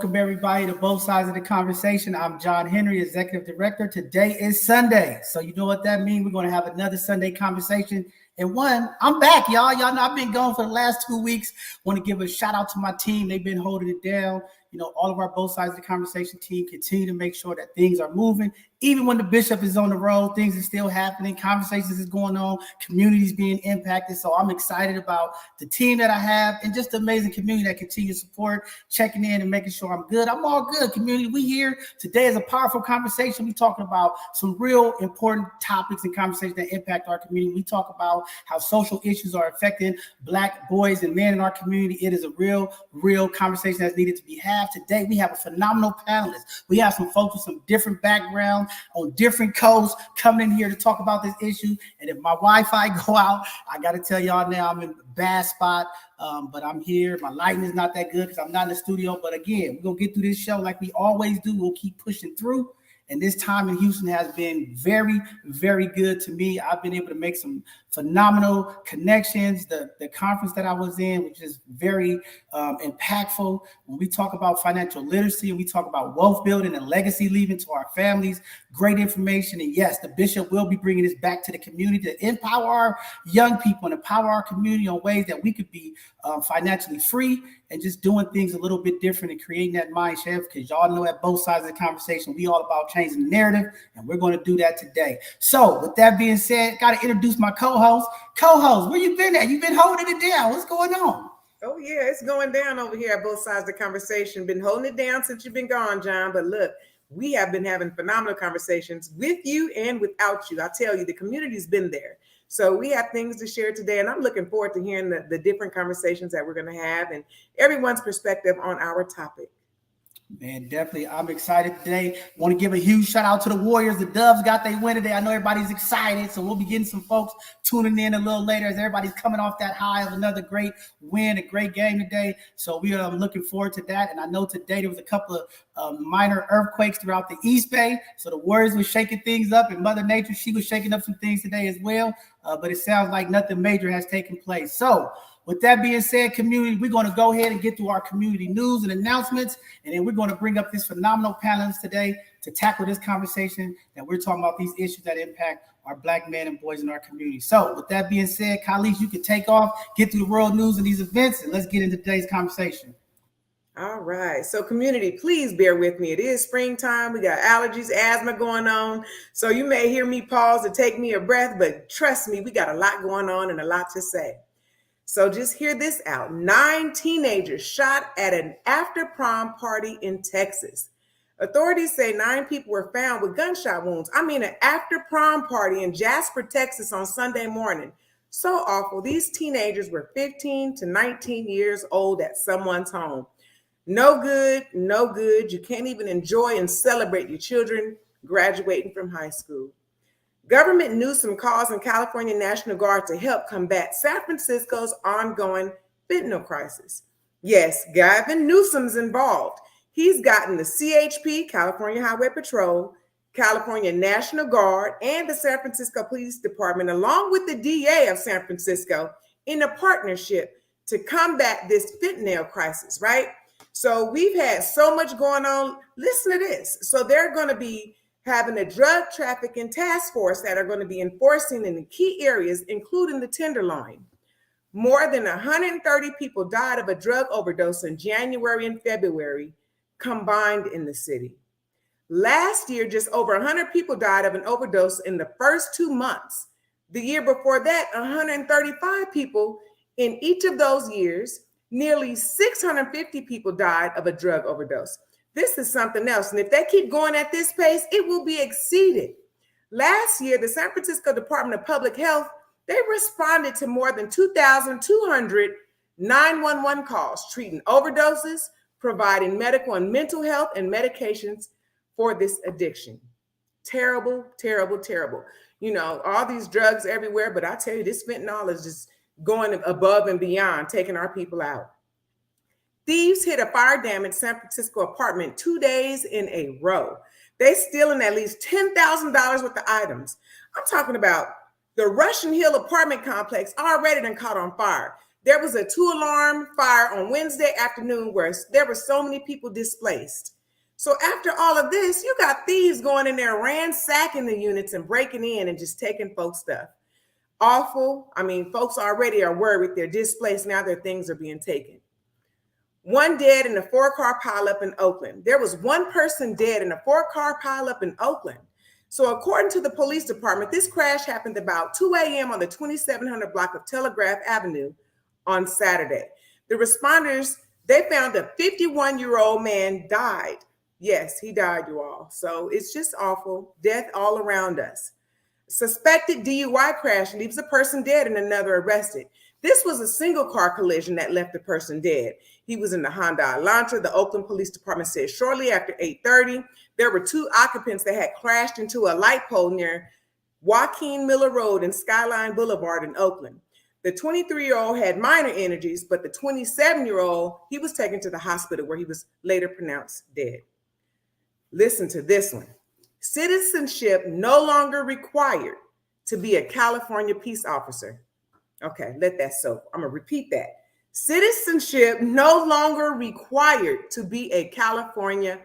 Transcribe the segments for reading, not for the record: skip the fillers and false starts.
Welcome everybody to Both Sides of the Conversation. I'm John Henry, Executive Director. Today is Sunday. So you know what that means? We're going to have another Sunday conversation. And I'm back, y'all. Y'all know I've been gone for the last 2 weeks. Want to give a shout out to my team. They've been holding it down. You know, all of our Both Sides of the Conversation team continue to make sure that things are moving. Even when the bishop is on the road, things are still happening. Conversations is going on. Communities being impacted. So I'm excited about the team that I have and just the amazing community that continues to support, checking in and making sure I'm good. I'm all good, community. We here. Today is a powerful conversation. We talking about some real important topics and conversations that impact our community. We talk about how social issues are affecting Black boys and men in our community. It is a real conversation that's needed to be had. Today, we have a phenomenal panelist. We have some folks with some different backgrounds on different coasts coming in here to talk about this issue. And if my Wi-Fi go out, I got to tell y'all now I'm in a bad spot, but I'm here. My lighting is not that good because I'm not in the studio. But again, we're going to get through this show like we always do. We'll keep pushing through. And this time in Houston has been very good to me. I've been able to make some phenomenal connections. The conference that I was in, which is very impactful. When we talk about financial literacy and we talk about wealth building and legacy leaving to our families, great information. And yes, the bishop will be bringing this back to the community to empower our young people and empower our community on ways that we could be financially free and just doing things a little bit different and creating that mind shift. Because y'all know at both sides of the conversation, we all about changing the narrative, and we're going to do that today. So with that being said, got to introduce my co-host. Co-host, where you been at? You've been holding it down. What's going on? Oh, yeah, it's going down over here at both sides of the conversation. Been holding it down since you've been gone, John. But look, we have been having phenomenal conversations with you and without you. I tell you, the community's been there. So we have things to share today, and I'm looking forward to hearing the different conversations that we're going to have and everyone's perspective on our topic. Man, definitely. I'm excited today. Want to give a huge shout out to the Warriors. The Doves got their win today. I know everybody's excited, so we'll be getting some folks tuning in a little later as everybody's coming off that high of another great win, a great game today. So we are looking forward to that. And I know today there was a couple of minor earthquakes throughout the East Bay. So the Warriors were shaking things up, and Mother Nature, she was shaking up some things today as well. But it sounds like nothing major has taken place. So with that being said, community, we're going to go ahead and get through our community news and announcements, and then we're going to bring up this phenomenal panelist today to tackle this conversation that we're talking about, these issues that impact our Black men and boys in our community. So with that being said, colleagues, you can take off, get through the world news and these events, and let's get into today's conversation. All right. So community, please bear with me. It is springtime. We got allergies, asthma going on. So you may hear me pause to take me a breath, but trust me, we got a lot going on and a lot to say. So just hear this out. 9 teenagers shot at an after-prom party in Texas. Authorities say 9 people were found with gunshot wounds. I mean, an after-prom party in Jasper, Texas on Sunday morning. So awful. These teenagers were 15 to 19 years old at someone's home. No good, no good. You can't even enjoy and celebrate your children graduating from high school. Government Newsom calls on California National Guard to help combat San Francisco's ongoing fentanyl crisis. Yes, Gavin Newsom's involved. He's gotten the CHP, California Highway Patrol, California National Guard, and the San Francisco Police Department, along with the DA of San Francisco, in a partnership to combat this fentanyl crisis, right? So we've had so much going on. Listen to this. So they're going to be having a drug trafficking task force that are going to be enforcing in the key areas, including the Tenderloin. More than 130 people died of a drug overdose in January and February combined in the city. Last year, just over 100 people died of an overdose in the first 2 months. The year before that, 135 people in each of those years. Nearly 650 people died of a drug overdose. This is something else. And if they keep going at this pace, it will be exceeded. Last year, the San Francisco Department of Public Health, they responded to more than 2,200 911 calls, treating overdoses, providing medical and mental health and medications for this addiction. Terrible, terrible, terrible. You know, all these drugs everywhere, but I tell you, this fentanyl is just going above and beyond, taking our people out. Thieves hit a fire-damaged San Francisco apartment 2 days in a row. They stealing at least $10,000 worth of items. I'm talking about the Russian Hill apartment complex already done caught on fire. There was a 2-alarm fire on Wednesday afternoon where there were so many people displaced. So after all of this, you got thieves going in there, ransacking the units and breaking in and just taking folks' stuff. Awful. I mean, folks already are worried. They're displaced. Now their things are being taken. One dead in a 4-car pileup in Oakland. There was one person dead in a 4-car pileup in Oakland. So according to the police department, this crash happened about 2 a.m. on the 2700 block of Telegraph Avenue on Saturday. The responders, they found a 51-year-old man died. Yes, he died, you all. So it's just awful. Death all around us. Suspected DUI crash leaves a person dead and another arrested. This was a single car collision that left the person dead. He was in the Honda Elantra. The Oakland Police Department said shortly after 8:30, there were 2 occupants that had crashed into a light pole near Joaquin Miller Road and Skyline Boulevard in Oakland. The 23-year-old had minor injuries, but the 27-year-old, he was taken to the hospital where he was later pronounced dead. Listen to this one. Citizenship no longer required to be a California peace officer. Okay, let that soak. I'm going to repeat that. Citizenship no longer required to be a California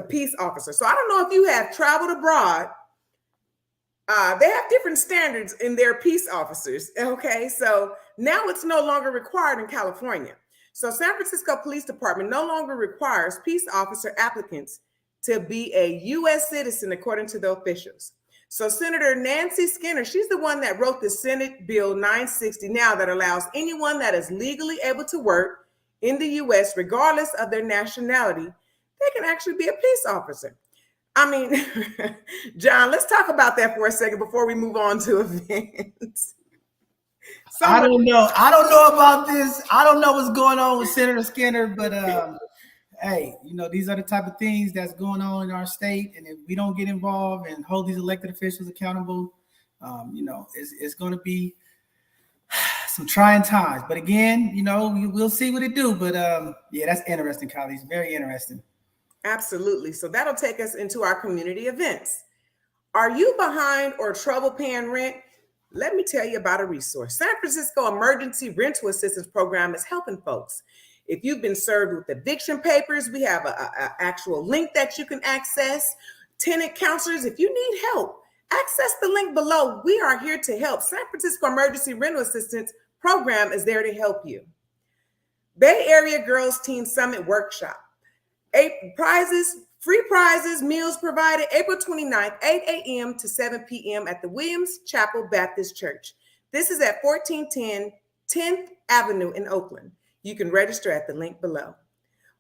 peace officer. So I don't know if you have traveled abroad. They have different standards in their peace officers. Okay, so now it's no longer required in California. So San Francisco Police Department no longer requires peace officer applicants to be a U.S. citizen, according to the officials. So Senator Nancy Skinner, she's the one that wrote the Senate Bill 960 now that allows anyone that is legally able to work in the U.S., regardless of their nationality, they can actually be a peace officer. I mean, John, let's talk about that for a second before we move on to events. I don't know. I don't know about this. I don't know what's going on with Senator Skinner, but hey, you know, these are the type of things that's going on in our state. And if we don't get involved and hold these elected officials accountable, you know, it's going to be some trying times. But again, you know, we'll see what it do. But yeah, that's interesting, colleagues. Very interesting. Absolutely. So that'll take us into our community events. Are you behind or trouble paying rent? Let me tell you about a resource. San Francisco Emergency Rental Assistance Program is helping folks. If you've been served with eviction papers, we have an actual link that you can access. Tenant counselors, if you need help, access the link below. We are here to help. San Francisco Emergency Rental Assistance Program is there to help you. Bay Area Girls Teen Summit Workshop. Free prizes, meals provided April 29th, 8 a.m. to 7 p.m. at the Williams Chapel Baptist Church. This is at 1410 10th Avenue in Oakland. You can register at the link below.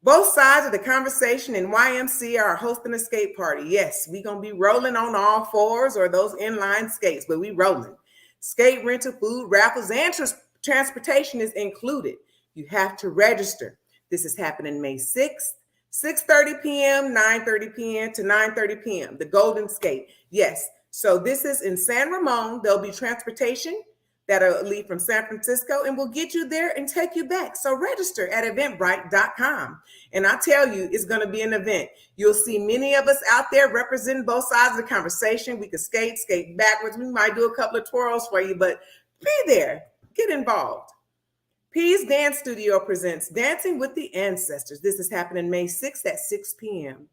Both sides of the conversation in YMCA are hosting a skate party. Yes, we're going to be rolling on all fours or those inline skates, but we rolling. Skate rental, food, raffles, and transportation is included. You have to register. This is happening May 6th, 6:30 p.m., 9:30 p.m. to 9:30 p.m. The Golden Skate. Yes, so this is in San Ramon. There'll be transportation that'll leave from San Francisco and will get you there and take you back. So register at eventbrite.com. And I tell you, it's going to be an event. You'll see many of us out there representing both sides of the conversation. We could skate backwards. We might do a couple of twirls for you, but be there. Get involved. Peace Dance Studio presents Dancing with the Ancestors. This is happening May 6th at 6 p.m.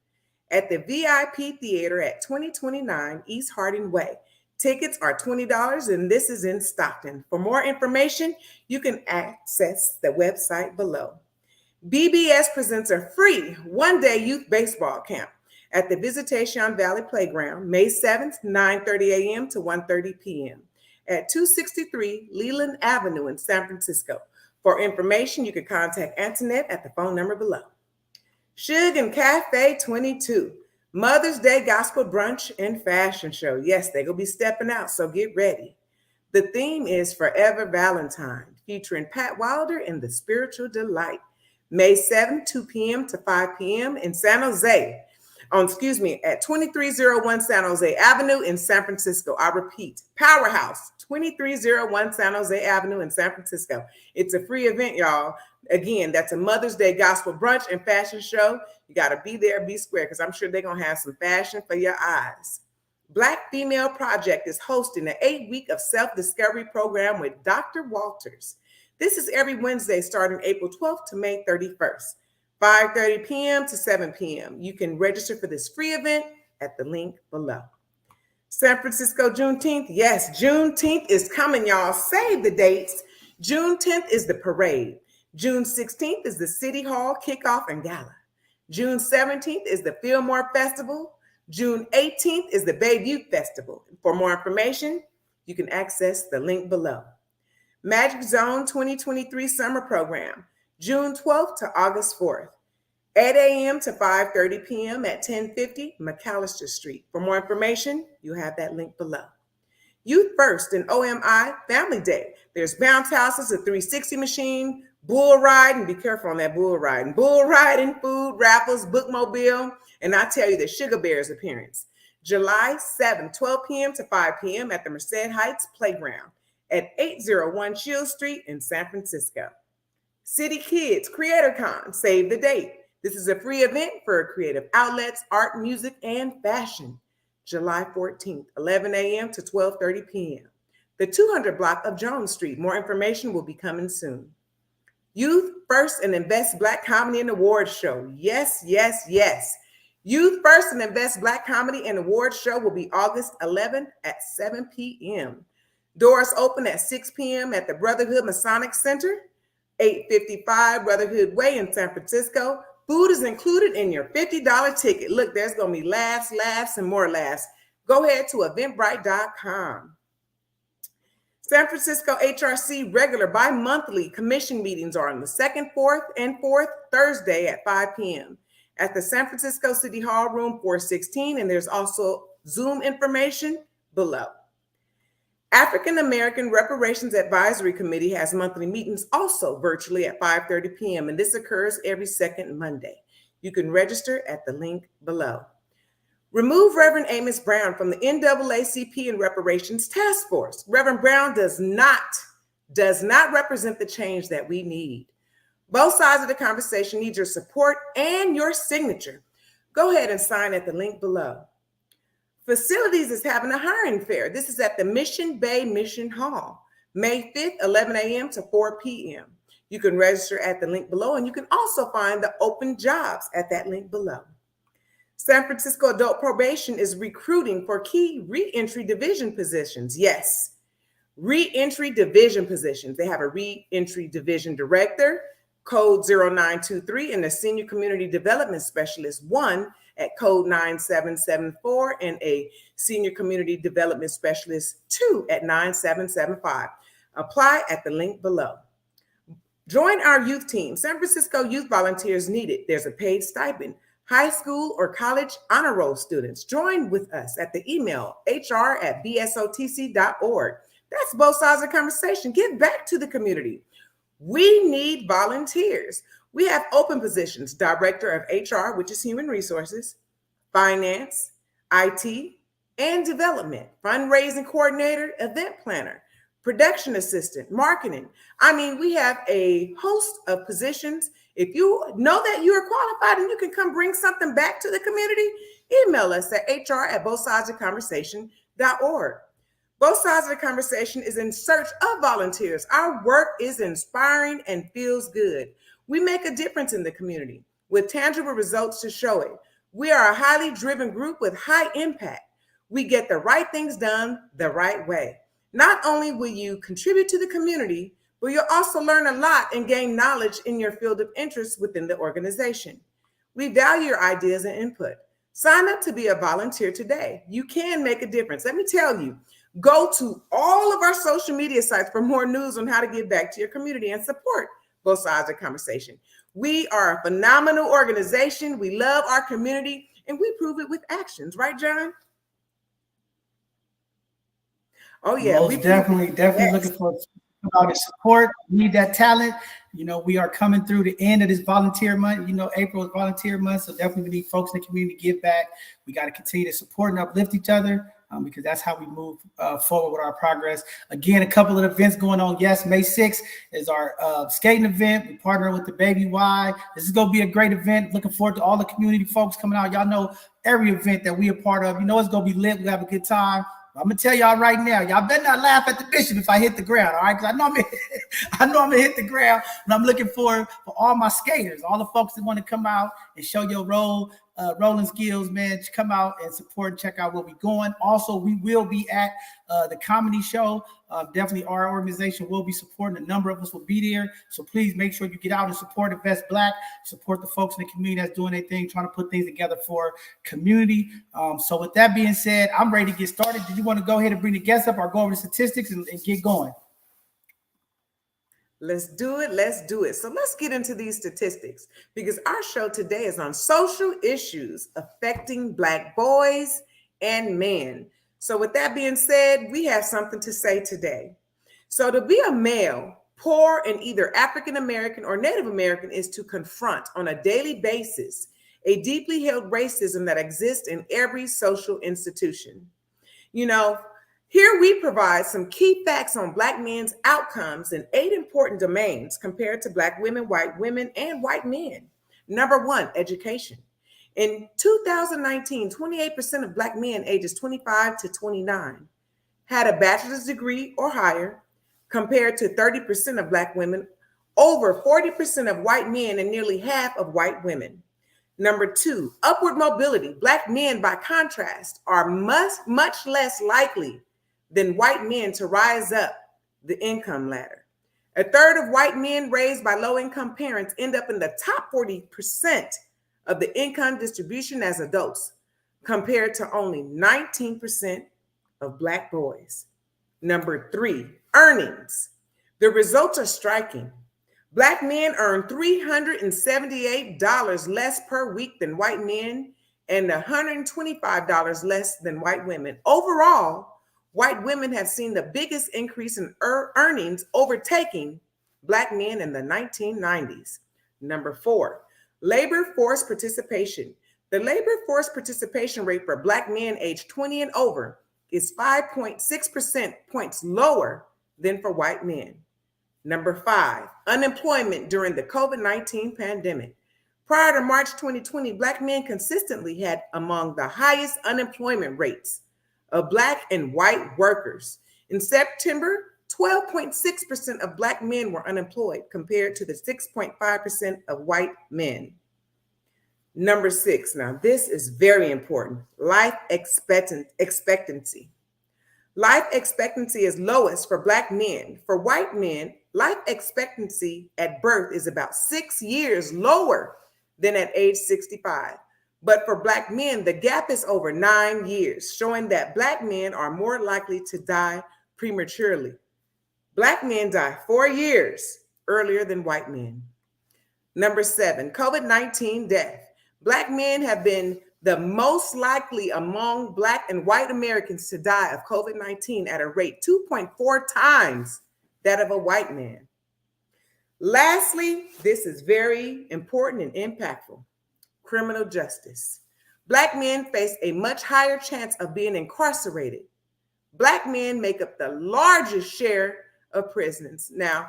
at the VIP Theater at 2029 East Harding Way. Tickets are $20, and this is in Stockton. For more information, you can access the website below. BBS presents a free one-day youth baseball camp at the Visitation Valley Playground, May 7th, 9:30 a.m. to 1:30 p.m. at 263 Leland Avenue in San Francisco. For information, you can contact Antoinette at the phone number below. Suge and Cafe 22. Mother's Day Gospel Brunch and Fashion Show. Yes, they're going to be stepping out, so get ready. The theme is Forever Valentine, featuring Pat Wilder and the Spiritual Delight. May 7th, 2 p.m. to 5 p.m. in San Jose. At 2301 San Jose Avenue in San Francisco. I repeat, Powerhouse, 2301 San Jose Avenue in San Francisco. It's a free event, y'all. Again, that's a Mother's Day Gospel Brunch and Fashion Show. You got to be there, be square, because I'm sure they're going to have some fashion for your eyes. Black Female Project is hosting an 8-week of self-discovery program with Dr. Walters. This is every Wednesday starting April 12th to May 31st, 5:30 p.m. to 7 p.m. You can register for this free event at the link below. San Francisco Juneteenth. Yes, Juneteenth is coming, y'all. Save the dates. June 10th is the parade. June 16th is the City Hall kickoff and gala. June 17th is the Fillmore Festival. June 18th is the Bay View Festival. For more information, you can access the link below. Magic Zone 2023 Summer Program, June 12th to August 4th, 8 a.m. to 5:30 p.m. at 1050 McAllister Street. For more information, you have that link below. Youth First and OMI Family Day. There's bounce houses, a 360 machine, bull riding, be careful on that bull riding, food, raffles, bookmobile, and I tell you the Sugar Bears appearance. July 7th, 12 p.m. to 5 p.m. at the Merced Heights Playground at 801 Shield Street in San Francisco. City Kids Creator Con, save the date. This is a free event for creative outlets, art, music, and fashion. July 14th, 11 a.m. to 12:30 p.m. The 200 block of Jones Street. More information will be coming soon. Youth First and Invest Black Comedy and Awards Show. Yes, yes, yes. Youth First and Invest Black Comedy and Awards Show will be August 11th at 7 p.m. Doors open at 6 p.m. at the Brotherhood Masonic Center, 855 Brotherhood Way in San Francisco. Food is included in your $50 ticket. Look, there's going to be laughs, and more laughs. Go ahead to eventbrite.com. San Francisco HRC regular bi-monthly commission meetings are on the 2nd, 4th, and 4th Thursday at 5 p.m. at the San Francisco City Hall, room 416, and there's also Zoom information below. African American Reparations Advisory Committee has monthly meetings also virtually at 5:30 p.m., and this occurs every second Monday. You can register at the link below. Remove Reverend Amos Brown from the NAACP and Reparations Task Force. Reverend Brown does not represent the change that we need. Both sides of the conversation need your support and your signature. Go ahead and sign at the link below. Facilities is having a hiring fair. This is at the Mission Bay Mission Hall, May 5th, 11 a.m. to 4 p.m. You can register at the link below, and you can also find the open jobs at that link below. San Francisco Adult Probation is recruiting for key reentry division positions. Yes, reentry division positions. They have a reentry division director, code 0923, and a senior community development specialist, 1 at code 9774, and a senior community development specialist, 2 at 9775. Apply at the link below. Join our youth team. San Francisco youth volunteers needed. There's a paid stipend. High school or college honor roll students, join with us at the email hr@bsotc.org. That's both sides of the conversation. Give back to the community. We need volunteers. We have open positions: Director of HR, which is Human Resources, Finance, IT, and Development, Fundraising Coordinator, Event Planner, Production Assistant, Marketing. I mean, we have a host of positions. If you know that you are qualified and you can come bring something back to the community, email us at hr@bothsidesoftheconversation.org. Both Sides of the Conversation is in search of volunteers. Our work is inspiring and feels good. We make a difference in the community with tangible results to show it. We are a highly driven group with high impact. We get the right things done the right way. Not only will you contribute to the community, but you'll also learn a lot and gain knowledge in your field of interest within the organization. We value your ideas and input. Sign up to be a volunteer today. You can make a difference. Let me tell you, go to all of our social media sites for more news on how to give back to your community and support Both Sides of the Conversation. We are a phenomenal organization. We love our community, and we prove it with actions. Right, John? Oh, yeah. Most definitely looking for the support. We need that talent. You know, we are coming through the end of this volunteer month. You know, April is volunteer month, so definitely we need folks in the community to give back. We got to continue to support and uplift each other because that's how we move forward with our progress. Again, a couple of events going on. Yes, May 6th is our skating event. We partner with the Baby Y. This is going to be a great event. Looking forward to all the community folks coming out. Y'all know every event that we are part of, you know, it's going to be lit. We have a good time. I'm gonna tell y'all right now, y'all better not laugh at the bishop if I hit the ground, all right? Because I know I'm gonna hit the ground, and I'm looking for all my skaters, all the folks that want to come out and show your rolling skills, man. Come out and support and check out where we're going. Also, we will be at the comedy show. Definitely our organization will be supporting. A number of us will be there. So please make sure you get out and support Invest Black, support the folks in the community that's doing their thing, trying to put things together for community. So with that being said, I'm ready to get started. Did you want to go ahead and bring the guests up or go over the statistics and get going? Let's do it. Let's do it. So let's get into these statistics because our show today is on social issues affecting Black boys and men. So with that being said, we have something to say today. So to be a male, poor, and either African American or Native American is to confront on a daily basis a deeply held racism that exists in every social institution. You know, here we provide some key facts on Black men's outcomes in 8 important domains compared to Black women, and white men. Number 1, education. In 2019, 28% of Black men ages 25 to 29 had a bachelor's degree or higher, compared to 30% of Black women, over 40% of white men, and nearly half of white women. Number 2, upward mobility. Black men, by contrast, are much less likely than white men to rise up the income ladder. A third of white men raised by low-income parents end up in the top 40% of the income distribution as adults, compared to only 19% of Black boys. Number 3, earnings. The results are striking. Black men earn $378 less per week than white men and $125 less than white women. Overall, white women have seen the biggest increase in earnings, overtaking Black men in the 1990s. Number 4, labor force participation. The labor force participation rate for Black men aged 20 and over is 5.6% points lower than for white men. Number 5, unemployment during the COVID-19 pandemic. Prior to March 2020, Black men consistently had among the highest unemployment rates of Black and white workers. In September, 12.6% of Black men were unemployed compared to the 6.5% of white men. Number 6, now this is very important, life expectancy. Life expectancy is lowest for Black men. For white men, life expectancy at birth is about 6 years lower than at age 65. But for Black men, the gap is over 9 years, showing that Black men are more likely to die prematurely. Black men die 4 years earlier than white men. Number 7, COVID-19 death. Black men have been the most likely among Black and white Americans to die of COVID-19 at a rate 2.4 times that of a white man. Lastly, this is very important and impactful, criminal justice. Black men face a much higher chance of being incarcerated. Black men make up the largest share of prisoners. Now,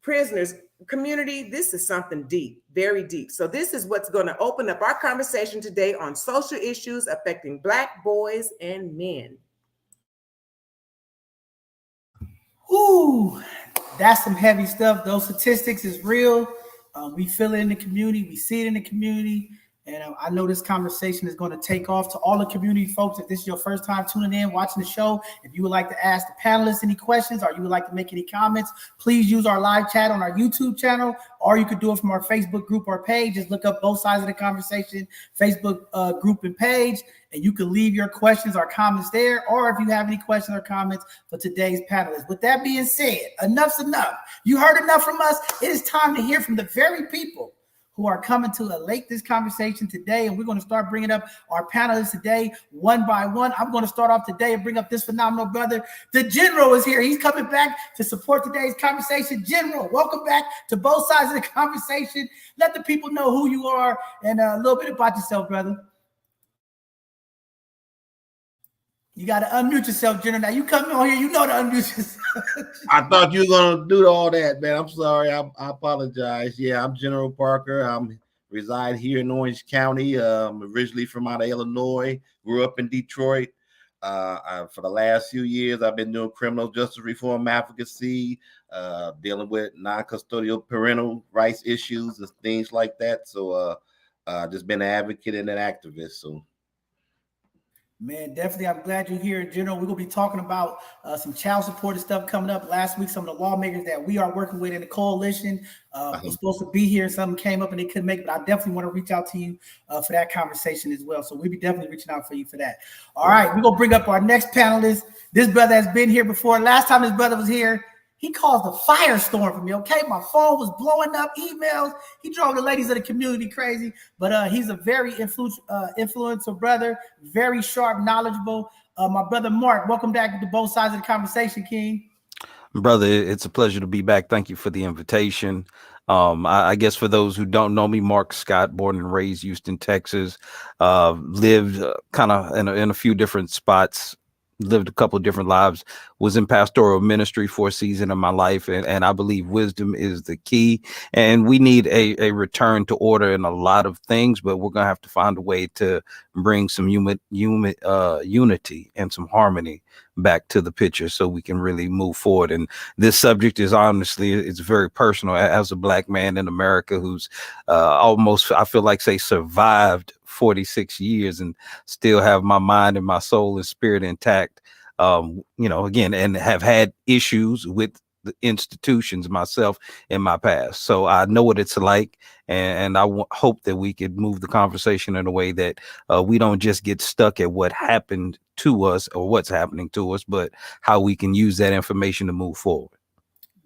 prisoners, community, this is something deep, very deep. So this is what's going to open up our conversation today on social issues affecting Black boys and men. Ooh, that's some heavy stuff. Those statistics is real. We feel it in the community. We see it in the community. And I know this conversation is going to take off. To all the community folks, if this is your first time tuning in, watching the show, if you would like to ask the panelists any questions or you would like to make any comments, please use our live chat on our YouTube channel, or you could do it from our Facebook group or page. Just look up Both Sides of the Conversation Facebook group and page, and you can leave your questions or comments there, or if you have any questions or comments for today's panelists. With that being said, enough's enough. You heard enough from us. It is time to hear from the very people who are coming to elate this conversation today. And we're going to start bringing up our panelists today one by one. I'm going to start off today and bring up this phenomenal brother. The General is here. He's coming back to support today's conversation. General, welcome back to Both Sides of the Conversation. Let the people know who you are and a little bit about yourself, brother. You got to unmute yourself, General. Now you come on here, you know to unmute yourself. I thought you were going to do all that, man. I'm sorry. I apologize. Yeah, I'm General Parker. I'm reside here in Orange County. Originally from out of Illinois. Grew up in Detroit. For the last few years, I've been doing criminal justice reform advocacy, dealing with non-custodial parental rights issues and things like that. So just been an advocate and an activist. So Man, definitely. I'm glad you're here. In general, we're going to be talking about some child support and stuff coming up. Last week, some of the lawmakers that we are working with in the coalition were supposed to be here. Something came up and they couldn't make it. But I definitely want to reach out to you for that conversation as well. So we'll be definitely reaching out for you for that. All right, we're going to bring up our next panelist. This brother has been here before. Last time this brother was here, he caused a firestorm for me, okay? My phone was blowing up, emails. He drove the ladies of the community crazy, but he's a very influential brother, very sharp, knowledgeable. My brother Mark, welcome back to both sides of the conversation, King. Brother, it's a pleasure to be back. Thank you for the invitation. I guess for those who don't know me, Mark Scott, born and raised Houston, Texas, lived kind of in a few different spots, lived a couple of different lives, was in pastoral ministry for a season of my life. And I believe wisdom is the key. And we need a return to order in a lot of things, but we're going to have to find a way to bring some unity and some harmony back to the picture so we can really move forward. And this subject is honestly, it's very personal as a Black man in America who's almost, I feel like, survived 46 years and still have my mind and my soul and spirit intact, again, and have had issues with the institutions myself in my past. So I know what it's like, and I hope that we could move the conversation in a way that we don't just get stuck at what happened to us or what's happening to us, but how we can use that information to move forward.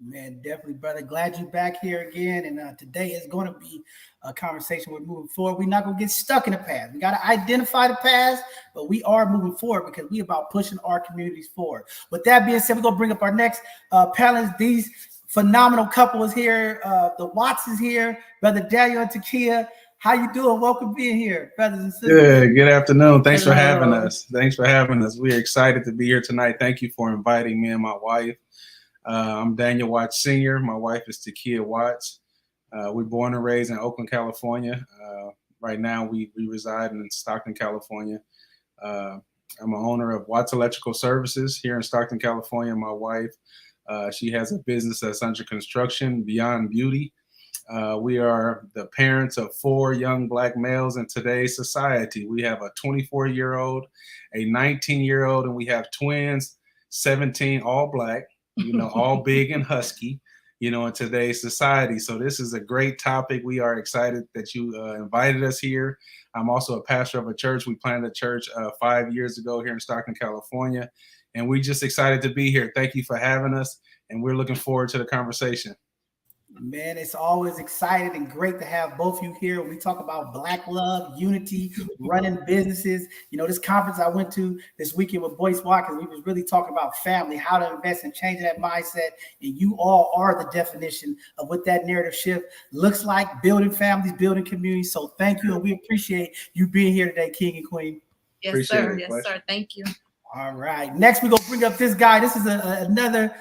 Man, definitely, brother. Glad you're back here again. And today is going to be a conversation we're moving forward. We're not going to get stuck in the past. We got to identify the past, but we are moving forward because we about pushing our communities forward. With that being said, we're going to bring up our next panelists. These phenomenal couple is here. The Watts is here. Brother Daniel and Takia. How you doing? Welcome being here, brothers and sisters. Good afternoon. Thanks for having us. We're excited to be here tonight. Thank you for inviting me and my wife. I'm Daniel Watts Sr. My wife is Takia Watts. We're born and raised in Oakland, California. Right now, we reside in Stockton, California. I'm an owner of Watts Electrical Services here in Stockton, California. My wife, she has a business that's under construction, Beyond Beauty. We are the parents of 4 young Black males in today's society. We have a 24-year-old, a 19-year-old, and we have twins, 17, all Black. All big and husky, in today's society. So this is a great topic. We are excited that you invited us here. I'm also a pastor of a church. We planted a church 5 years ago here in Stockton, California, and we're just excited to be here. Thank you for having us, and we're looking forward to the conversation. Man, it's always exciting and great to have both of you here. We talk about Black love, unity, running businesses. This conference I went to this weekend with Boyce Watkins, we was really talking about family, how to invest and changing that mindset. And you all are the definition of what that narrative shift looks like, building families, building communities. So thank you. And we appreciate you being here today, King and Queen. Yes, Appreciate sir. it. Yes, Pleasure. sir. Thank you. All right. Next, we're going to bring up this guy. This is another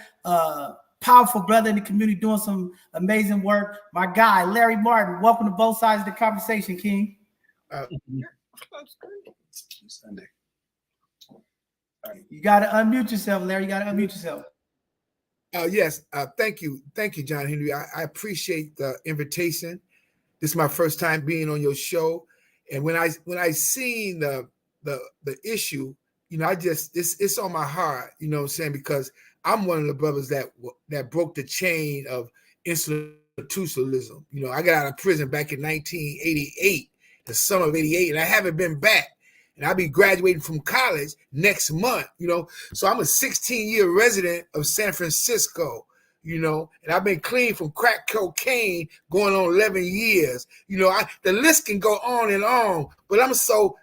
powerful brother in the community doing some amazing work. My guy, Larry Martin. Welcome to both sides of the conversation, King. Sunday. You got to unmute yourself, Larry. You got to unmute yourself. Yes. Thank you. Thank you, John Henry. I appreciate the invitation. This is my first time being on your show. And when I seen the issue, it's on my heart, what I'm saying? Because I'm one of the brothers that broke the chain of institutionalism. I got out of prison back in 1988, the summer of 88, and I haven't been back. And I'll be graduating from college next month, So I'm a 16-year resident of San Francisco, and I've been clean from crack cocaine going on 11 years. The list can go on and on, but I'm so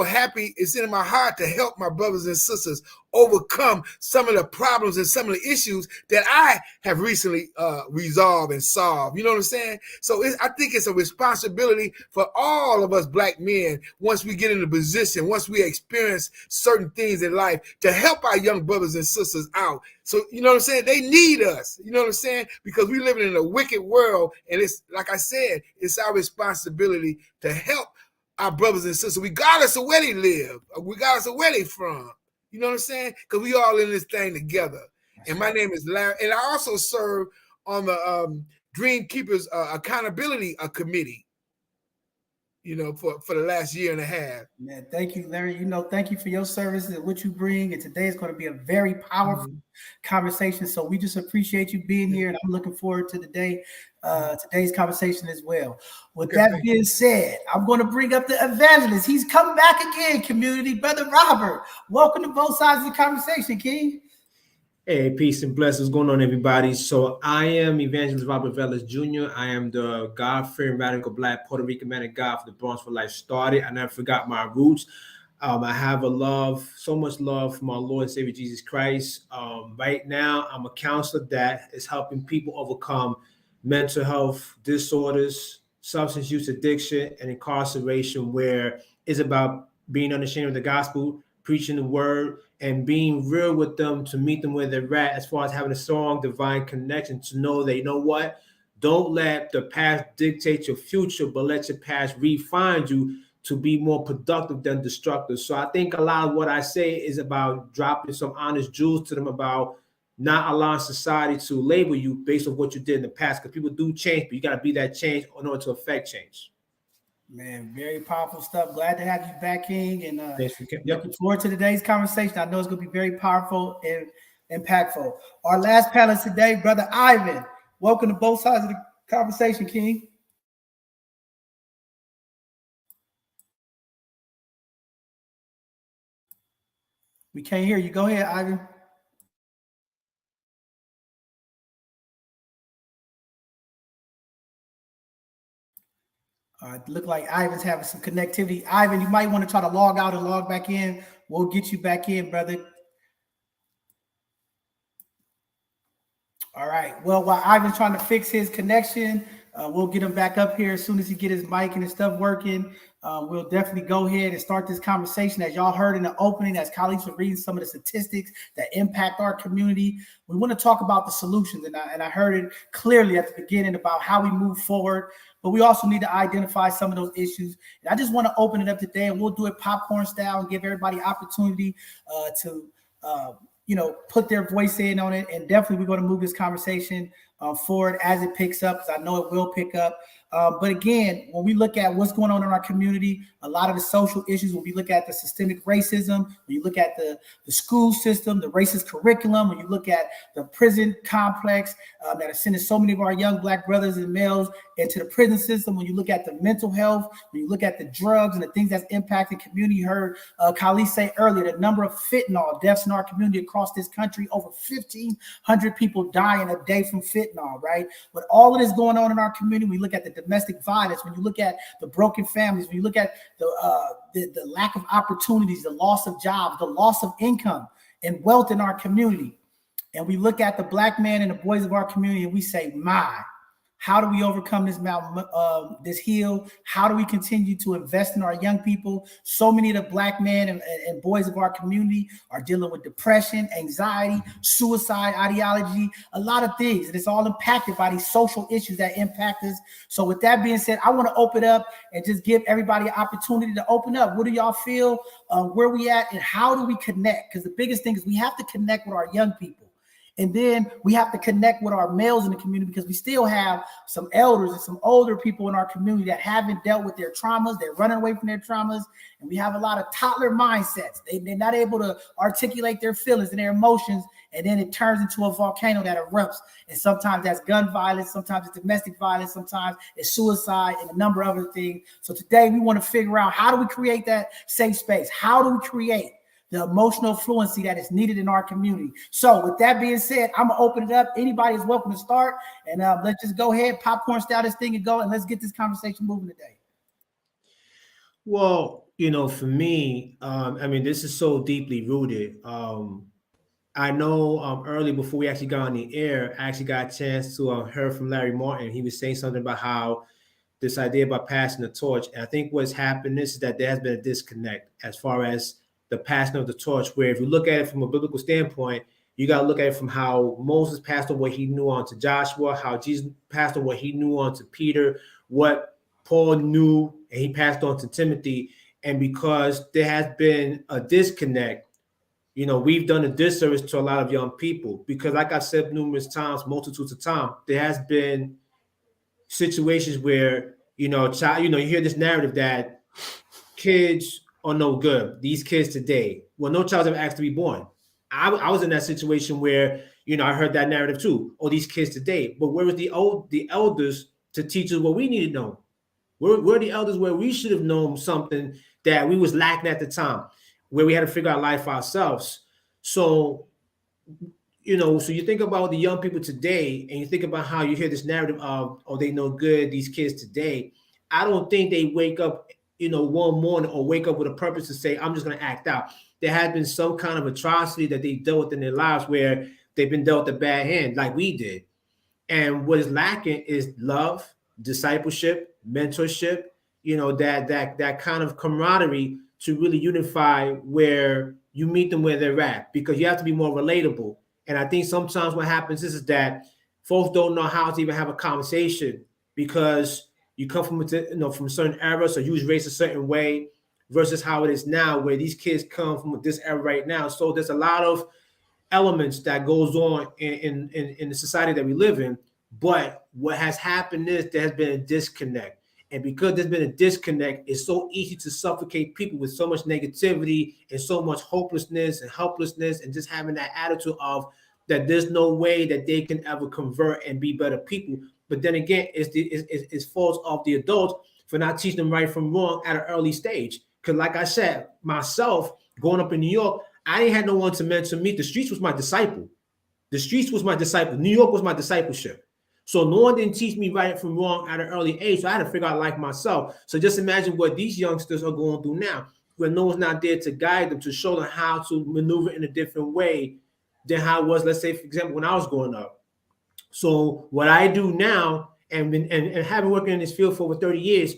happy. It's in my heart to help my brothers and sisters overcome some of the problems and some of the issues that I have recently resolved and solved. You know what I'm saying? So I think it's a responsibility for all of us Black men, once we get in a position, once we experience certain things in life, to help our young brothers and sisters out. So, you know what I'm saying? They need us. You know what I'm saying? Because we live in a wicked world. And it's, like I said, it's our responsibility to help our brothers and sisters, regardless of where they live, regardless of where they from. You know what I'm saying? Because we all in this thing together. And my name is Larry. And I also serve on the Dream Keepers Accountability Committee, you know, for the last year and a half. Man, thank you, Larry. You know, thank you for your service and what you bring. And today is going to be a very powerful conversation. So we just appreciate you being here, and I'm looking forward to today's conversation as well. With that being said, I'm going to bring up the evangelist. He's come back again, community. Brother Robert, welcome to both sides of the conversation, King. Hey, peace and blessings going on, everybody. So I am Evangelist Robert Velas Jr. I am the God-fearing radical Black Puerto Rican man of God for the Bronx for Life started. I never forgot my roots. I have so much love for my Lord and Savior Jesus Christ. Right now, I'm a counselor that is helping people overcome mental health disorders, substance use addiction, and incarceration, where it's about being unashamed of the gospel, preaching the word, and being real with them to meet them where they're at, as far as having a strong divine connection to know that, you know what, don't let the past dictate your future, but let your past refine you to be more productive than destructive. So I think a lot of what I say is about dropping some honest jewels to them about not allowing society to label you based on what you did in the past, because people do change, but you got to be that change in order to affect change. Man, very powerful stuff. Glad to have you back, King, and Yep. looking forward to today's conversation. I know it's going to be very powerful and impactful. Our last panelist today, Brother Ivan. Welcome to both sides of the conversation, King. We can't hear you. Go ahead, Ivan. Look like Ivan's having some connectivity. Ivan, you might want to try to log out and log back in. We'll get you back in, brother. All right. Well, while Ivan's trying to fix his connection, we'll get him back up here as soon as he get his mic and his stuff working. We'll definitely go ahead and start this conversation. As y'all heard in the opening, as colleagues were reading some of the statistics that impact our community, we want to talk about the solutions. And I heard it clearly at the beginning about how we move forward, but we also need to identify some of those issues. And I just want to open it up today, and we'll do it popcorn style and give everybody opportunity to put their voice in on it. And definitely we're going to move this conversation forward as it picks up, because I know it will pick up. But again, when we look at what's going on in our community, a lot of the social issues, when we look at the systemic racism, when you look at the school system, the racist curriculum, when you look at the prison complex that are sending so many of our young Black brothers and males into the prison system, when you look at the mental health, when you look at the drugs and the things that's impacting community. You heard Khalid say earlier, the number of fentanyl deaths in our community across this country, over 1,500 people dying a day from fentanyl, right? With all of this going on in our community, we look at the domestic violence, when you look at the broken families, when you look at the lack of opportunities, the loss of jobs, the loss of income and wealth in our community, and we look at the Black man and the boys of our community, and we say, how do we overcome this mountain, this hill? How do we continue to invest in our young people? So many of the Black men and boys of our community are dealing with depression, anxiety, suicide ideology, a lot of things. And it's all impacted by these social issues that impact us. So with that being said, I want to open up and just give everybody an opportunity to open up. What do y'all feel? Where we at, and how do we connect? Because the biggest thing is we have to connect with our young people. And then we have to connect with our males in the community, because we still have some elders and some older people in our community that haven't dealt with their traumas. They're running away from their traumas. And we have a lot of toddler mindsets. They're not able to articulate their feelings and their emotions. And then it turns into a volcano that erupts. And sometimes that's gun violence. Sometimes it's domestic violence. Sometimes it's suicide and a number of other things. So today we want to figure out, how do we create that safe space? How do we create the emotional fluency that is needed in our community? So with that being said, I'm gonna open it up. Anybody is welcome to start, and let's just go ahead, popcorn style this thing and go, and let's get this conversation moving today. Well, for me, this is so deeply rooted. I know early before we actually got on the air, I actually got a chance to hear from Larry Martin. He was saying something about how this idea about passing the torch. And I think what's happened is that there has been a disconnect as far as the passing of the torch, where if you look at it from a biblical standpoint, you got to look at it from how Moses passed on what he knew on to Joshua, how Jesus passed on what he knew on to Peter, what Paul knew and he passed on to Timothy. And because there has been a disconnect, we've done a disservice to a lot of young people because, like I said numerous times, multitudes of times, there has been situations where, you hear this narrative that kids are no good. These kids today, well, no child's ever asked to be born. I was in that situation where, I heard that narrative too. Oh, these kids today. But where was the elders to teach us what we need to know? Where are the elders where we should have known something that we was lacking at the time, where we had to figure out life ourselves? So, so you think about the young people today and you think about how you hear this narrative of, oh, they no good, these kids today. I don't think they wake up, one morning or wake up with a purpose to say, I'm just going to act out. There has been some kind of atrocity that they dealt with in their lives where they've been dealt a bad hand like we did. And what is lacking is love, discipleship, mentorship, that kind of camaraderie to really unify where you meet them where they're at, because you have to be more relatable. And I think sometimes what happens is that folks don't know how to even have a conversation because you come from from a certain era, so you was raised a certain way versus how it is now, where these kids come from this era right now. So there's a lot of elements that goes on in the society that we live in. But what has happened is there has been a disconnect. And because there's been a disconnect, it's so easy to suffocate people with so much negativity and so much hopelessness and helplessness, and just having that attitude of that there's no way that they can ever convert and be better people. But then again, it's fault of the adults for not teaching them right from wrong at an early stage. Because like I said, myself, growing up in New York, I didn't have no one to mentor me. The streets was my disciple. The streets was my disciple. New York was my discipleship. So no one didn't teach me right from wrong at an early age. So I had to figure out life myself. So just imagine what these youngsters are going through now, where no one's not there to guide them, to show them how to maneuver in a different way than how it was, let's say, for example, when I was growing up. So what I do now, and having worked in this field for over 30 years,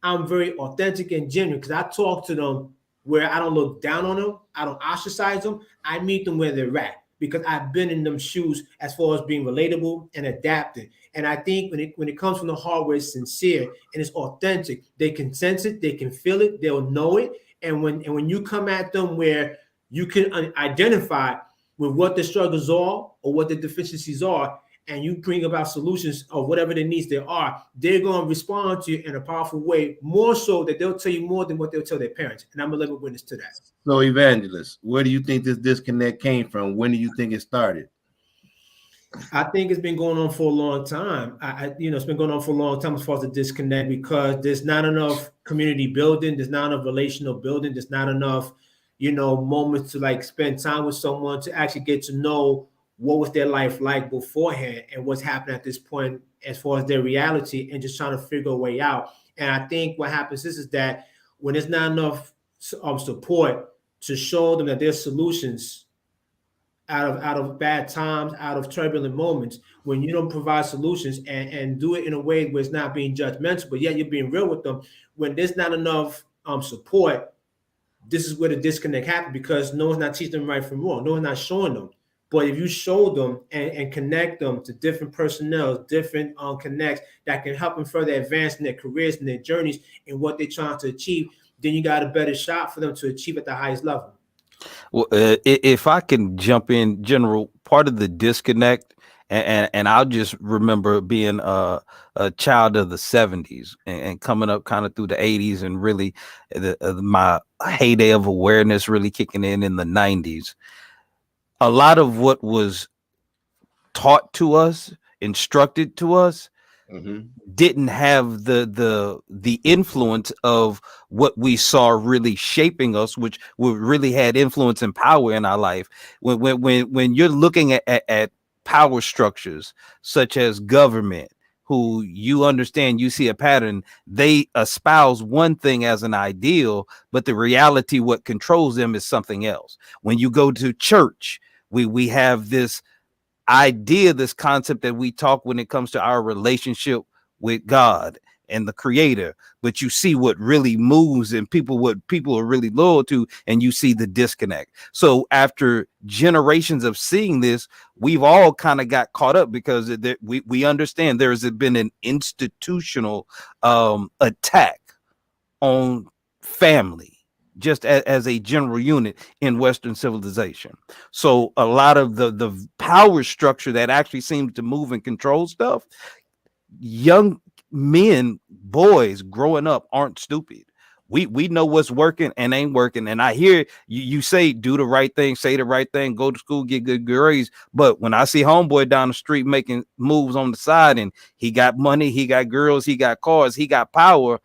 I'm very authentic and genuine because I talk to them where I don't look down on them. I don't ostracize them. I meet them where they're at because I've been in them shoes as far as being relatable and adapting. And I think when it comes from the heart where it's sincere and it's authentic, they can sense it, they can feel it, they'll know it. And when you come at them where you can identify with what the struggles are or what the deficiencies are, and you bring about solutions of whatever the needs there are, they're going to respond to you in a powerful way, more so that they'll tell you more than what they'll tell their parents. And I'm a living witness to that. So, Evangelist, where do you think this disconnect came from? When do you think it started? I think it's been going on for a long time. It's been going on for a long time as far as the disconnect, because there's not enough community building. There's not enough relational building. There's not enough, moments to like spend time with someone to actually get to know what was their life like beforehand and what's happening at this point as far as their reality, and just trying to figure a way out. And I think what happens is that when there's not enough support to show them that there's solutions out of bad times, out of turbulent moments, when you don't provide solutions and do it in a way where it's not being judgmental, but yet you're being real with them, when there's not enough support, this is where the disconnect happens, because no one's not teaching them right from wrong. No one's not showing them. But if you show them and connect them to different personnel, different connects that can help them further advance in their careers and their journeys and what they're trying to achieve, then you got a better shot for them to achieve at the highest level. Well, if I can jump in, General, part of the disconnect, and I'll just remember being a child of the 70s and coming up kind of through the 80s, and really my heyday of awareness really kicking in the 90s. A lot of what was taught to us, instructed to us, didn't have the influence of what we saw really shaping us, which really had influence and power in our life. When you're looking at power structures such as government, who you understand, you see a pattern, they espouse one thing as an ideal, but the reality, what controls them, is something else. When you go to church, we have this idea, this concept that we talk when it comes to our relationship with God and the Creator, but you see what really moves and what people are really loyal to, and you see the disconnect. So after generations of seeing this, we've all kind of got caught up, because we understand there has been an institutional attack on family, just as a general unit in Western civilization. So a lot of the power structure that actually seems to move and control stuff, young men, boys growing up aren't stupid. We know what's working and ain't working. And I hear you say, do the right thing, say the right thing, go to school, get good grades. But when I see homeboy down the street making moves on the side and he got money, he got girls, he got cars, he got power,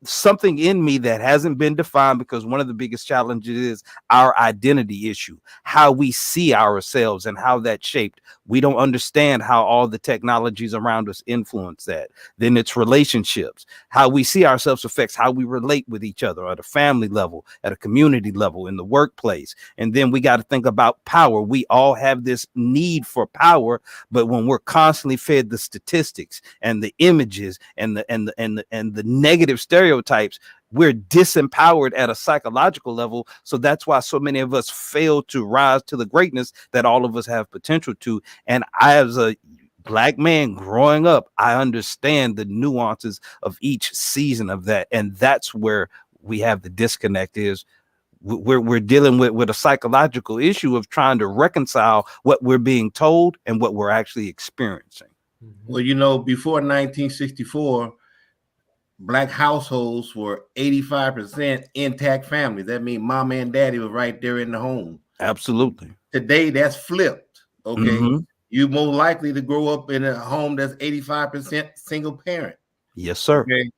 something in me that hasn't been defined, because one of the biggest challenges is our identity issue, how we see ourselves and how that's shaped. We don't understand how all the technologies around us influence that. Then it's relationships. How we see ourselves affects how we relate with each other at a family level, at a community level, in the workplace. And then we got to think about power. We all have this need for power, but when we're constantly fed the statistics and the images and the negative stereotypes, we're disempowered at a psychological level. So that's why so many of us fail to rise to the greatness that all of us have potential to. And I, as a Black man growing up, I understand the nuances of each season of that. And that's where we have the disconnect, is we're dealing with a psychological issue of trying to reconcile what we're being told and what we're actually experiencing. Well, you know, before 1964, Black households were 85% intact families. That means mama and daddy were right there in the home. Absolutely. Today, that's flipped. Okay. Mm-hmm. You're more likely to grow up in a home that's 85% single parent. Yes, sir. Okay.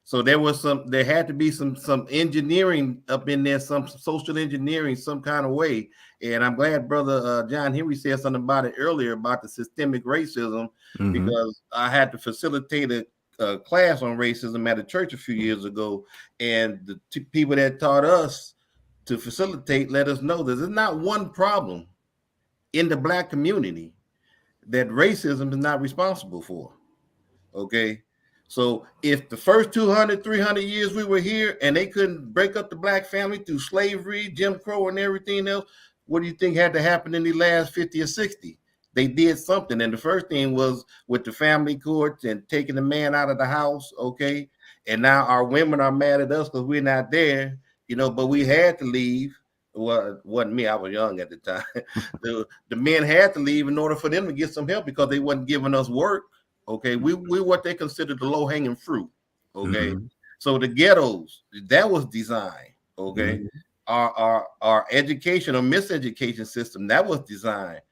So there had to be some engineering up in there, some social engineering, some kind of way. And I'm glad Brother John Henry said something about it earlier about the systemic racism, because I had to facilitate a class on racism at a church a few years ago. And the people that taught us to facilitate let us know that there's not one problem in the Black community that racism is not responsible for. Okay. So if the first 200, 300 years we were here and they couldn't break up the Black family through slavery, Jim Crow, and everything else, what do you think had to happen in the last 50 or 60? They did something. And the first thing was with the family courts and taking the man out of the house. Okay. And now our women are mad at us because we're not there, you know, but we had to leave. Well, it wasn't me. I was young at the time. the men had to leave in order for them to get some help because they wasn't giving us work. Okay, we what they consider the low-hanging fruit. Okay, so the ghettos, that was designed. Okay, our education or miseducation system, that was designed.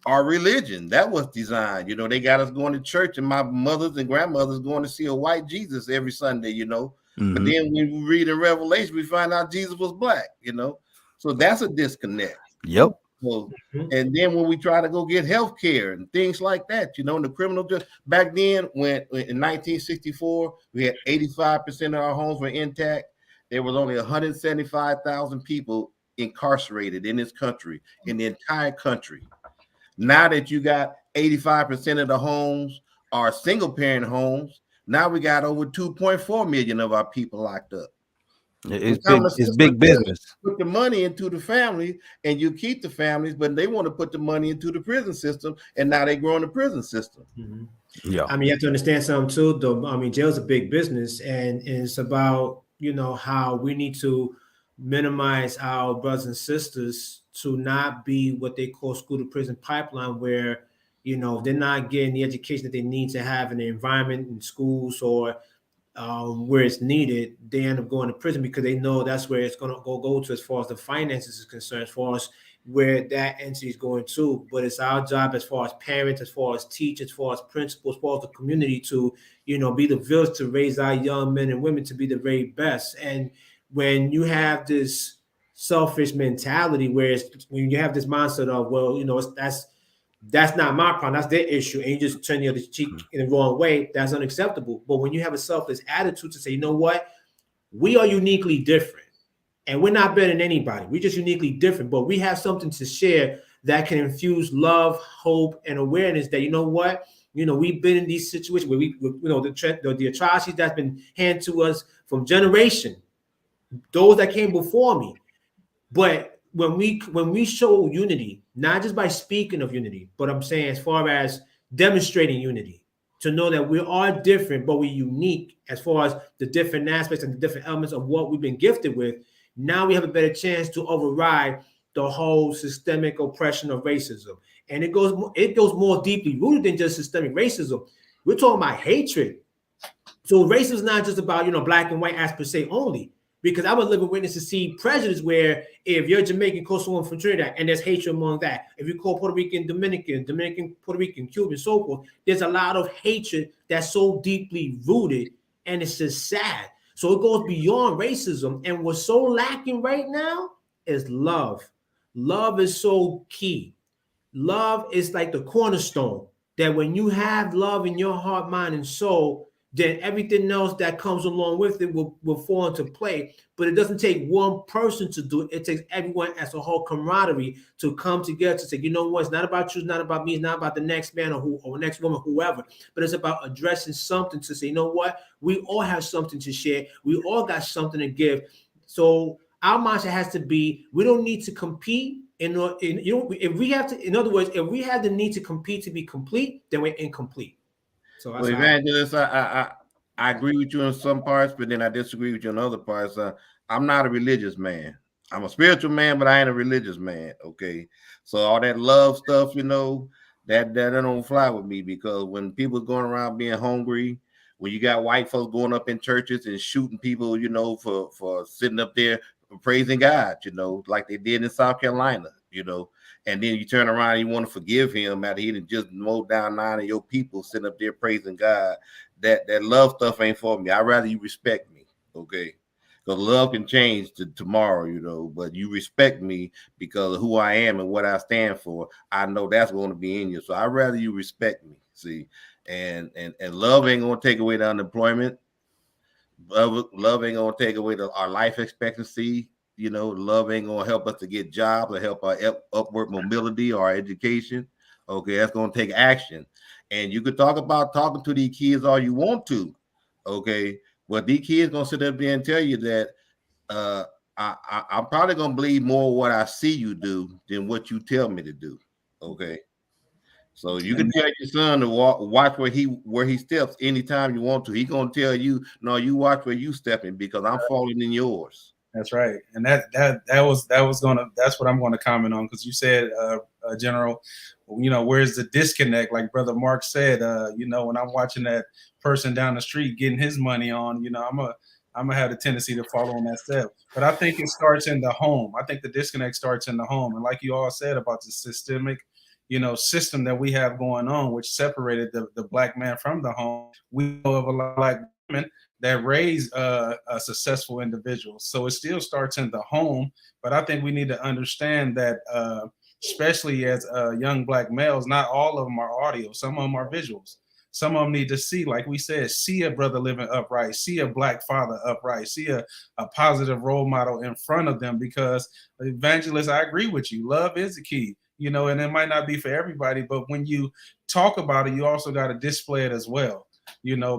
Our religion, that was designed. You know, they got us going to church, and my mothers and grandmothers going to see a white Jesus every Sunday. You know, but then when we read in Revelation, we find out Jesus was Black. You know, so that's a disconnect. Yep. So, and then when we try to go get health care and things like that, you know, in the criminal justice, back then when in 1964, we had 85% of our homes were intact. There was only 175,000 people incarcerated in this country, in the entire country. Now that you got 85% of the homes are single parent homes, now we got over 2.4 million of our people locked up. It's big business. Put the money into the family and you keep the families, but they want to put the money into the prison system, and now they're growing the prison system. Yeah, I mean, you have to understand something too, though. I mean, jail's a big business, and it's about, you know, how we need to minimize our brothers and sisters to not be what they call school to prison pipeline, where, you know, they're not getting the education that they need to have in the environment in schools or where it's needed. They end up going to prison because they know that's where it's going to go to as far as the finances is concerned, as far as where that entity is going to. But it's our job as far as parents, as far as teachers, as far as principals, as far as the community to, you know, be the village to raise our young men and women to be the very best. And when you have this selfish mentality, when you have this mindset of, well, you know, that's not my problem, that's their issue, and you just turn the other cheek in the wrong way, that's unacceptable. But when you have a selfless attitude to say, you know what, we are uniquely different, and we're not better than anybody, we're just uniquely different, but we have something to share that can infuse love, hope, and awareness that, you know what, you know, we've been in these situations where we, you know, the atrocities that's been handed to us from generation, those that came before me. But when we show unity, not just by speaking of unity, but I'm saying as far as demonstrating unity, to know that we are different, but we're unique as far as the different aspects and the different elements of what we've been gifted with, now we have a better chance to override the whole systemic oppression of racism. And it goes more deeply rooted than just systemic racism. We're talking about hatred. So race is not just about, black and white as per se only, because I was living witness to see prejudice where if you're Jamaican, call someone from Trinidad, and there's hatred among that. If you call Puerto Rican, Dominican, Puerto Rican, Cuban, so forth, there's a lot of hatred that's so deeply rooted, and it's just sad. So it goes beyond racism, and what's so lacking right now is love. Love is so key. Love is like the cornerstone, that when you have love in your heart, mind, and soul, then everything else that comes along with it will fall into play. But it doesn't take one person to do it. It takes everyone as a whole camaraderie to come together to say, you know what, it's not about you, it's not about me, it's not about the next man or next woman, whoever, but it's about addressing something to say, you know what, we all have something to share. We all got something to give. So our mindset has to be, we don't need to compete. If we have to, in other words, if we have the need to compete to be complete, then we're incomplete. So well, Evangelist, I agree with you in some parts, but then I disagree with you in other parts. I'm not a religious man. I'm a spiritual man, but I ain't a religious man. Okay, so all that love stuff, that don't fly with me, because when people going around being hungry, when you got white folks going up in churches and shooting people, for sitting up there praising God, like they did in South Carolina, and then you turn around and you want to forgive him after he done just mowed down 9 of your people sitting up there praising God. That love stuff ain't for me. I'd rather you respect me, okay? Because love can change to tomorrow, but you respect me because of who I am and what I stand for. I know that's going to be in you. So I'd rather you respect me, see? And love ain't going to take away the unemployment. Love ain't going to take away our life expectancy. Love ain't going to help us to get jobs or help our upward mobility or our education. Okay, that's going to take action. And you could talk about talking to these kids all you want to. Okay, but these kids going to sit up there and tell you that I'm probably going to believe more what I see you do than what you tell me to do. Okay. So you can tell your son to watch where he steps anytime you want to. He's gonna tell you, no, you watch where you stepping because I'm falling in yours. That's right, and that's what I'm going to comment on, because you said, General, where's the disconnect? Like Brother Mark said, when I'm watching that person down the street getting his money on, I'm gonna have the tendency to follow in that step. But I think it starts in the home. I think the disconnect starts in the home, and like you all said about the systemic system that we have going on, which separated the black man from the home. We know of a lot of black women that raise successful individuals. So it still starts in the home. But I think we need to understand that, especially as young black males, not all of them are audio. Some of them are visuals. Some of them need to see, like we said, see a brother living upright, see a black father upright, see a positive role model in front of them. Because, Evangelist, I agree with you. Love is the key. And it might not be for everybody, but when you talk about it, you also got to display it as well,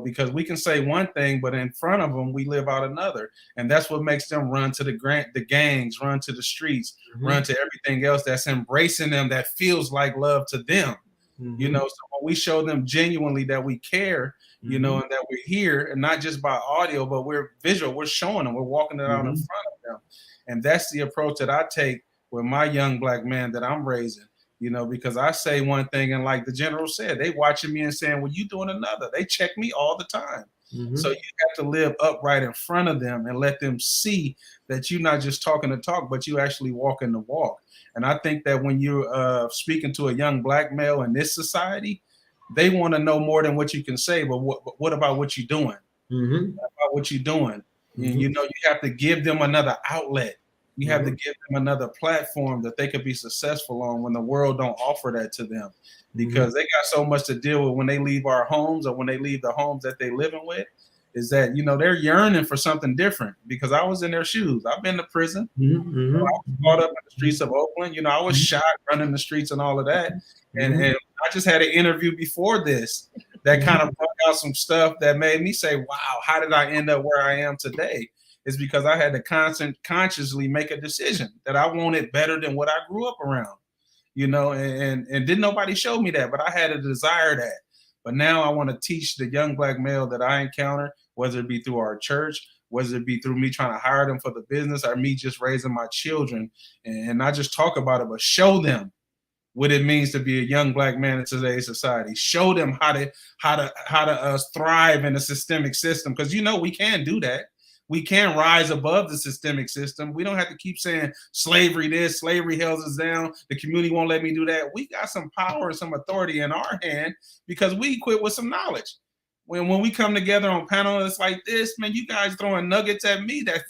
because we can say one thing, but in front of them, we live out another. And that's what makes them run to the gangs, run to the streets, run to everything else that's embracing them, that feels like love to them. So when we show them genuinely that we care, and that we're here, and not just by audio, but we're visual, we're showing them, we're walking it out in front of them. And that's the approach that I take with my young black man that I'm raising, because I say one thing, and like the general said, they watching me and saying, well, you doing another. They check me all the time. So you have to live upright in front of them and let them see that you're not just talking the talk, but you actually walking the walk. And I think that when you're speaking to a young black male in this society, they want to know more than what you can say, but what about what you're doing? About what you're doing. And, you have to give them another outlet. You have to give them another platform that they could be successful on when the world don't offer that to them, because they got so much to deal with when they leave our homes, or when they leave the homes that they living with, is that, they're yearning for something different. Because I was in their shoes. I've been to prison. I was caught up in the streets of Oakland. I was shot running the streets and all of that. And I just had an interview before this that kind of brought out some stuff that made me say, wow, how did I end up where I am today? Is because I had to consciously make a decision that I wanted better than what I grew up around, and didn't nobody show me that, but I had a desire that. But now I want to teach the young black male that I encounter, whether it be through our church, whether it be through me trying to hire them for the business or me just raising my children, and not just talk about it, but show them what it means to be a young Black man in today's society. Show them how to thrive in a systemic system, because we can do that. We can rise above the systemic system. We don't have to keep saying slavery this, slavery held us down, the community won't let me do that. We got some power and some authority in our hand because we equipped with some knowledge. When we come together on panelists like this, man, you guys throwing nuggets at me that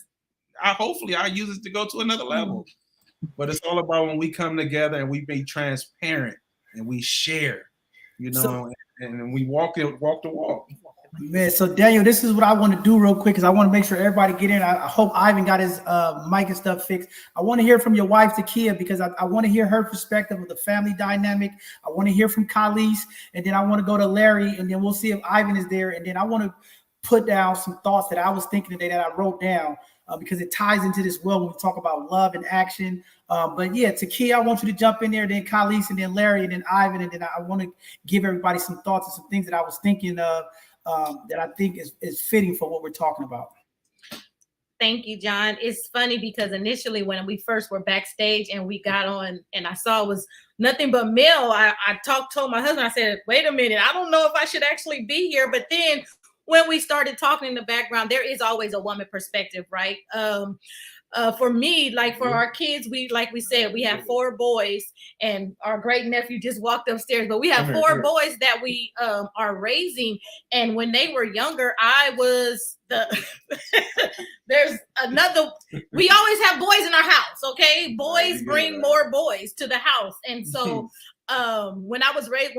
hopefully I use it to go to another level. But it's all about when we come together and we be transparent and we share, and we walk the walk. Man, so Daniel, this is what I want to do real quick because I want to make sure everybody get in. I hope Ivan got his mic and stuff fixed. I want to hear from your wife, Takia, because I want to hear her perspective of the family dynamic. I want to hear from Khalees, and then I want to go to Larry, and then we'll see if Ivan is there. And then I want to put down some thoughts that I was thinking today that I wrote down because it ties into this well when we talk about love and action. But yeah, Takia, I want you to jump in there, then Khalees, and then Larry, and then Ivan, and then I want to give everybody some thoughts and some things that I was thinking of. That I think is fitting for what we're talking about. Thank you, John. It's funny because initially when we first were backstage and we got on and I saw it was nothing but male, I told my husband, I said, wait a minute, I don't know if I should actually be here. But then when we started talking in the background, there is always a woman perspective, right? For me, like for our kids, we said, we have 4 boys, and our great nephew just walked upstairs, but we have 4 boys that we are raising. And when they were younger, I was there's another, we always have boys in our house. Okay. Boys bring more boys to the house. And so when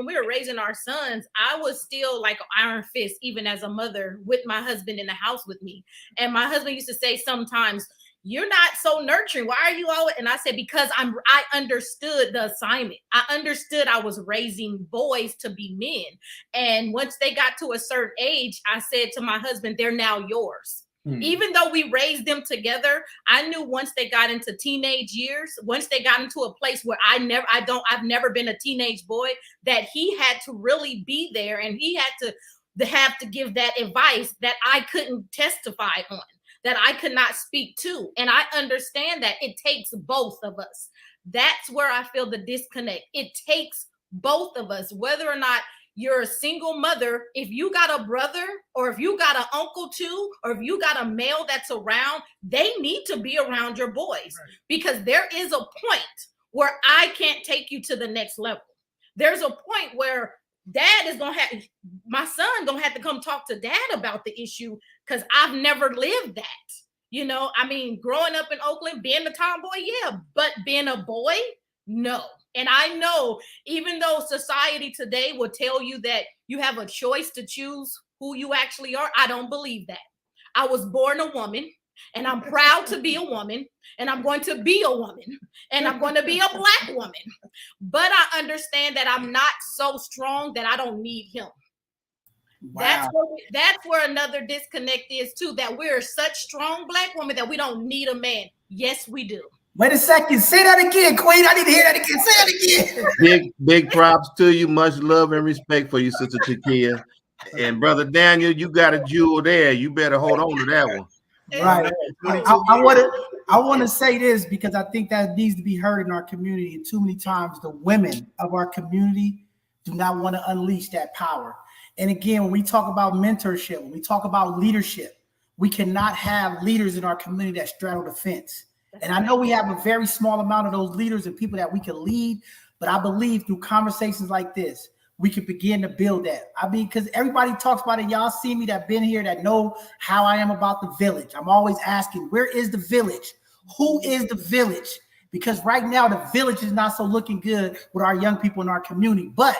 we were raising our sons, I was still like an iron fist, even as a mother, with my husband in the house with me. And my husband used to say sometimes, you're not so nurturing. Why are you always? And I said, because I understood the assignment. I understood I was raising boys to be men. And once they got to a certain age, I said to my husband, they're now yours. Even though we raised them together, I knew once they got into teenage years, once they got into a place where I've never been a teenage boy, that he had to really be there, and he had to give that advice that I couldn't testify on, that I could not speak to. And I understand that it takes both of us. That's where I feel the disconnect. It takes both of us, whether or not you're a single mother. If you got a brother, or if you got an uncle too, or if you got a male that's around, they need to be around your boys, right? Because there is a point where I can't take you to the next level. There's a point where my son gonna have to come talk to dad about the issue, because I've never lived that. I mean, growing up in Oakland, being a tomboy, yeah, but being a boy, no. And I know, even though society today will tell you that you have a choice to choose who you actually are, I don't believe that. I was born a woman, and I'm proud to be a woman, and I'm going to be a woman, and I'm going to be a Black woman. But I understand that I'm not so strong that I don't need him. Wow. That's where another disconnect is too, that we're such strong Black women that we don't need a man. Yes, we do. Wait a second. Say that again, Queen. I need to hear that again. Say that again. Big props to you. Much love and respect for you, Sister Takia. And Brother Daniel, you got a jewel there. You better hold on to that one. Right. I want to say this because I think that needs to be heard in our community. And too many times the women of our community do not want to unleash that power. And again, when we talk about mentorship, when we talk about leadership, we cannot have leaders in our community that straddle the fence. And I know we have a very small amount of those leaders and people that we can lead, but I believe through conversations like this, we can begin to build that. I mean, because everybody talks about it. Y'all see me that been here that know how I am about the village. I'm always asking, where is the village? Who is the village? Because right now the village is not so looking good with our young people in our community, but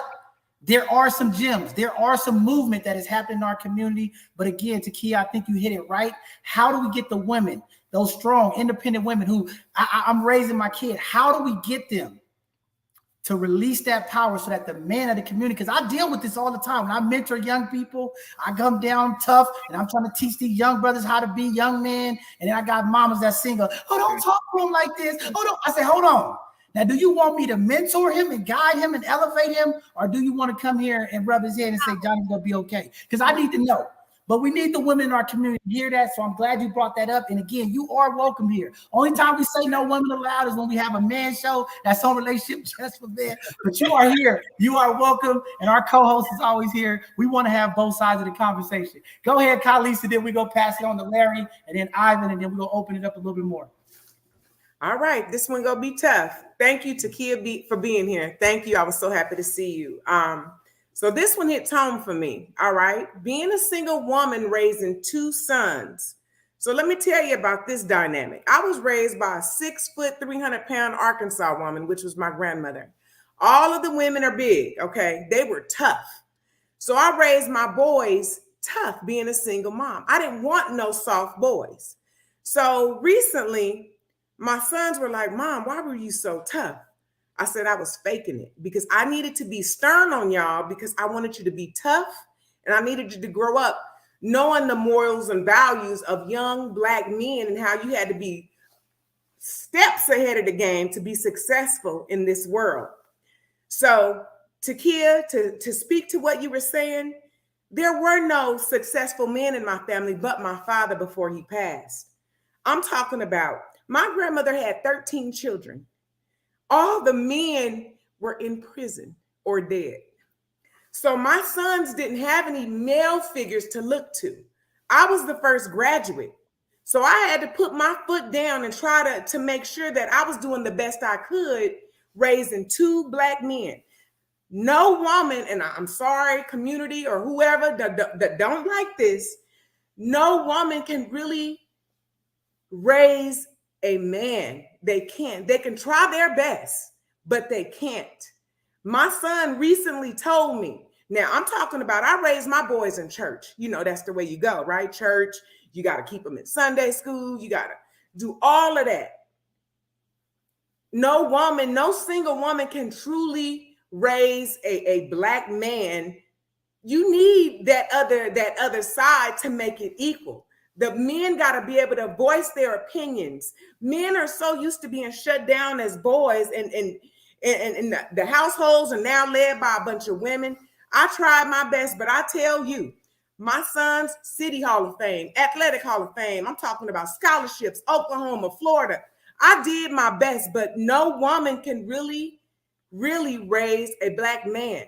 there are some gems. There are some movement that has happened in our community. But again, Takia, I think you hit it right. How do we get the women, those strong, independent women who I'm raising my kid? How do we get them to release that power so that the man of the community, because I deal with this all the time. When I mentor young people, I come down tough and I'm trying to teach these young brothers how to be young men. And then I got mamas that sing, oh, don't talk to him like this. Oh, don't. I say, hold on. Now, do you want me to mentor him and guide him and elevate him? Or do you want to come here and rub his head and say, Johnny's going to be okay? Because I need to know. But we need the women in our community to hear that. So I'm glad you brought that up. And again, you are welcome here. Only time we say no women allowed is when we have a man show that's on relationship just for men. But you are here. You are welcome. And our co-host is always here. We want to have both sides of the conversation. Go ahead, Kylisa. Then we go pass it on to Larry and then Ivan, and then we're going to open it up a little bit more. All right, this one gonna be tough. Thank you, Takia, for being here. Thank you. I was so happy to see you. So this one hits home for me. All right, being a single woman raising 2 sons. So let me tell you about this dynamic. I was raised by a 6 foot, 300-pound Arkansas woman, which was my grandmother. All of the women are big. Okay, they were tough. So I raised my boys tough, being a single mom. I didn't want no soft boys. So recently, my sons were like, Mom, why were you so tough? I said I was faking it because I needed to be stern on y'all because I wanted you to be tough and I needed you to grow up knowing the morals and values of young Black men and how you had to be steps ahead of the game to be successful in this world. So, Takia, to speak to what you were saying, there were no successful men in my family but my father before he passed. I'm talking about my grandmother had 13 children. All the men were in prison or dead. So my sons didn't have any male figures to look to. I was the first graduate. So I had to put my foot down and try to make sure that I was doing the best I could, raising 2 Black men. No woman, and I'm sorry, community or whoever that don't like this, no woman can really raise a man. They can't. They can try their best, but they can't. My son recently told me, now I'm talking about, I raised my boys in church. You know, that's the way you go, right? Church, you got to keep them in Sunday school. You got to do all of that. No woman, no single woman can truly raise a Black man. You need that other side to make it equal. The men got to be able to voice their opinions. Men are so used to being shut down as boys, and the households are now led by a bunch of women. I tried my best, but I tell you, my son's City Hall of Fame, Athletic Hall of Fame, I'm talking about scholarships, Oklahoma, Florida. I did my best, but no woman can really raise a Black man.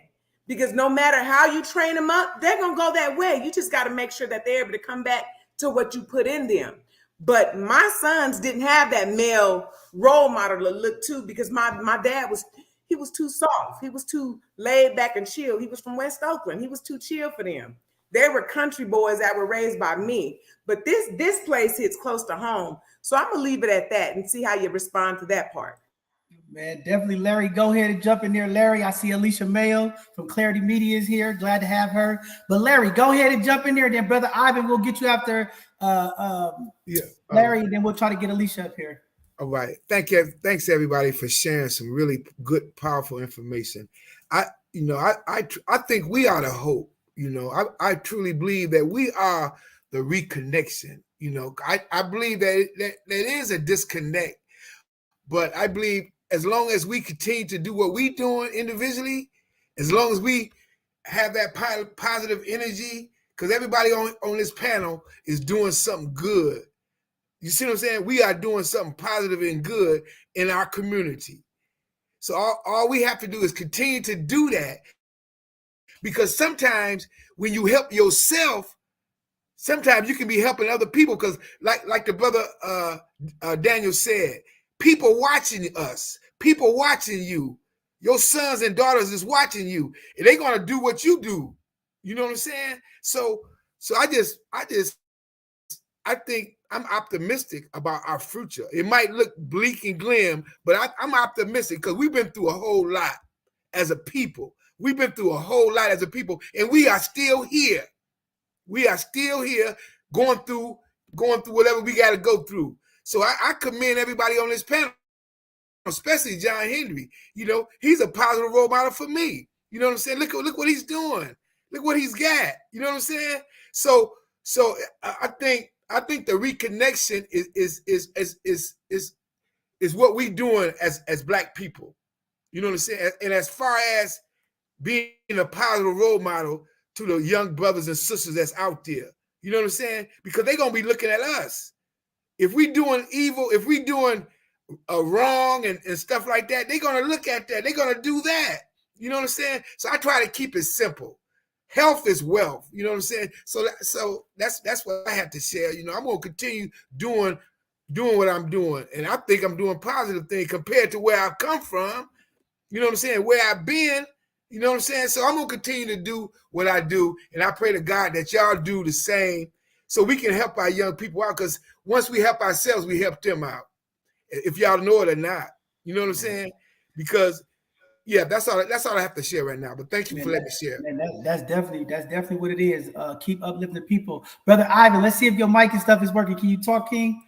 Because no matter how you train them up, they're going to go that way. You just got to make sure that they're able to come back to what you put in them. But my sons didn't have that male role model to look to because my dad was too soft. He was too laid back and chill. He was from West Oakland. He was too chill for them. They were country boys that were raised by me. But this place hits close to home. So I'm going to leave it at that and see how you respond to that part. Man, definitely, Larry. Go ahead and jump in there, Larry. I see Alicia Mayo from Clarity Media is here. Glad to have her. But Larry, go ahead and jump in there. Then Brother Ivan, we'll get you after Larry, and then we'll try to get Alicia up here. All right. Thank you. Thanks everybody for sharing some really good, powerful information. I think we are the hope. I truly believe that we are the reconnection. I believe that there is a disconnect, but I believe as long as we continue to do what we're doing individually, as long as we have that positive energy, because everybody on this panel is doing something good. You see what I'm saying? We are doing something positive and good in our community. So all we have to do is continue to do that, because sometimes when you help yourself, sometimes you can be helping other people, because like the brother Daniel said, people watching us, people watching you, your sons and daughters is watching you, and they're going to do what you do. You know what I'm saying? So I think I'm optimistic about our future. It might look bleak and glim, but I'm optimistic because we've been through a whole lot as a people. We've been through a whole lot as a people, and we are still here. We are still here going through whatever we got to go through. So I commend everybody on this panel, especially John Henry. He's a positive role model for me. You know what I'm saying? Look what he's doing. Look what he's got. You know what I'm saying? So I think the reconnection is what we doing as Black people. You know what I'm saying? And as far as being a positive role model to the young brothers and sisters that's out there, You know what I'm saying? Because they're going to be looking at us. If we doing evil, if we doing wrong and stuff like that, they're going to look at that. They're going to do that. You know what I'm saying? So I try to keep it simple. Health is wealth. You know what I'm saying? So that's what I have to share. You know, I'm going to continue doing what I'm doing. And I think I'm doing positive things compared to where I've come from. You know what I'm saying? Where I've been. You know what I'm saying? So I'm going to continue to do what I do. And I pray to God that y'all do the same so we can help our young people out. Because once we help ourselves, we help them out. If y'all know it or not. You know what I'm saying? Because, yeah, that's all I have to share right now. But thank you for letting me share. Man, that's definitely what it is. Keep uplifting people. Brother Ivan, let's see if your mic and stuff is working. Can you talk, King?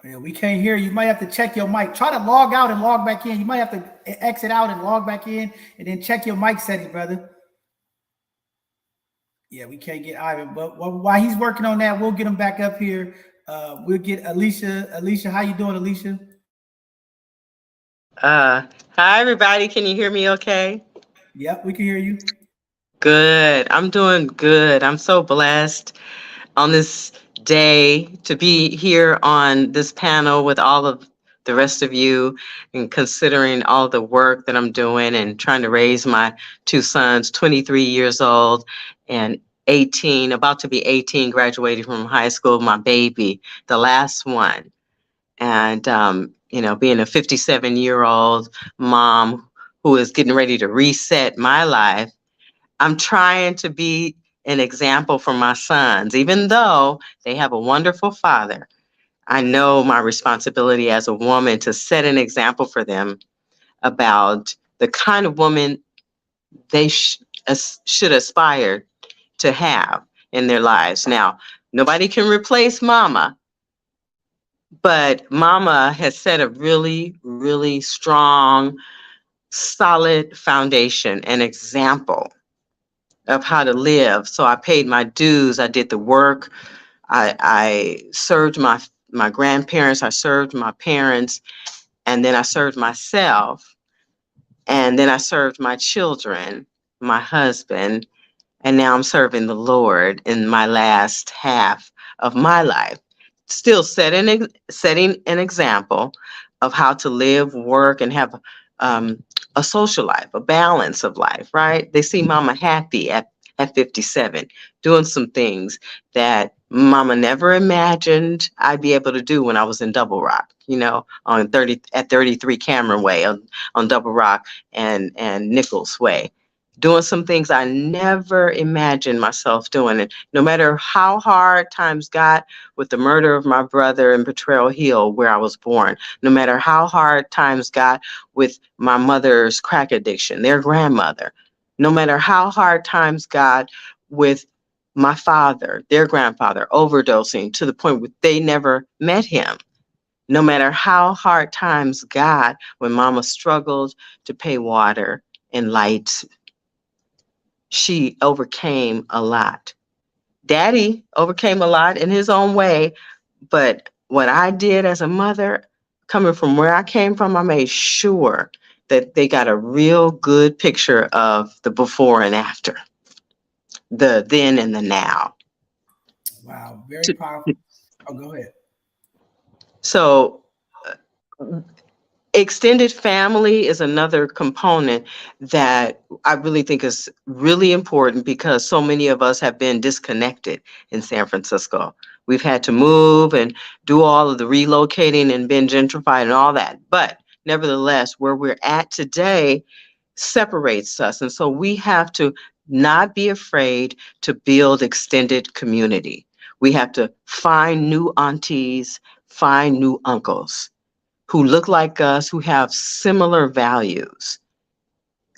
Yeah, we can't hear you. You might have to check your mic. Try to log out and log back in. You might have to exit out and log back in and then check your mic settings, brother. Yeah, we can't get Ivan, but while he's working on that, we'll get him back up here. We'll get Alicia. Alicia, how you doing, Alicia? Hi, everybody. Can you hear me okay? Yep, we can hear you. Good. I'm doing good. I'm so blessed on this day to be here on this panel with all of the rest of you and considering all the work that I'm doing and trying to raise my two sons, 23 years old and 18, about to be 18, graduating from high school, my baby, the last one. And, you know, being a 57-year-old mom who is getting ready to reset my life, I'm trying to be an example for my sons. Even though they have a wonderful father, I know my responsibility as a woman to set an example for them about the kind of woman they should aspire to have in their lives. Now, nobody can replace mama, but mama has set a really, really strong, solid foundation, an example of how to live. So I paid my dues. I did the work. I served my grandparents. I served my parents. And then I served myself. And then I served my children, my husband. And now I'm serving the Lord in my last half of my life. Still setting an example of how to live, work, and have a social life, a balance of life, right? They see mama happy at 57, doing some things that mama never imagined I'd be able to do when I was in Double Rock, you know, at 33 Cameron Way on Double Rock and Nichols Way. Doing some things I never imagined myself doing. And no matter how hard times got with the murder of my brother in Betrayal Hill, where I was born, no matter how hard times got with my mother's crack addiction, their grandmother, no matter how hard times got with my father, their grandfather, overdosing to the point where they never met him. No matter how hard times got when mama struggled to pay water and lights, she overcame a lot. Daddy overcame a lot in his own way, but what I did as a mother, coming from where I came from, I made sure that they got a real good picture of the before and after, the then and the now. Wow, very powerful. Oh, go ahead. So extended family is another component that I really think is really important because so many of us have been disconnected in San Francisco. We've had to move and do all of the relocating and been gentrified and all that. But nevertheless, where we're at today separates us. And so we have to not be afraid to build extended community. We have to find new aunties, find new uncles who look like us, who have similar values.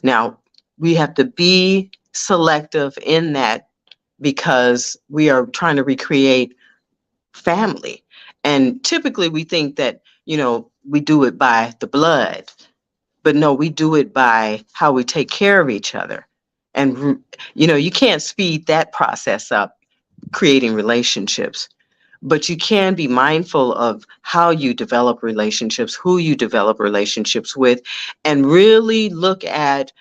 Now, we have to be selective in that because we are trying to recreate family. And typically we think that, you know, we do it by the blood, but no, we do it by how we take care of each other. And, you know, you can't speed that process up, creating relationships. But you can be mindful of how you develop relationships, who you develop relationships with, and really look at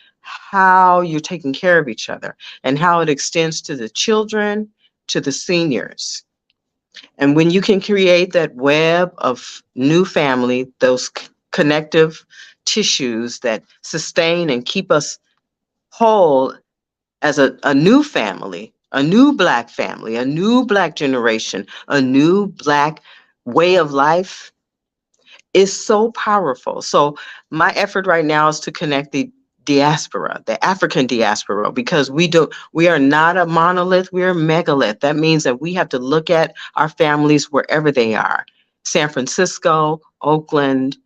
how you're taking care of each other and how it extends to the children, to the seniors. And when you can create that web of new family, those connective tissues that sustain and keep us whole as a new family, a new Black family, a new Black generation, a new Black way of life, is so powerful. So my effort right now is to connect the diaspora, the African diaspora, because we are not a monolith, we're a megalith. That means that we have to look at our families wherever they are. San Francisco, Oakland,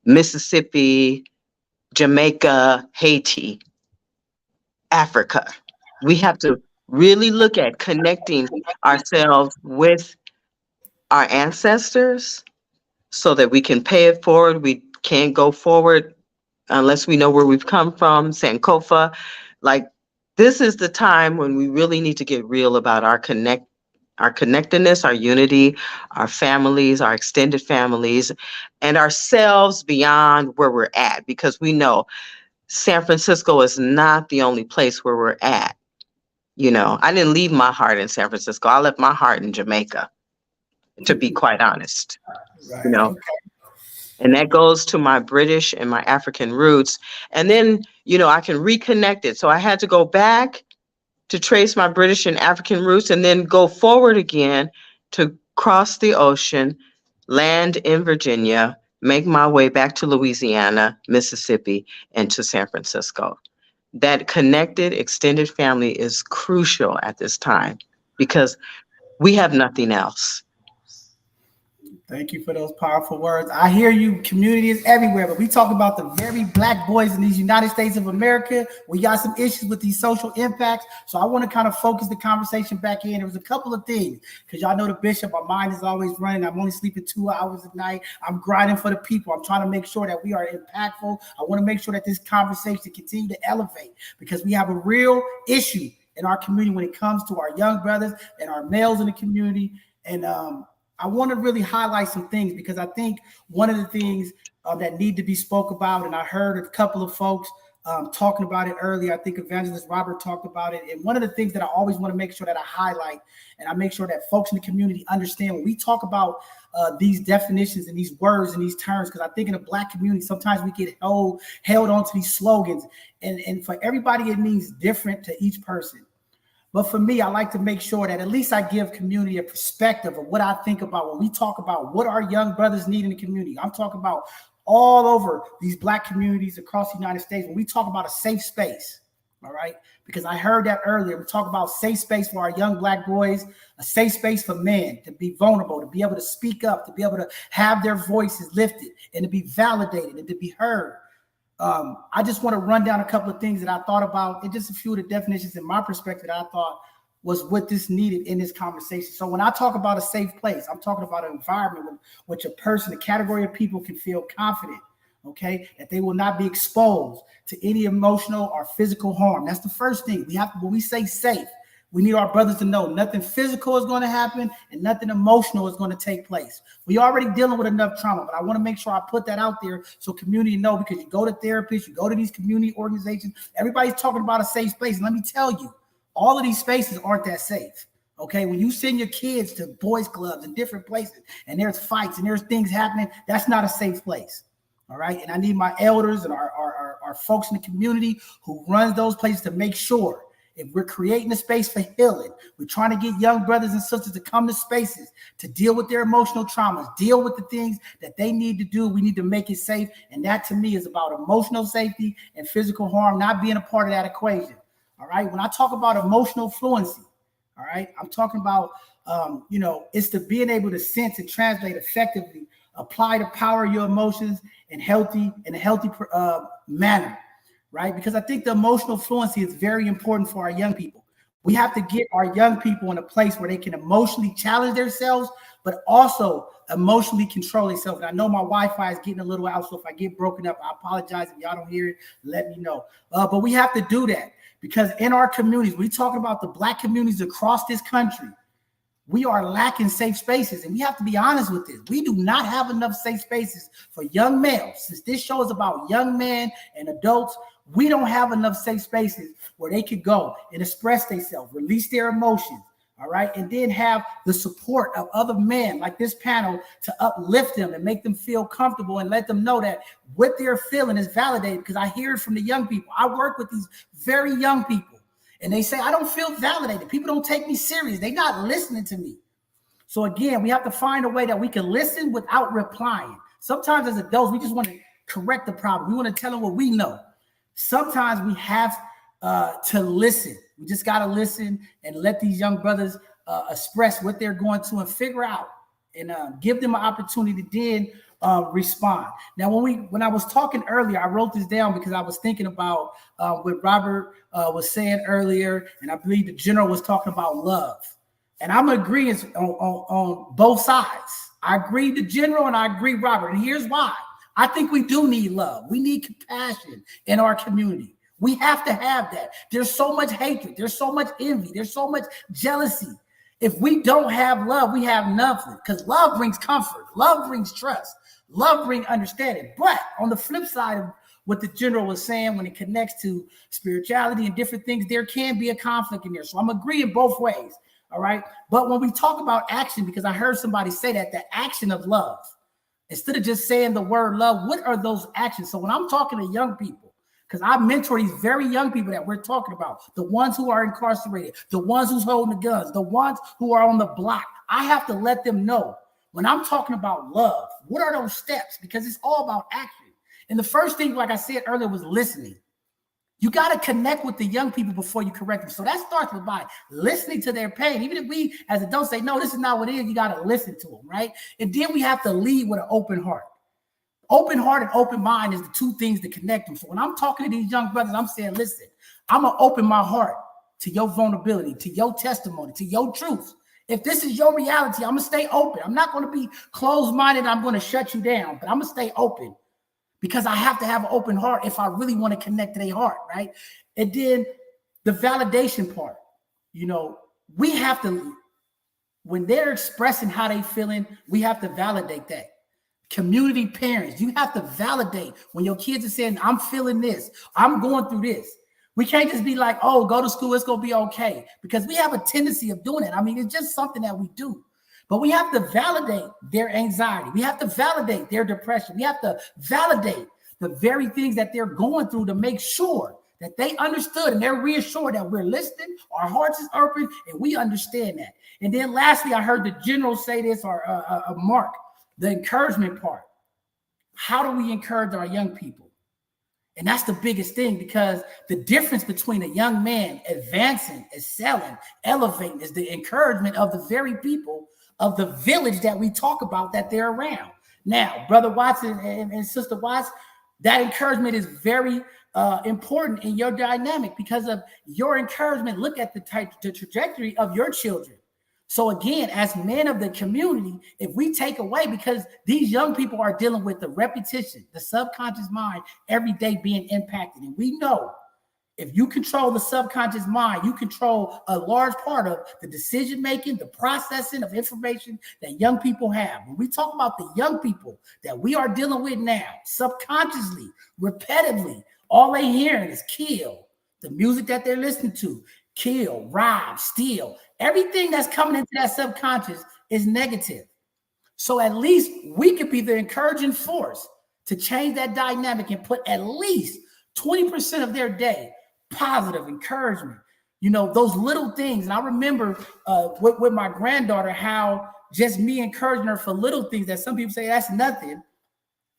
Mississippi, Jamaica, Haiti, Africa. We have to really look at connecting ourselves with our ancestors so that we can pay it forward. We can't go forward unless we know where we've come from, Sankofa. Like, this is the time when we really need to get real about our connectedness, our unity, our families, our extended families, and ourselves beyond where we're at, because we know San Francisco is not the only place where we're at. You know, I didn't leave my heart in San Francisco. I left my heart in Jamaica, to be quite honest. Right. You know, Okay. and that goes to my British and my African roots. And then, you know, I can reconnect it. So I had to go back to trace my British and African roots and then go forward again to cross the ocean, land in Virginia, make my way back to Louisiana, Mississippi, and to San Francisco. That connected extended family is crucial at this time because we have nothing else. Thank you for those powerful words. I hear you. Community is everywhere, but we talk about the very Black boys in these United States of America. We got some issues with these social impacts. So I want to kind of focus the conversation back in. There was a couple of things, because y'all know the bishop, my mind is always running. I'm only sleeping 2 hours a night. I'm grinding for the people. I'm trying to make sure that we are impactful. I want to make sure that this conversation continue to elevate, because we have a real issue in our community when it comes to our young brothers and our males in the community. And I want to really highlight some things, because I think one of the things that need to be spoke about, and I heard a couple of folks talking about it earlier. I think Evangelist Robert talked about it. And one of the things that I always want to make sure that I highlight, and I make sure that folks in the community understand when we talk about these definitions and these words and these terms, because I think in the Black community, sometimes we get held onto these slogans. And for everybody, it means different to each person. But for me, I like to make sure that at least I give community a perspective of what I think about when we talk about what our young brothers need in the community. I'm talking about all over these Black communities across the United States. When we talk about a safe space, all right? Because I heard that earlier. We talk about safe space for our young Black boys, a safe space for men to be vulnerable, to be able to speak up, to be able to have their voices lifted and to be validated and to be heard. I just want to run down a couple of things that I thought about, and just a few of the definitions in my perspective that I thought was what this needed in this conversation. So when I talk about a safe place, I'm talking about an environment which a person, a category of people can feel confident, okay, that they will not be exposed to any emotional or physical harm. That's the first thing. We have to, when we say safe, we need our brothers to know nothing physical is going to happen and nothing emotional is going to take place. We already dealing with enough trauma, but I want to make sure I put that out there so community know, because you go to therapists, you go to these community organizations, everybody's talking about a safe space. And let me tell you, all of these spaces aren't that safe. Okay, when you send your kids to boys clubs and different places and there's fights and there's things happening, that's not a safe place. All right, and I need my elders and our folks in the community who runs those places to make sure, if we're creating a space for healing, we're trying to get young brothers and sisters to come to spaces to deal with their emotional traumas, deal with the things that they need to do. We need to make it safe. And that to me is about emotional safety and physical harm not being a part of that equation. All right. When I talk about emotional fluency, all right, I'm talking about, it's the being able to sense and translate effectively, apply the power of your emotions in a healthy manner. Right? Because I think the emotional fluency is very important for our young people. We have to get our young people in a place where they can emotionally challenge themselves, but also emotionally control themselves. And I know my Wi-Fi is getting a little out, so if I get broken up, I apologize. If y'all don't hear it, let me know. But we have to do that, because in our communities, we're talking about the Black communities across this country. we are lacking safe spaces, and we have to be honest with this. We do not have enough safe spaces for young males. Since this show is about young men and adults, we don't have enough safe spaces where they could go and express themselves, release their emotions, all right, and then have the support of other men like this panel to uplift them and make them feel comfortable and let them know that what they're feeling is validated. Because I hear it from the young people. I work with these very young people, and they say, I don't feel validated. People don't take me serious. They're not listening to me. So again, we have to find a way that we can listen without replying. Sometimes as adults, we just want to correct the problem. We want to tell them what we know. Sometimes we have to listen. We just got to listen and let these young brothers express what they're going to and figure out and give them an opportunity to then respond. Now, when I was talking earlier, I wrote this down because I was thinking about what Robert was saying earlier, and I believe the general was talking about love. And I'm agreeing on both sides. I agree the general and I agree Robert. And here's why. I think we do need love. We need compassion in our community. We have to have that. There's so much hatred. There's so much envy. There's so much jealousy. If we don't have love, we have nothing, because love brings comfort. Love brings trust. Love brings understanding. But on the flip side of what the general was saying, when it connects to spirituality and different things, there can be a conflict in there. So I'm agreeing both ways. All right. But when we talk about action, because I heard somebody say that, the action of love, instead of just saying the word love, what are those actions? So when I'm talking to young people, because I mentor these very young people that we're talking about, the ones who are incarcerated, the ones who's holding the guns, the ones who are on the block, I have to let them know when I'm talking about love, what are those steps? Because it's all about action. And the first thing, like I said earlier, was listening. You got to connect with the young people before you correct them. So that starts with by listening to their pain. Even if we as adults say, no, this is not what it is, you got to listen to them, right? And then we have to lead with an open heart. Open heart and open mind is the two things that connect them. So when I'm talking to these young brothers, I'm saying, listen, I'm going to open my heart to your vulnerability, to your testimony, to your truth. If this is your reality, I'm going to stay open. I'm not going to be closed-minded. I'm going to shut you down, but I'm going to stay open. Because I have to have an open heart if I really want to connect to their heart, right? And then the validation part, we have to, when they're expressing how they feeling, we have to validate that. Community parents, you have to validate when your kids are saying, I'm feeling this, I'm going through this. We can't just be like, oh, go to school, it's going to be okay. Because we have a tendency of doing it. I mean, it's just something that we do. But we have to validate their anxiety. We have to validate their depression. We have to validate the very things that they're going through to make sure that they understood and they're reassured that we're listening, our hearts is open, and we understand that. And then lastly, I heard the general say this, or Mark, the encouragement part. How do we encourage our young people? And that's the biggest thing, because the difference between a young man advancing, excelling, elevating is the encouragement of the very people of the village that we talk about that they're around. Now, Brother Watson and Sister Watts, that encouragement is very important in your dynamic, because of your encouragement. Look at the trajectory of your children. So again, as men of the community, if we take away, because these young people are dealing with the repetition, the subconscious mind every day being impacted. And we know if you control the subconscious mind, you control a large part of the decision-making, the processing of information that young people have. When we talk about the young people that we are dealing with now, subconsciously, repetitively, all they hearing is kill. The music that they're listening to, kill, rob, steal. Everything that's coming into that subconscious is negative. So at least we could be the encouraging force to change that dynamic and put at least 20% of their day positive encouragement, those little things. And I remember with my granddaughter, how just me encouraging her for little things that some people say that's nothing.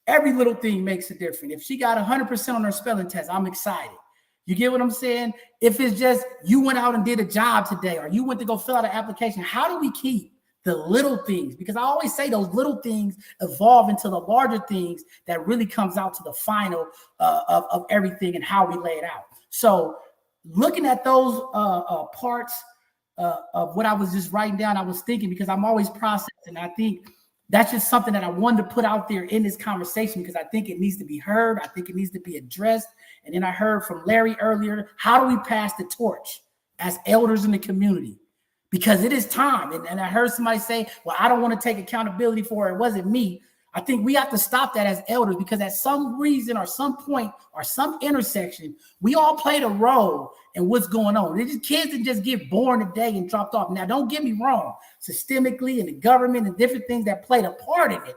Every little thing makes a difference. If she got 100% on her spelling test, I'm excited. You get what I'm saying? If it's just you went out and did a job today, or you went to go fill out an application, how do we keep the little things? Because I always say those little things evolve into the larger things that really comes out to the final of everything and how we lay it out. So looking at those parts of what I was just writing down, I was thinking, because I'm always processing. I think that's just something that I wanted to put out there in this conversation, because I think it needs to be heard. I think it needs to be addressed. And then I heard from Larry earlier, how do we pass the torch as elders in the community? because it is time. And I heard somebody say, well, I don't want to take accountability for it. It wasn't me. I think we have to stop that as elders, because at some reason or some point or some intersection, we all played a role in what's going on. Kids didn't just get born today and dropped off. Now, don't get me wrong, systemically, and the government and different things that played a part in it.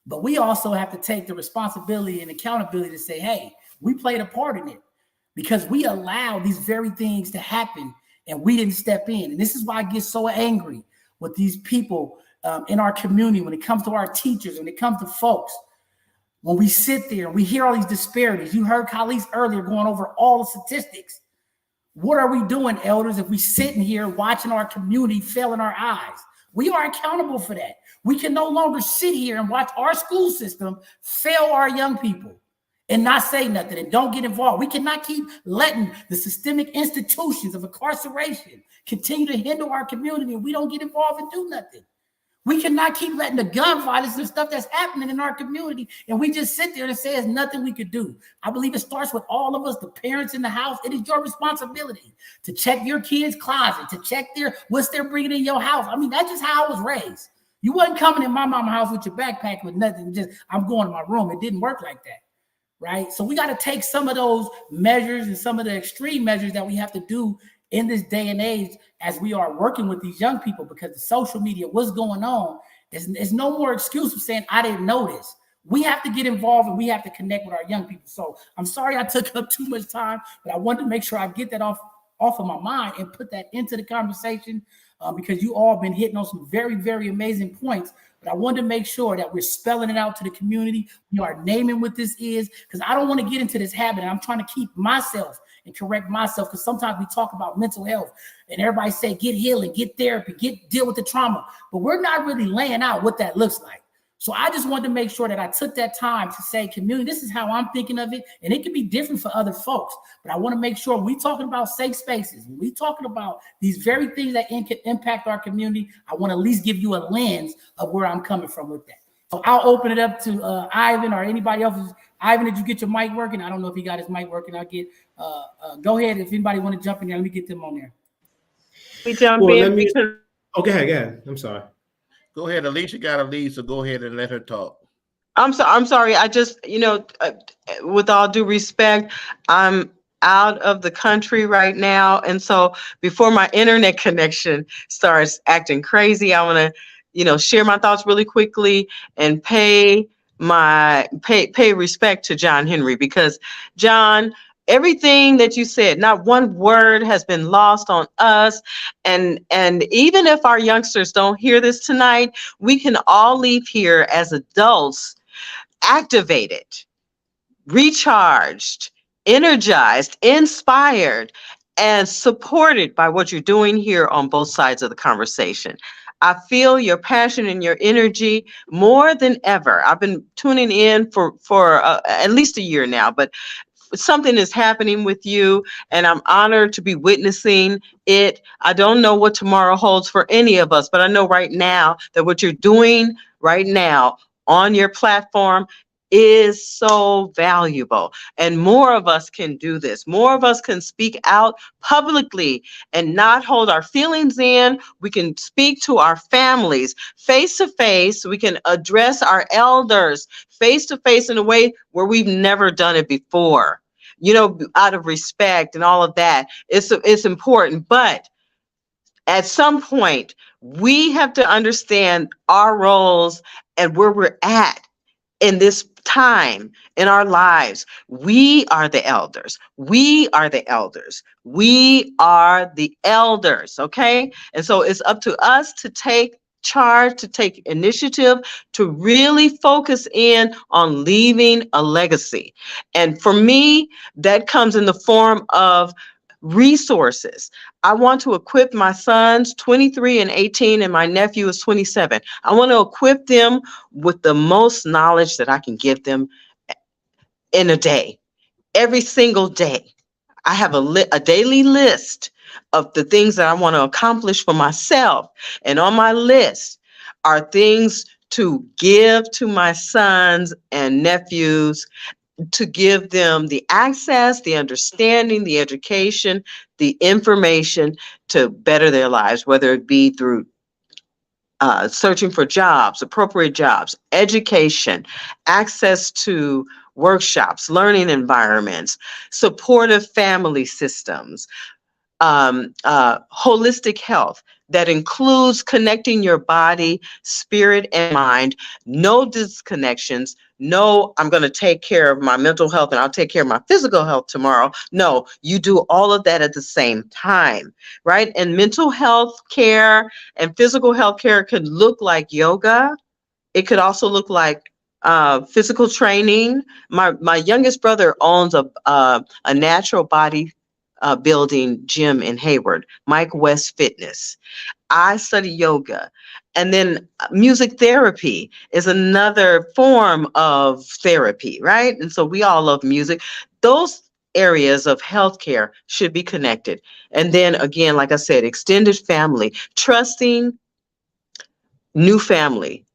But we also have to take the responsibility and accountability to say, hey, we played a part in it because we allowed these very things to happen and we didn't step in. And this is why I get so angry with these people in our community when it comes to our teachers, when it comes to folks. When we sit there and we hear all these disparities, you heard Khalees earlier going over all the statistics. What are we doing, elders, if we sitting here watching our community fail in our eyes? We are accountable for that. We can no longer sit here and watch our school system fail our young people and not say nothing and don't get involved. We cannot keep letting the systemic institutions of incarceration continue to hinder our community and we don't get involved and do nothing. We cannot keep letting the gun violence and stuff that's happening in our community and we just sit there and say there's nothing we could do. I believe it starts with all of us, the parents in the house. It is your responsibility to check your kids' closet, to check what's they're bringing in your house. I mean, that's just how I was raised. You wasn't coming in my mama's house with your backpack with nothing, just I'm going to my room. It didn't work like that, right? So we got to take some of those measures and some of the extreme measures that we have to do in this day and age as we are working with these young people, because the social media, what's going on, is no more excuse for saying, I didn't know this. We have to get involved and we have to connect with our young people. So I'm sorry I took up too much time, but I wanted to make sure I get that off of my mind and put that into the conversation because you all been hitting on some very, very amazing points. But I wanted to make sure that we're spelling it out to the community. We are naming what this is, because I don't want to get into this habit. And I'm trying to keep myself and correct myself, because sometimes we talk about mental health and everybody say get healing, get therapy, deal with the trauma, but we're not really laying out what that looks like. So I just wanted to make sure that I took that time to say, community, this is how I'm thinking of it, and it can be different for other folks, but I want to make sure when we talking about safe spaces, when we talking about these very things that can impact our community, I want to at least give you a lens of where I'm coming from with that. So I'll open it up to Ivan or anybody else. Ivan, did you get your mic working? I don't know if he got his mic working. I'll get, go ahead. If anybody want to jump in there, let me get them on there. We jump in because. Oh, go ahead. I'm sorry. Go ahead. Alicia got to lead, so go ahead and let her talk. I'm sorry. I just, with all due respect, I'm out of the country right now. And so before my internet connection starts acting crazy, I want to, share my thoughts really quickly and pay respect to John Henry, because John, everything that you said, not one word has been lost on us. And even if our youngsters don't hear this tonight, we can all leave here as adults activated, recharged, energized, inspired, and supported by what you're doing here on both sides of the conversation. I feel your passion and your energy more than ever. I've been tuning in for at least a year now, but something is happening with you, and I'm honored to be witnessing it. I don't know what tomorrow holds for any of us, but I know right now that what you're doing right now on your platform is so valuable, and more of us can do this. More of us can speak out publicly and not hold our feelings in. We can speak to our families face to face. We can address our elders face to face in a way where we've never done it before, out of respect and all of that. It's important, but at some point we have to understand our roles and where we're at in this time in our lives. We are the elders. We are the elders. We are the elders. Okay. And so it's up to us to take charge, to take initiative, to really focus in on leaving a legacy. And for me, that comes in the form of resources. I want to equip my sons, 23 and 18, and my nephew is 27. I want to equip them with the most knowledge that I can give them in a day, every single day. I have a daily list of the things that I want to accomplish for myself. And on my list are things to give to my sons and nephews to give them the access, the understanding, the education, the information to better their lives, whether it be through searching for jobs, appropriate jobs, education, access to workshops, learning environments, supportive family systems, holistic health that includes connecting your body, spirit, and mind. No disconnections. No, I'm going to take care of my mental health and I'll take care of my physical health tomorrow. No, you do all of that at the same time, right? And mental health care and physical health care could look like yoga. It could also look like physical training. My youngest brother owns a natural body building gym in Hayward, Mike West Fitness. I study yoga. And then music therapy is another form of therapy, right? And so we all love music. Those areas of healthcare should be connected. And then again, like I said, extended family, trusting new family,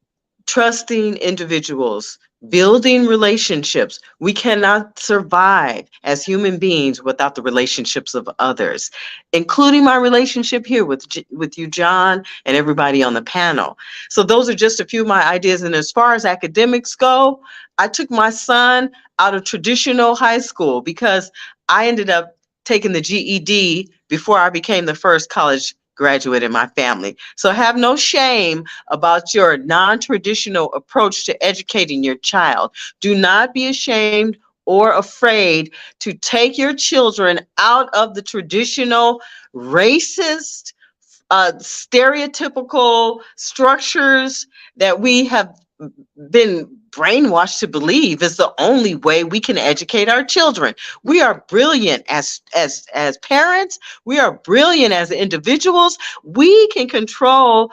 trusting individuals, building relationships. We cannot survive as human beings without the relationships of others, including my relationship here with you, John, and everybody on the panel. So those are just a few of my ideas. And as far as academics go, I took my son out of traditional high school because I ended up taking the GED before I became the first college graduate in my family. So have no shame about your non-traditional approach to educating your child. Do not be ashamed or afraid to take your children out of the traditional racist, stereotypical structures that we have been brainwashed to believe is the only way we can educate our children. We are brilliant as parents. We are brilliant as individuals. We can control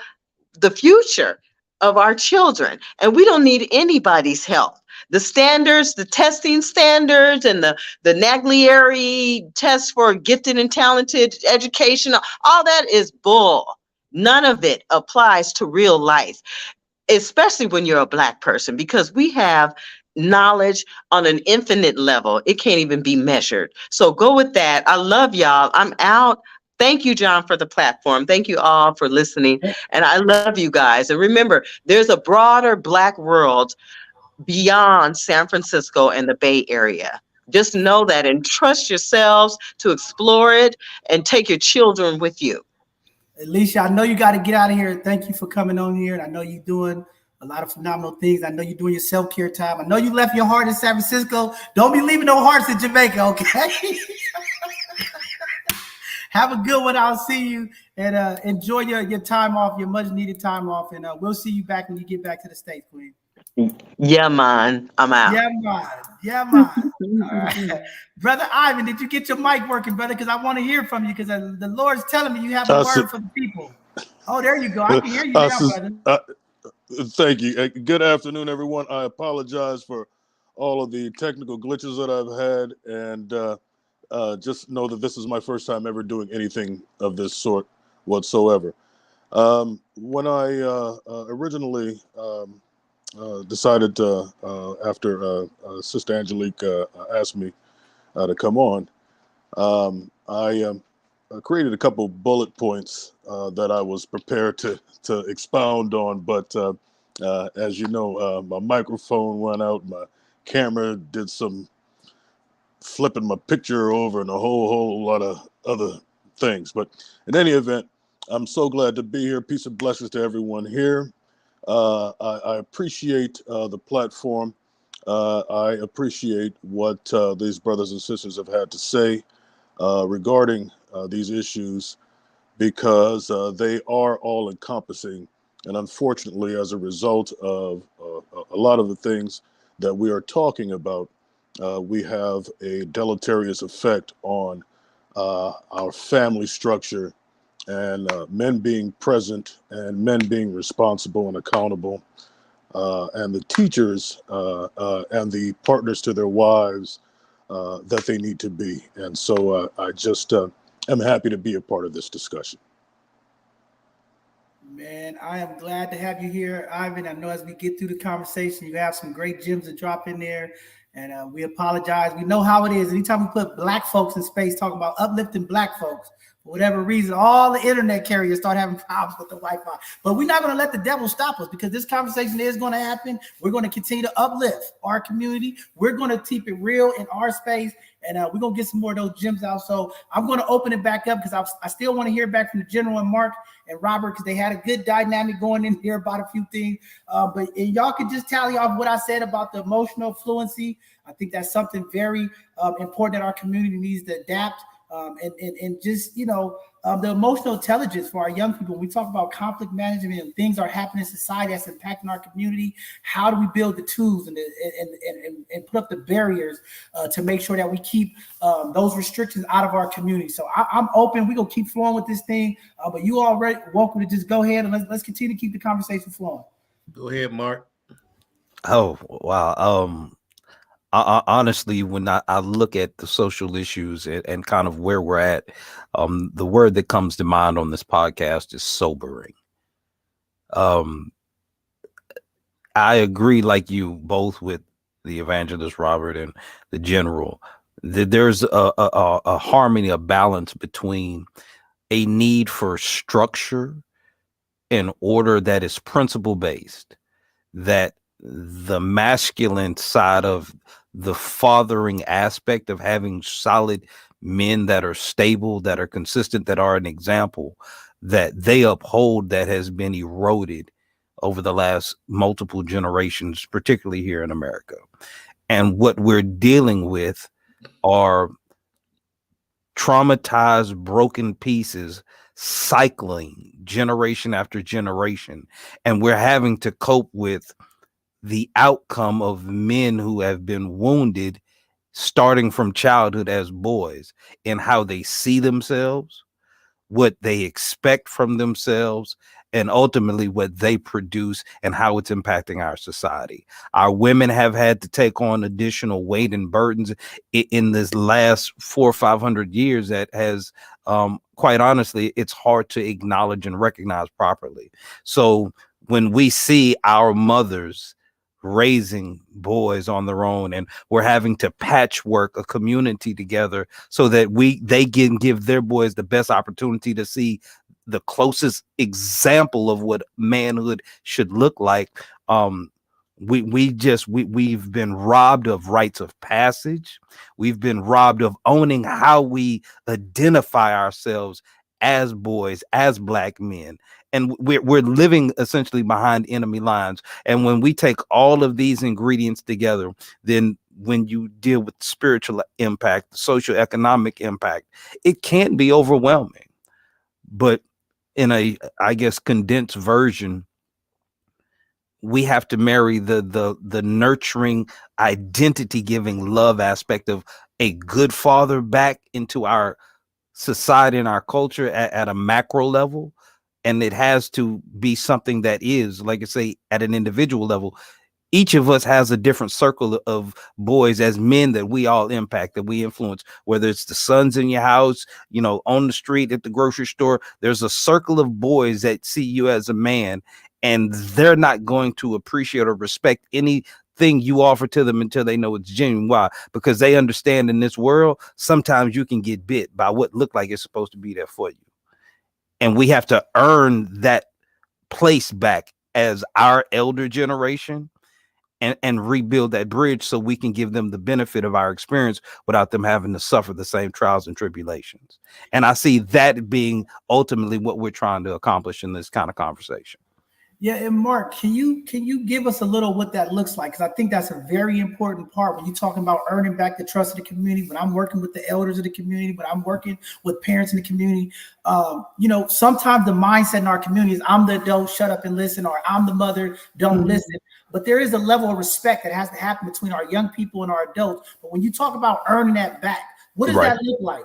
the future of our children, and we don't need anybody's help. The standards, the testing standards, and the Naglieri test for gifted and talented education, all that is bull. None of it applies to real life, especially when you're a Black person, because we have knowledge on an infinite level. It can't even be measured. So go with that. I love y'all. I'm out. Thank you, John, for the platform. Thank you all for listening. And I love you guys. And remember, there's a broader Black world beyond San Francisco and the Bay Area. Just know that and trust yourselves to explore it and take your children with you. Alicia, I know you got to get out of here. Thank you for coming on here. And I know you're doing a lot of phenomenal things. I know you're doing your self-care time. I know you left your heart in San Francisco. Don't be leaving no hearts in Jamaica, okay? Have a good one. I'll see you, and enjoy your time off, your much needed time off. And we'll see you back when you get back to the States, Queen. Yeah, man. I'm out. Yeah, man. Yeah, man. All right. Brother Ivan, did you get your mic working, brother? Because I want to hear from you, because the Lord's telling me you have a word for the people. Oh, there you go. I can hear you now, brother. Thank you. Good afternoon, everyone. I apologize for all of the technical glitches that I've had, and just know that this is my first time ever doing anything of this sort whatsoever. When I originally decided to, after Sister Angelique asked me to come on, I created a couple bullet points that I was prepared to expound on, but as you know, my microphone went out, my camera did some flipping my picture over, and a whole lot of other things. But in any event, I'm so glad to be here. Peace and blessings to everyone here. I appreciate the platform. I appreciate what these brothers and sisters have had to say regarding these issues, because they are all encompassing. And unfortunately, as a result of a lot of the things that we are talking about, we have a deleterious effect on our family structure, and men being present and men being responsible and accountable, and the teachers and the partners to their wives that they need to be. And so I just am happy to be a part of this discussion. Man, I am glad to have you here, Ivan. I know as we get through the conversation, you have some great gems to drop in there. And we apologize. We know how it is. Anytime we put black folks in space, talking about uplifting black folks, for whatever reason, all the internet carriers start having problems with the Wi-Fi. But we're not going to let the devil stop us, because this conversation is going to happen. We're going to continue to uplift our community. We're going to keep it real in our space, and we're going to get some more of those gems out. So I'm going to open it back up, because I still want to hear back from the General and Mark and Robert, because they had a good dynamic going in here about a few things. But y'all could just tally off what I said about the emotional fluency. I think that's something very important that our community needs to adapt. And just, the emotional intelligence for our young people. When we talk about conflict management and things are happening in society that's impacting our community, how do we build the tools and put up the barriers to make sure that we keep those restrictions out of our community? So I'm open. We're going to keep flowing with this thing, but you already welcome to just go ahead and let's continue to keep the conversation flowing. Go ahead, Mark. Oh, wow. Honestly, when I look at the social issues and kind of where we're at, the word that comes to mind on this podcast is sobering. I agree, like you both, with the evangelist Robert and the general, that there's a harmony, a balance between a need for structure and order that is principle based, that the masculine side of the fathering aspect of having solid men that are stable, that are consistent, that are an example, that they uphold, that has been eroded over the last multiple generations, particularly here in America. And what we're dealing with are traumatized, broken pieces cycling generation after generation. And we're having to cope with the outcome of men who have been wounded starting from childhood as boys, and how they see themselves, what they expect from themselves, and ultimately what they produce and how it's impacting our society. Our women have had to take on additional weight and burdens in this last 400 or 500 years that has, quite honestly, it's hard to acknowledge and recognize properly. So when we see our mothers raising boys on their own, and we're having to patchwork a community together so that they can give their boys the best opportunity to see the closest example of what manhood should look like. We've been robbed of rites of passage. We've been robbed of owning how we identify ourselves as boys, as black men. And we're living essentially behind enemy lines. And when we take all of these ingredients together, then when you deal with spiritual impact, social economic impact, it can be overwhelming. But in a, I guess, condensed version, we have to marry the nurturing, identity giving love aspect of a good father back into our society and our culture at a macro level. And it has to be something that is, like I say, at an individual level. Each of us has a different circle of boys as men that we all impact, that we influence, whether it's the sons in your house, on the street, at the grocery store. There's a circle of boys that see you as a man, and they're not going to appreciate or respect anything you offer to them until they know it's genuine. Why? Because they understand in this world, sometimes you can get bit by what looked like it's supposed to be there for you. And we have to earn that place back as our elder generation, and rebuild that bridge so we can give them the benefit of our experience without them having to suffer the same trials and tribulations. And I see that being ultimately what we're trying to accomplish in this kind of conversation. Yeah, and Mark, can you give us a little what that looks like? Because I think that's a very important part when you're talking about earning back the trust of the community. When I'm working with the elders of the community, when I'm working with parents in the community, sometimes the mindset in our community is I'm the adult, shut up and listen, or I'm the mother, don't listen. But there is a level of respect that has to happen between our young people and our adults. But when you talk about earning that back, what does that look like?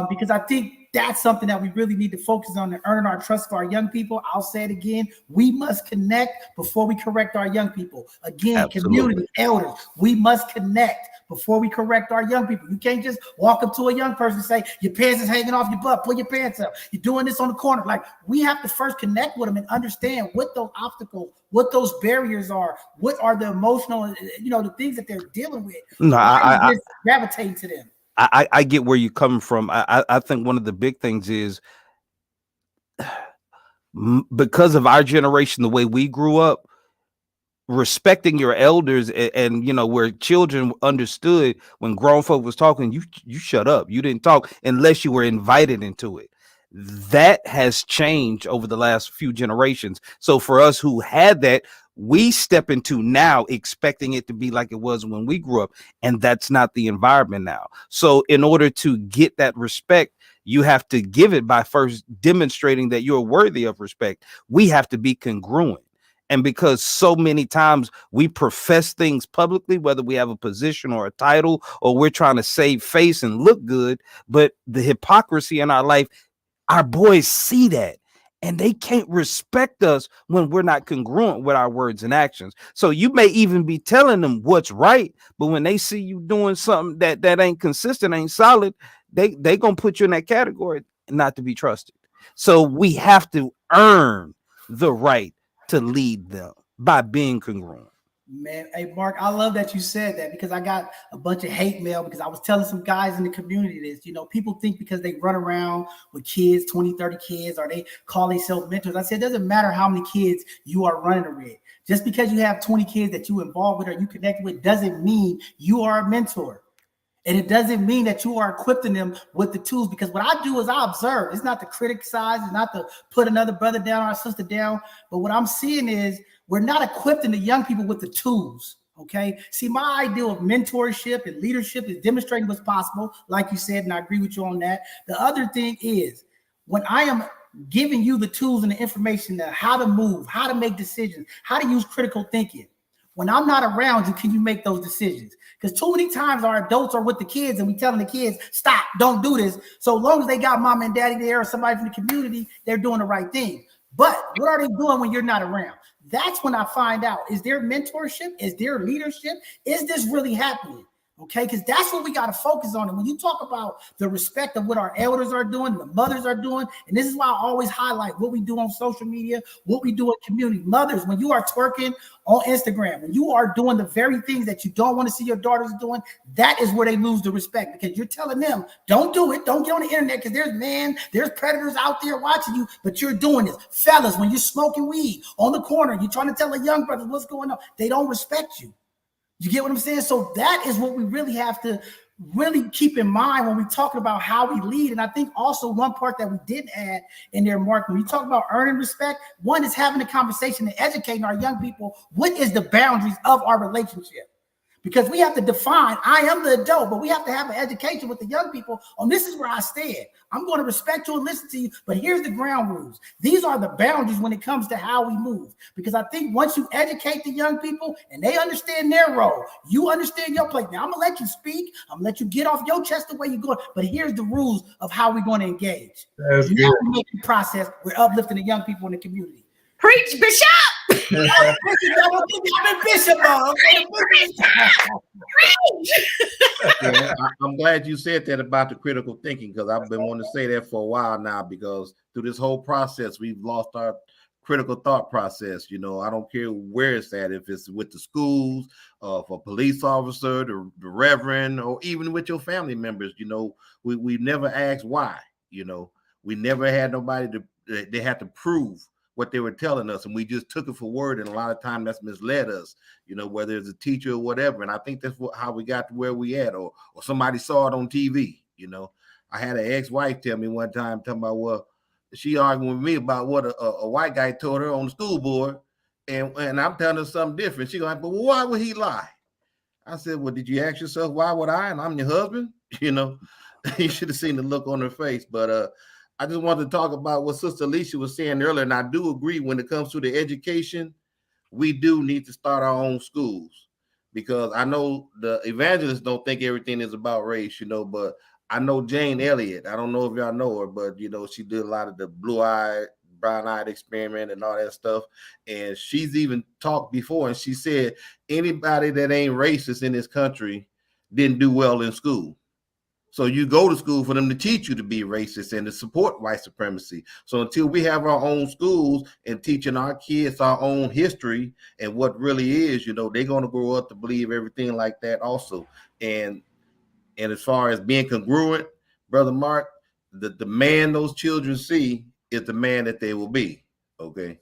Because I think that's something that we really need to focus on, to earn our trust for our young people. I'll say it again. We must connect before we correct our young people. Again, Absolutely. Community, elders, we must connect before we correct our young people. You can't just walk up to a young person and say, your pants is hanging off your butt, pull your pants up. You're doing this on the corner. Like, we have to first connect with them and understand what those obstacles, what those barriers are, what are the emotional, the things that they're dealing with. No, I just gravitate to them. I get where you're coming from. I think one of the big things is because of our generation, the way we grew up, respecting your elders and where children understood when grown folk was talking, you shut up. You didn't talk unless you were invited into it. That has changed over the last few generations. So for us who had that, we step into now expecting it to be like it was when we grew up, and that's not the environment now. So in order to get that respect, you have to give it by first demonstrating that you're worthy of respect. We have to be congruent. And because so many times we profess things publicly, whether we have a position or a title, or we're trying to save face and look good, but the hypocrisy in our life, our boys see that and they can't respect us when we're not congruent with our words and actions. So you may even be telling them what's right, but when they see you doing something that ain't consistent, ain't solid, they gonna put you in that category not to be trusted. So we have to earn the right to lead them by being congruent. Man, hey, Mark, I love that you said that, because I got a bunch of hate mail because I was telling some guys in the community this. People think because they run around with kids, 20, 30 kids, or they call themselves mentors. I said, it doesn't matter how many kids you are running with. Just because you have 20 kids that you involved with or you connect with doesn't mean you are a mentor. And it doesn't mean that you are equipping them with the tools, because what I do is I observe. It's not to criticize, it's not to put another brother down or sister down. But what I'm seeing is we're not equipping the young people with the tools. Okay. See, my idea of mentorship and leadership is demonstrating what's possible, like you said, and I agree with you on that. The other thing is, when I am giving you the tools and the information on how to move, how to make decisions, how to use critical thinking, when I'm not around you, can you make those decisions? Because too many times our adults are with the kids and we telling the kids, stop, don't do this. So long as they got mom and daddy there or somebody from the community, they're doing the right thing. But what are they doing when you're not around? That's when I find out, is there mentorship? Is there leadership? Is this really happening? Okay, because that's what we got to focus on. And when you talk about the respect of what our elders are doing, the mothers are doing, and this is why I always highlight what we do on social media, what we do in community. Mothers, when you are twerking on Instagram, when you are doing the very things that you don't want to see your daughters doing, that is where they lose the respect, because you're telling them, don't do it, don't get on the internet, because there's predators out there watching you, but you're doing this. Fellas, when you're smoking weed on the corner, you're trying to tell the young brothers what's going on, they don't respect you. You get what I'm saying? So that is what we really have to really keep in mind when we're talking about how we lead. And I think also one part that we did add in there, Mark, when we talk about earning respect, one is having a conversation and educating our young people. What is the boundaries of our relationship? Because we have to define, I am the adult, but we have to have an education with the young people on this is where I stand. I'm going to respect you and listen to you, but here's the ground rules. These are the boundaries when it comes to how we move. Because I think once you educate the young people and they understand their role, you understand your place. Now, I'm going to let you speak. I'm going to let you get off your chest the way you're going, but here's the rules of how we're going to engage. That's and good. now we make the process, we're uplifting the young people in the community. Preach, Bishop. I'm glad you said that about the critical thinking, because I've been wanting to say that for a while now, because through this whole process, we've lost our critical thought process. I don't care where it's at, if it's with the schools, for a police officer, the reverend, or even with your family members. We never asked why. We never had nobody they had to prove what they were telling us, and we just took it for word, and a lot of time that's misled us, whether it's a teacher or whatever. And I think that's how we got to where we at, or somebody saw it on TV. I had an ex-wife tell me one time, talking about, well, she arguing with me about what a white guy told her on the school board, and I'm telling her something different. She like, but why would he lie? I said, well, did you ask yourself, why would I? And I'm your husband. You should have seen the look on her face. But I just wanted to talk about what Sister Alicia was saying earlier, and I do agree when it comes to the education, we do need to start our own schools, because I know the evangelists don't think everything is about race, but I know Jane Elliott. I don't know if y'all know her, but, she did a lot of the blue-eyed, brown-eyed experiment and all that stuff, and she's even talked before, and she said anybody that ain't racist in this country didn't do well in school. So you go to school for them to teach you to be racist and to support white supremacy. So until we have our own schools and teaching our kids our own history and what really is, they're going to grow up to believe everything like that also. And as far as being congruent, Brother Mark, the man those children see is the man that they will be. Okay.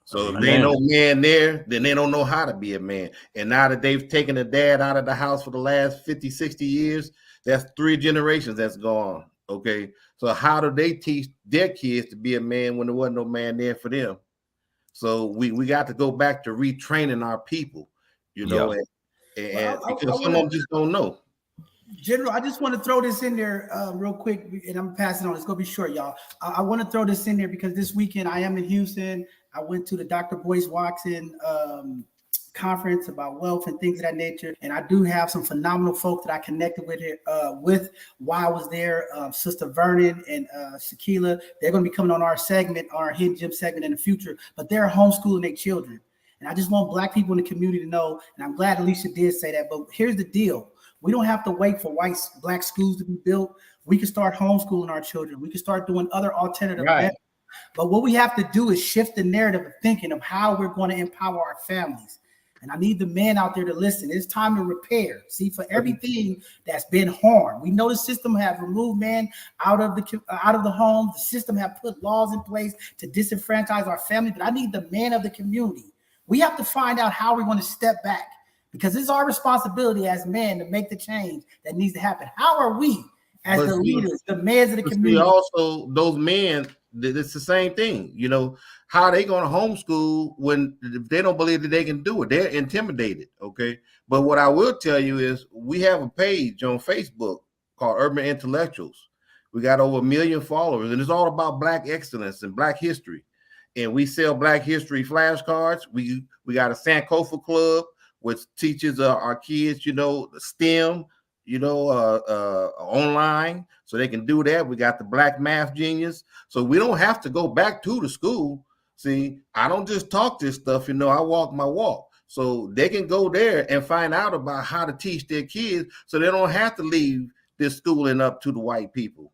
So if there ain't no man there, then they don't know how to be a man. And now that they've taken the dad out of the house for the last 50, 60 years, that's 3 generations that's gone. Okay. So how do they teach their kids to be a man when there wasn't no man there for them? So we got to go back to retraining our people, and because some of them just don't know. General, I just want to throw this in there real quick, and I'm passing on. It's going to be short, y'all. I want to throw this in there because this weekend I am in Houston. I went to the Dr. Boyce Watson conference about wealth and things of that nature, and I do have some phenomenal folks that I connected with here while I was there. Sister Vernon and Shaquila, they're going to be coming on our segment, our Hidden Gem segment in the future, but they're homeschooling their children. And I just want Black people in the community to know, and I'm glad Alicia did say that, but here's the deal. We don't have to wait for Black schools to be built. We can start homeschooling our children. We can start doing other alternative methods. But what we have to do is shift the narrative of thinking of how we're going to empower our families. And I need the men out there to listen. It's time to repair. See, for everything that's been harmed, we know the system have removed man out of the home. The system have put laws in place to disenfranchise our family. But I need the men of the community. We have to find out how we're going to step back, because it's our responsibility as men to make the change that needs to happen. How are we, as the leaders, the men of the community? Also, those men, it's the same thing. How are they going to homeschool when they don't believe that they can do it? They're intimidated. Okay. But what I will tell you is we have a page on Facebook called Urban Intellectuals. We got over 1 million followers, and it's all about Black excellence and Black history. And we sell Black history flashcards. We got a Sankofa Club, which teaches our kids, STEM, online, so they can do that. We got the Black Math Genius, so we don't have to go back to the school. See, I don't just talk this stuff, I walk my walk. So they can go there and find out about how to teach their kids, so they don't have to leave this schooling up to the white people.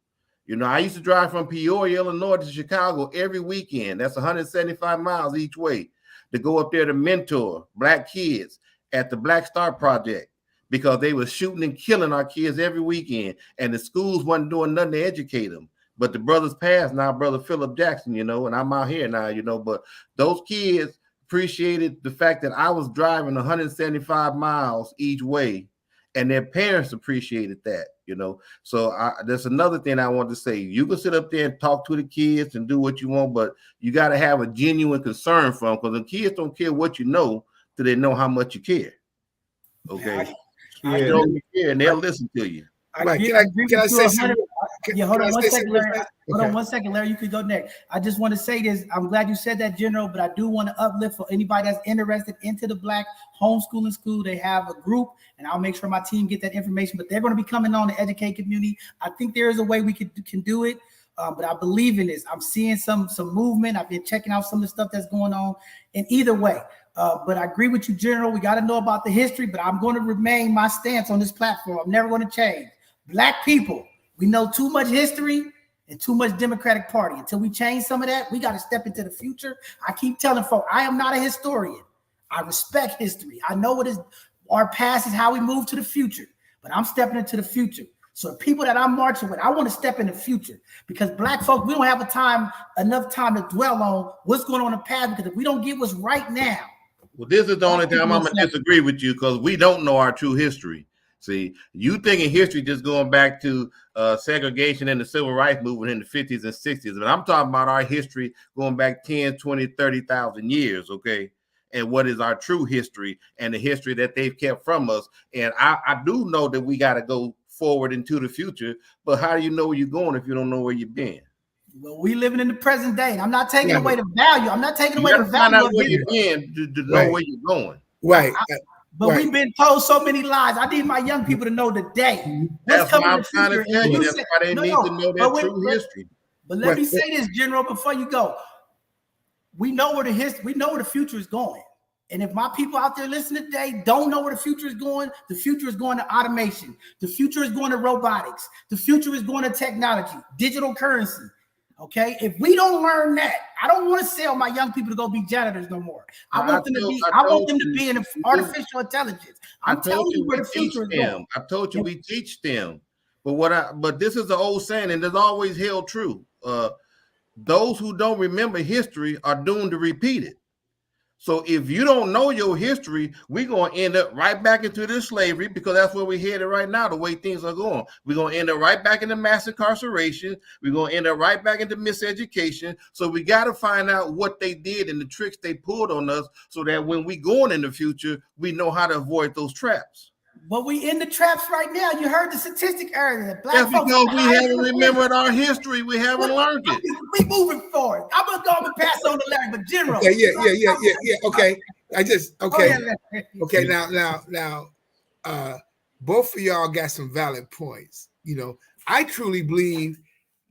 I used to drive from Peoria, Illinois to Chicago every weekend. That's 175 miles each way to go up there to mentor Black kids at the Black Star Project, because they were shooting and killing our kids every weekend, and the schools wasn't doing nothing to educate them. But the brothers passed now, Brother Philip Jackson, and I'm out here now, but those kids appreciated the fact that I was driving 175 miles each way, and their parents appreciated that, So there's another thing I want to say. You can sit up there and talk to the kids and do what you want, but you got to have a genuine concern for them, because the kids don't care what you know till they know how much you care. Okay. You care, and they'll listen to you. Can I say something? Hold on 1 second, Larry. Hold on 1 second, Larry. You could go next. I just want to say this. I'm glad you said that, General, but I do want to uplift for anybody that's interested into the Black homeschooling school. They have a group, and I'll make sure my team get that information, but they're going to be coming on to educate community. I think there is a way we can do it. But I believe in this. I'm seeing some movement. I've been checking out some of the stuff that's going on. And either way, but I agree with you, General. We got to know about the history, but I'm going to remain my stance on this platform. I'm never going to change. Black people, we know too much history and too much Democratic Party. Until we change some of that, we got to step into the future. I keep telling folks, I am not a historian. I respect history. I know what is our past is how we move to the future, but I'm stepping into the future. So the people that I'm marching with, I want to step in the future, because Black folk, we don't have enough time to dwell on what's going on in the past, because if we don't get what's right now. Well, this is the only time I'm going to disagree with you, because we don't know our true history. See, you thinking history just going back to segregation and the civil rights movement in the 50s and 60s. But I'm talking about our history going back 10, 20, 30,000 years, okay? And what is our true history and the history that they've kept from us. And I do know that we got to go forward into the future, but how do you know where you're going if you don't know where you've been? Well, we living in the present day, and I'm not taking away the value. I'm not taking away the value. Find out where you've been to know where you're going. Right. But we've been told so many lies. I need my young people to know today. That's what I'm trying to tell you. That's why they need to know their true history. But let me say this, General, before you go. We know where the future is going. And if my people out there listening today don't know where the future is going to automation. The future is going to robotics. The future is going to technology, digital currency. Okay, if we don't learn that, I don't want to sell my young people to go be janitors no more. I want them to be in artificial intelligence. I'm telling you where the future is going. I told you we teach them. But this is the old saying, and it's always held true. Those who don't remember history are doomed to repeat it. So if you don't know your history, we're going to end up right back into this slavery, because that's where we're headed right now, the way things are going. We're going to end up right back into mass incarceration. We're going to end up right back into miseducation. So we got to find out what they did and the tricks they pulled on us, so that when we go on in the future, we know how to avoid those traps. But we in the traps right now. You heard the statistic earlier. That's because we haven't remembered our history. We haven't learned it. We moving forward. I'm gonna go and pass on to Larry, but General. Okay, yeah. Okay, Okay, now, both of y'all got some valid points. You know, I truly believe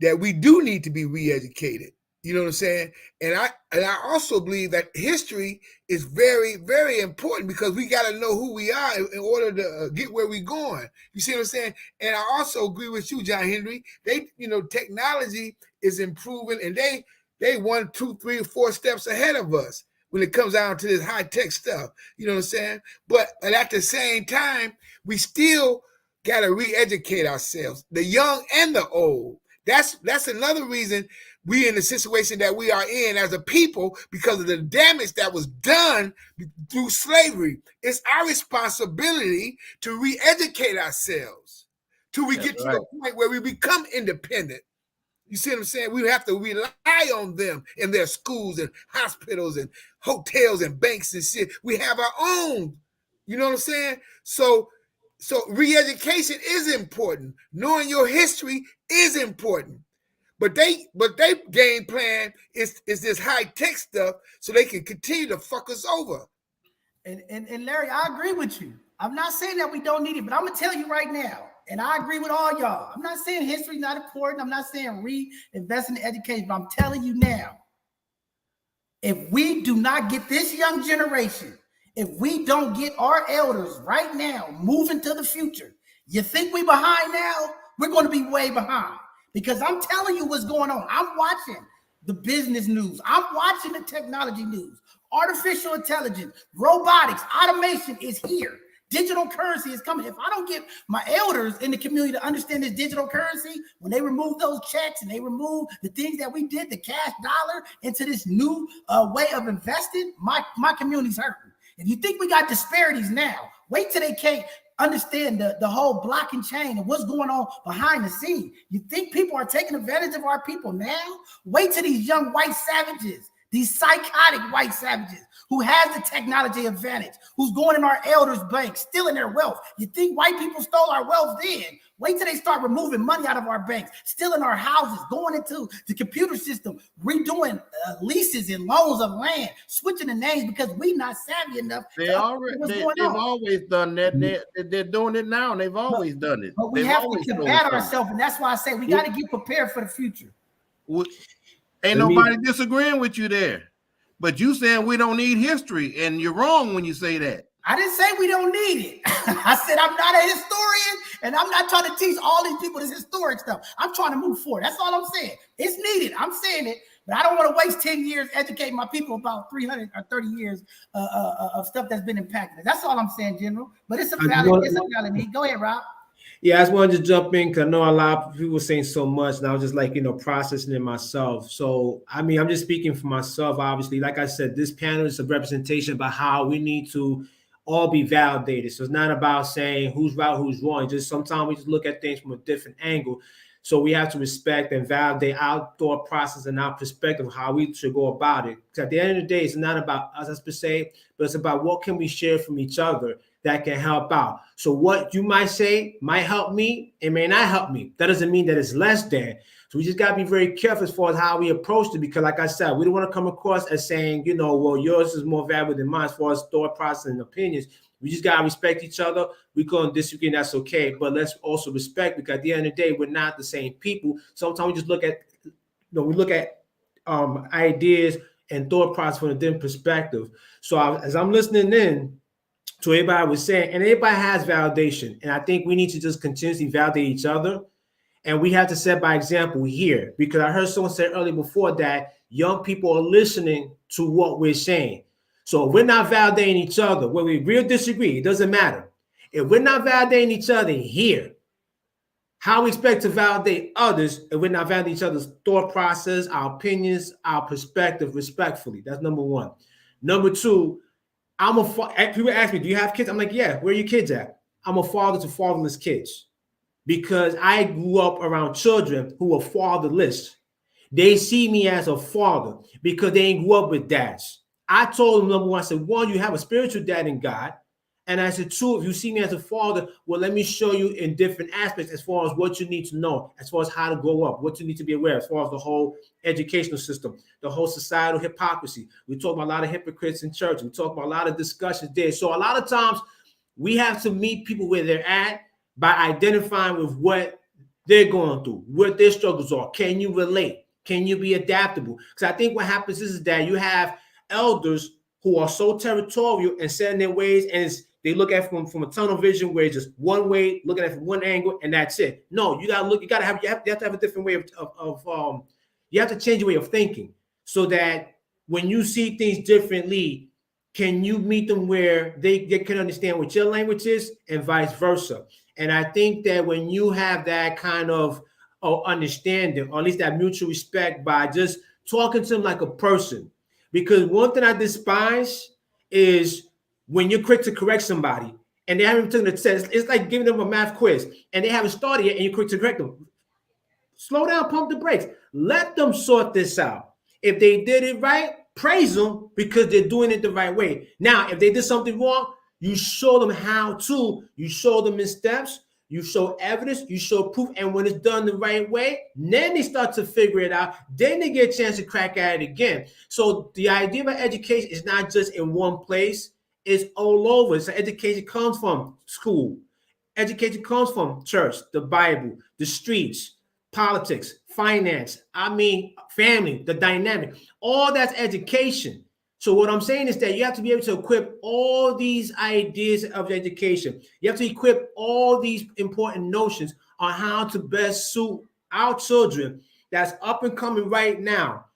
that we do need to be re-educated. You know what I'm saying? And I also believe that history is very, very important, because we got to know who we are in order to get where we're going. You see what I'm saying? And I also agree with you, John Henry. Technology is improving, and they 1, 2, 3, 4 steps ahead of us when it comes down to this high-tech stuff. You know what I'm saying? But at the same time, we still got to re-educate ourselves, the young and the old. That's another reason we in the situation that we are in as a people, because of the damage that was done through slavery. It's our responsibility to re-educate ourselves till we get to the point where we become independent. You see what I'm saying? We have to rely on them in their schools and hospitals and hotels and banks and shit. We have our own. You know what I'm saying? So re-education is important. Knowing your history is important. But they game plan is this high-tech stuff, so they can continue to fuck us over. And Larry, I agree with you. I'm not saying that we don't need it, but I'm gonna tell you right now, and I agree with all y'all. I'm not saying history is not important. I'm not saying reinvest in education, but I'm telling you now, if we do not get this young generation, if we don't get our elders right now moving to the future, you think we behind now? We're going to be way behind. Because I'm telling you what's going on. I'm watching the business news. I'm watching the technology news. Artificial intelligence, robotics, automation is here. Digital currency is coming. If I don't get my elders in the community to understand this digital currency, when they remove those checks and they remove the things that we did, the cash dollar, into this new way of investing, my community's hurting. If you think we got disparities now, wait till they can't understand the whole block and chain and what's going on behind the scene. You think people are taking advantage of our people now? Wait till these young white savages, these psychotic white savages who has the technology advantage, who's going in our elders' banks, stealing their wealth. You think white people stole our wealth then? Wait till they start removing money out of our banks, stealing our houses, going into the computer system, redoing leases and loans of land, switching the names because we're not savvy enough. They've always done that. They're doing it now, and they've always done it. But we have to combat ourselves, and that's why I say we got to get prepared for the future. Ain't nobody disagreeing with you there. But you saying we don't need history, and you're wrong when you say that. I didn't say we don't need it. I said I'm not a historian, and I'm not trying to teach all these people this historic stuff. I'm trying to move forward. That's all I'm saying. It's needed. I'm saying it, but I don't want to waste 10 years educating my people about 300 or 30 years of stuff that's been impacted. That's all I'm saying, General. But it's a valid need. Go ahead, Rob. Yeah, I just wanted to jump in because I know a lot of people were saying so much, and I was just like, processing it myself. So, I mean, I'm just speaking for myself, obviously. Like I said, this panel is a representation about how we need to all be validated. So it's not about saying who's right, who's wrong. Just sometimes we just look at things from a different angle. So we have to respect and validate our thought process and our perspective of how we should go about it. Because at the end of the day, it's not about us as per se, but it's about what can we share from each other that can help out. So what you might say might help me, it may not help me. That doesn't mean that it's less than. So we just got to be very careful as far as how we approach it, because like I said, we don't want to come across as saying, well, yours is more valuable than mine as far as thought process and opinions. We just got to respect each other. We can disagree, and that's okay. But let's also respect, because at the end of the day, we're not the same people. Sometimes we just look at, we look at ideas and thought process from a different perspective. So as I'm listening in to everybody was saying, and everybody has validation, and I think we need to just continuously validate each other. And we have to set by example here, because I heard someone say earlier before that young people are listening to what we're saying. So if we're not validating each other, whether we agree or disagree, it doesn't matter. If we're not validating each other here, how we expect to validate others if we're not validating each other's thought process, our opinions, our perspective respectfully? That's number one. Number two, people ask me, do you have kids? I'm like, yeah, where are your kids at? I'm a father to fatherless kids, because I grew up around children who are fatherless. They see me as a father because they ain't grew up with dads. I told them, number one, I said, one, you have a spiritual dad in God. And I said, two, if you see me as a father, well, let me show you in different aspects as far as what you need to know, as far as how to grow up, what you need to be aware of, as far as the whole educational system, the whole societal hypocrisy. We talk about a lot of hypocrites in church. We talk about a lot of discussions there. So a lot of times we have to meet people where they're at by identifying with what they're going through, what their struggles are. Can you relate? Can you be adaptable? Because I think what happens is that you have elders who are so territorial and set in their ways, and they look at it from a tunnel vision where it's just one way, looking at it from one angle, and that's it. No, you have to have a different way of you have to change your way of thinking, so that when you see things differently, can you meet them where they can understand what your language is, and vice versa. And I think that when you have that kind of understanding, or at least that mutual respect, by just talking to them like a person, because one thing I despise is when you're quick to correct somebody and they haven't taken the test. It's like giving them a math quiz and they haven't started yet and you're quick to correct them. Slow down, pump the brakes. Let them sort this out. If they did it right, praise them because they're doing it the right way. Now, if they did something wrong, you show them how to. You show them in steps. You show evidence. You show proof. And when it's done the right way, then they start to figure it out. Then they get a chance to crack at it again. So the idea of education is not just in one place. It's all over. So education comes from school. Education comes from church, the Bible, the streets, politics, finance, family, the dynamic. All that's education. So what I'm saying is that you have to be able to equip all these ideas of education. You have to equip all these important notions on how to best suit our children that's up and coming right now.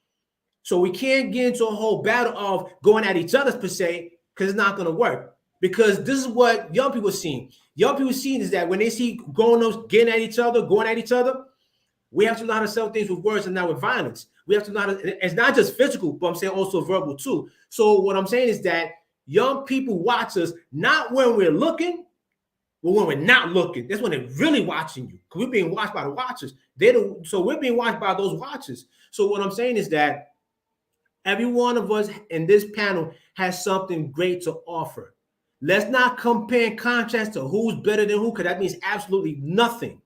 So we can't get into a whole battle of going at each other per se, because it's not going to work. Because this is what young people are seeing. Young people seeing is that when they see grown-ups getting at each other, going at each other, we have to learn how to sell things with words and not with violence. We have to learn how to, it's not just physical, but I'm saying also verbal too. So what I'm saying is that young people watch us not when we're looking, but when we're not looking. That's when they're really watching you, because we're being watched by the watchers. So we're being watched by those watchers. So what I'm saying is that every one of us in this panel has something great to offer. Let's not compare and contrast to who's better than who, because that means absolutely nothing.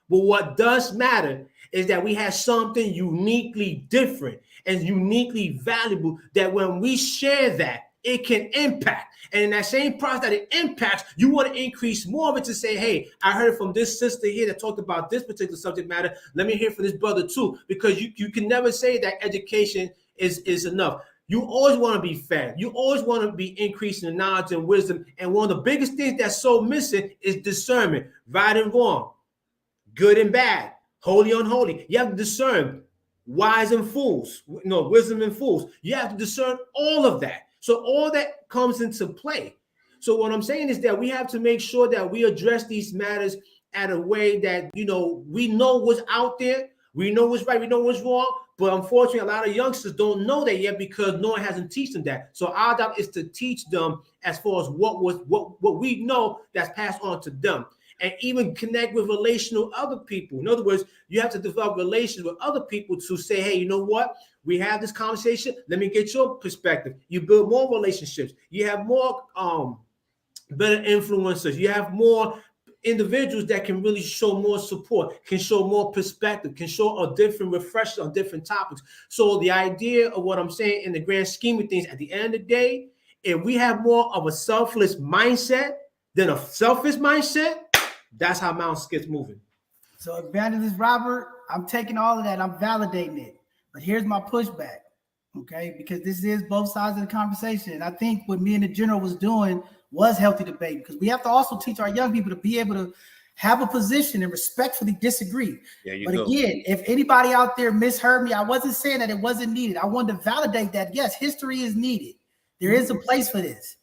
But what does matter is that we have something uniquely different and uniquely valuable, that when we share that, it can impact. And in that same process that it impacts, you want to increase more of it to say, hey, I heard from this sister here that talked about this particular subject matter. Let me hear from this brother too, because you can never say that education is enough. You always want to be fed. You always want to be increasing in knowledge and wisdom. And one of the biggest things that's so missing is discernment, right and wrong, good and bad, holy, unholy. You have to discern wise and fools, wisdom and fools. You have to discern all of that. So all that comes into play. So what I'm saying is that we have to make sure that we address these matters at a way that, we know what's out there. We know what's right. We know what's wrong. But unfortunately, a lot of youngsters don't know that yet because no one hasn't taught them that. So our job is to teach them as far as what we know that's passed on to them, and even connect with relational other people. In other words, you have to develop relations with other people to say, hey, you know what? We have this conversation. Let me get your perspective. You build more relationships. You have more better influencers. You have more individuals that can really show more support, can show more perspective, can show a different refresher on different topics. So the idea of what I'm saying in the grand scheme of things, at the end of the day, if we have more of a selfless mindset than a selfish mindset, that's how mountains gets moving. So Evangelist Robert, I'm taking all of that. I'm validating it. But here's my pushback. Okay, because this is both sides of the conversation. And I think what me and the general was doing was healthy debate, because we have to also teach our young people to be able to have a position and respectfully disagree. But again, if anybody out there misheard me, I wasn't saying that it wasn't needed. I wanted to validate that, yes, history is needed. There is a place for this,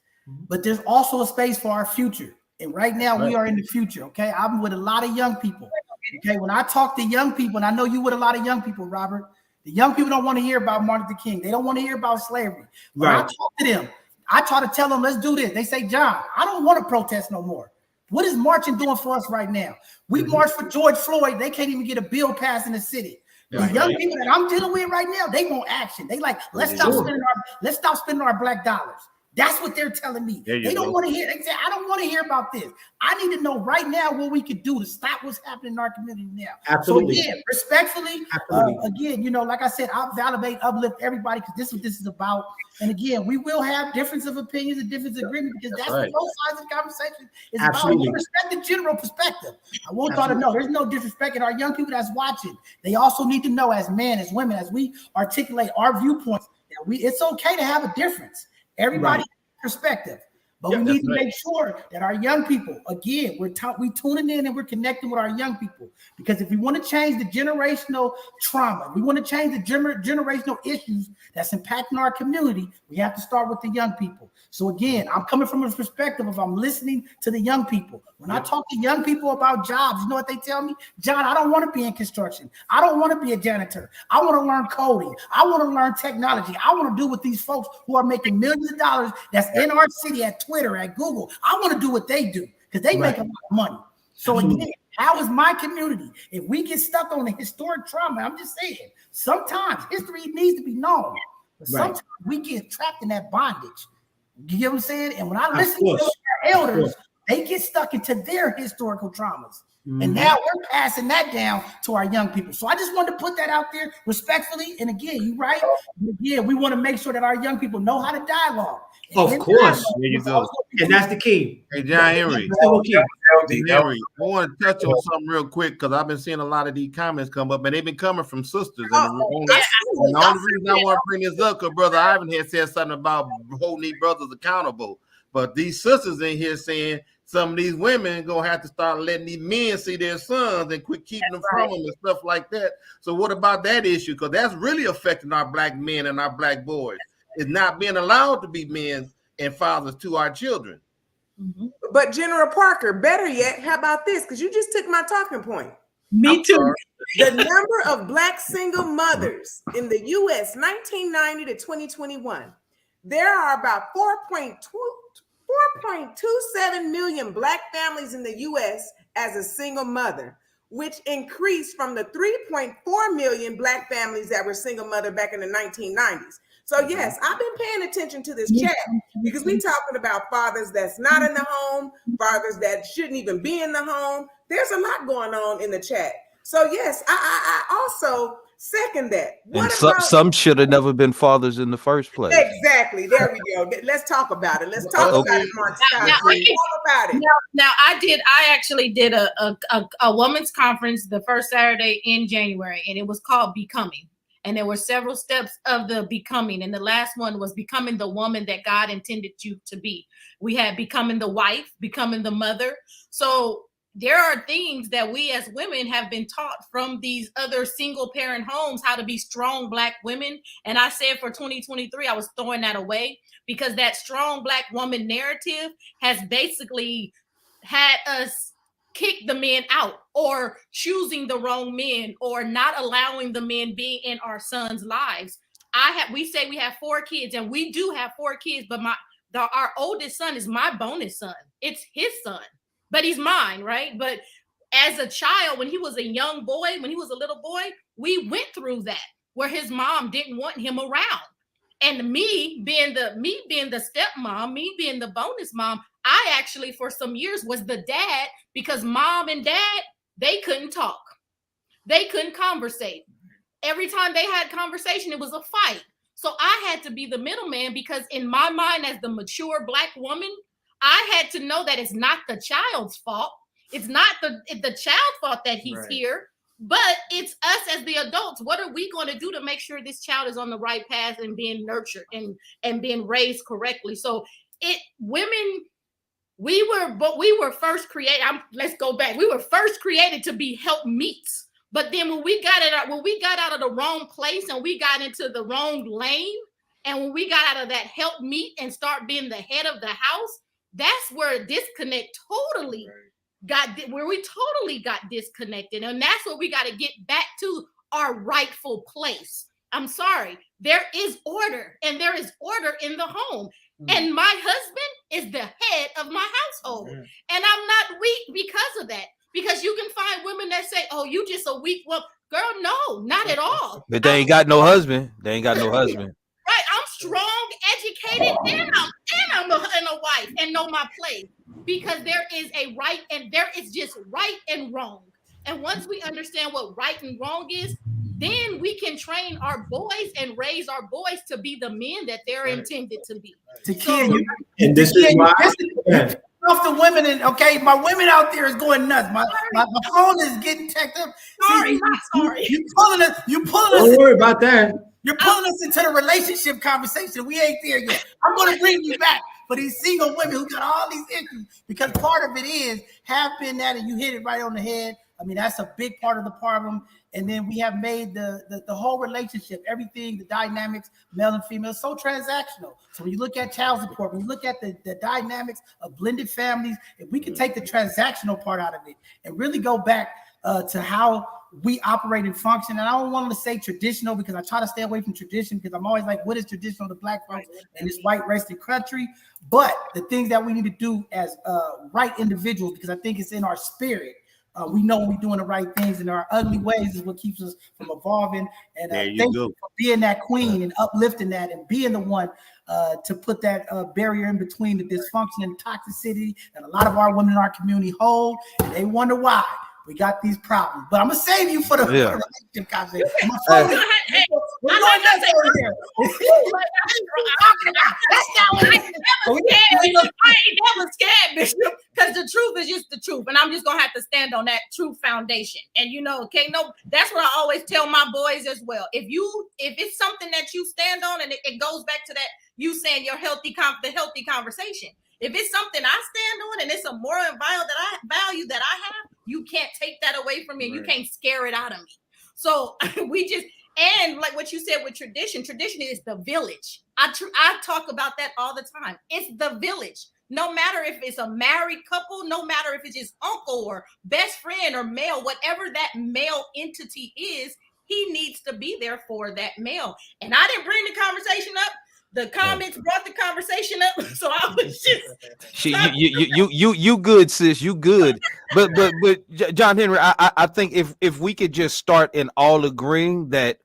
but there's also a space for our future. And right now we are in the future, okay? I'm with a lot of young people, okay? When I talk to young people, and I know you with a lot of young people, Robert, the young people don't want to hear about Martin Luther King. They don't want to hear about slavery. When I talk to them, I try to tell them, let's do this. They say, John, I don't want to protest no more. What is marching doing for us right now? We marched for George Floyd. They can't even get a bill passed in the city. The young people that I'm dealing with right now, they want action. They like, let's stop spending our black dollars. That's what they're telling me. They don't want to hear. They say, I don't want to hear about this. I need to know right now what we could do to stop what's happening in our community now. Absolutely. So again, respectfully, again, you know, like I said, I'll validate, uplift everybody, because this is what this is about. And again, we will have difference of opinions and difference of agreement, because that's what both sides of the conversation is about. We respect the general perspective. I want y'all to know there's no disrespect in our young people that's watching. They also need to know, as men, as women, as we articulate our viewpoints, that it's okay to have a difference. Everybody has a perspective, but we need to make sure that our young people, again, we tuning in and we're connecting with our young people, because if we want to change the generational trauma, we want to change the generational issues that's impacting our community, we have to start with the young people. So again, I'm coming from a perspective of I'm listening to the young people. When I talk to young people about jobs, you know what they tell me? John, I don't want to be in construction. I don't want to be a janitor. I want to learn coding. I want to learn technology. I want to do what these folks who are making millions of dollars that's in our city at Twitter, at Google. I want to do what they do, because they make a lot of money. So again, how is my community? If we get stuck on the historic trauma, I'm just saying, sometimes history needs to be known, but sometimes we get trapped in that bondage. You get what I'm saying? And when I listen to our elders, they get stuck into their historical traumas. And now we're passing that down to our young people. So I just wanted to put that out there respectfully. And again, you're right. Again, we want to make sure that our young people know how to dialogue. Of course. There you go. And that's the key. Hey, John Henry. Henry, I want to touch on something real quick, because I've been seeing a lot of these comments come up, and they've been coming from sisters. And the only reason I want to bring this up, because Brother Ivan had said something about holding these brothers accountable. But these sisters in here saying some of these women gonna have to start letting these men see their sons and quit keeping them from them and stuff like that. So what about that issue? Because that's really affecting our black men and our black boys. Is not being allowed to be men and fathers to our children. But General Parker, better yet, how about this? Because you just took my talking point. Me too. The number of black single mothers in the U.S. 1990 to 2021, there are about 4.27 million black families in the U.S. as a single mother, which increased from the 3.4 million black families that were single mother back in the 1990s. So yes, I've been paying attention to this chat, because we're talking about fathers that's not in the home, fathers that shouldn't even be in the home. There's a lot going on in the chat. So yes, I also second that. Some should have never been fathers in the first place. Exactly. There we go. Let's talk about it. Let's talk about it, Mark Scott. Talk about it. Now, I actually did a women's conference the first Saturday in January, and it was called Becoming. And there were several steps of the becoming. And the last one was becoming the woman that God intended you to be. We had becoming the wife, becoming the mother. So there are things that we as women have been taught from these other single parent homes, how to be strong black women. And I said for 2023, I was throwing that away, because that strong black woman narrative has basically had us kick the men out, or choosing the wrong men, or not allowing the men being in our sons' lives. We say we have 4 kids, and we do have 4 kids, but our oldest son is my bonus son. It's his son, but he's mine, right? But as a child, when he was a young boy, when he was a little boy, we went through that, where his mom didn't want him around. And me being the stepmom, me being the bonus mom, I actually for some years was the dad, because mom and dad, they couldn't talk. They couldn't conversate. Every time they had conversation, it was a fight. So I had to be the middleman, because in my mind, as the mature black woman, I had to know that it's not the child's fault. It's not the child's fault that he's here. But it's us as the adults. What are we going to do to make sure this child is on the right path and being nurtured and being raised correctly? So women, we were first created. Let's go back. We were first created to be helpmeets. But then when we got out of the wrong place and we got into the wrong lane, and when we got out of that helpmeet and start being the head of the house, that's where disconnect totally got disconnected. And that's where we got to get back to our rightful place. I'm sorry. There is order, and there is order in the home. And my husband is the head of my household. And I'm not weak because of that. Because you can find women that say, oh, you just a weak woman. Girl, no, not at all. But they ain't got no husband. They ain't got no husband. Right. I'm strong, educated, and I'm a wife and know my place. Because there is a right and there is just right and wrong. And once we understand what right and wrong is, then we can train our boys and raise our boys to be the men that they're intended to be. And this is why off the women, and okay, my women out there is going nuts. My phone is getting teched up. Sorry. You pulling us. Don't worry about that. You're pulling us into the relationship conversation. We ain't there yet. I'm going to bring you back for these single women who got all these issues, because part of it have been that, and you hit it right on the head. I mean, that's a big part of the problem. And then we have made the whole relationship, everything, the dynamics, male and female, so transactional. So when you look at child support, when you look at the dynamics of blended families, if we can take the transactional part out of it and really go back to how we operate and function. And I don't want to say traditional, because I try to stay away from tradition, because I'm always like, what is traditional to Black folks in this white racist country? But the things that we need to do as right individuals, because I think it's in our spirit. We know we're doing the right things, and our ugly ways is what keeps us from evolving. And thank you for being that queen and uplifting that, and being the one to put that barrier in between the dysfunction and toxicity that a lot of our women in our community hold, and they wonder why we got these problems. But I'm gonna save you for the relationship conversation. We're going nuts over here. I ain't never scared, Bishop, because the truth is just the truth, and I'm just gonna have to stand on that true foundation. And that's what I always tell my boys as well. If it's something that you stand on, and it goes back to that you saying your healthy conversation. If it's something I stand on and it's a moral and value that I have, you can't take that away from me. And you can't scare it out of me. So and like what you said with tradition is the village. I talk about that all the time. It's the village. No matter if it's a married couple, no matter if it's his uncle or best friend or male, whatever that male entity is, he needs to be there for that male. And I didn't bring the conversation up. The comments brought the conversation up, so I was just. You good, sis. You good. But John Henry, I think if we could just start in all agreeing that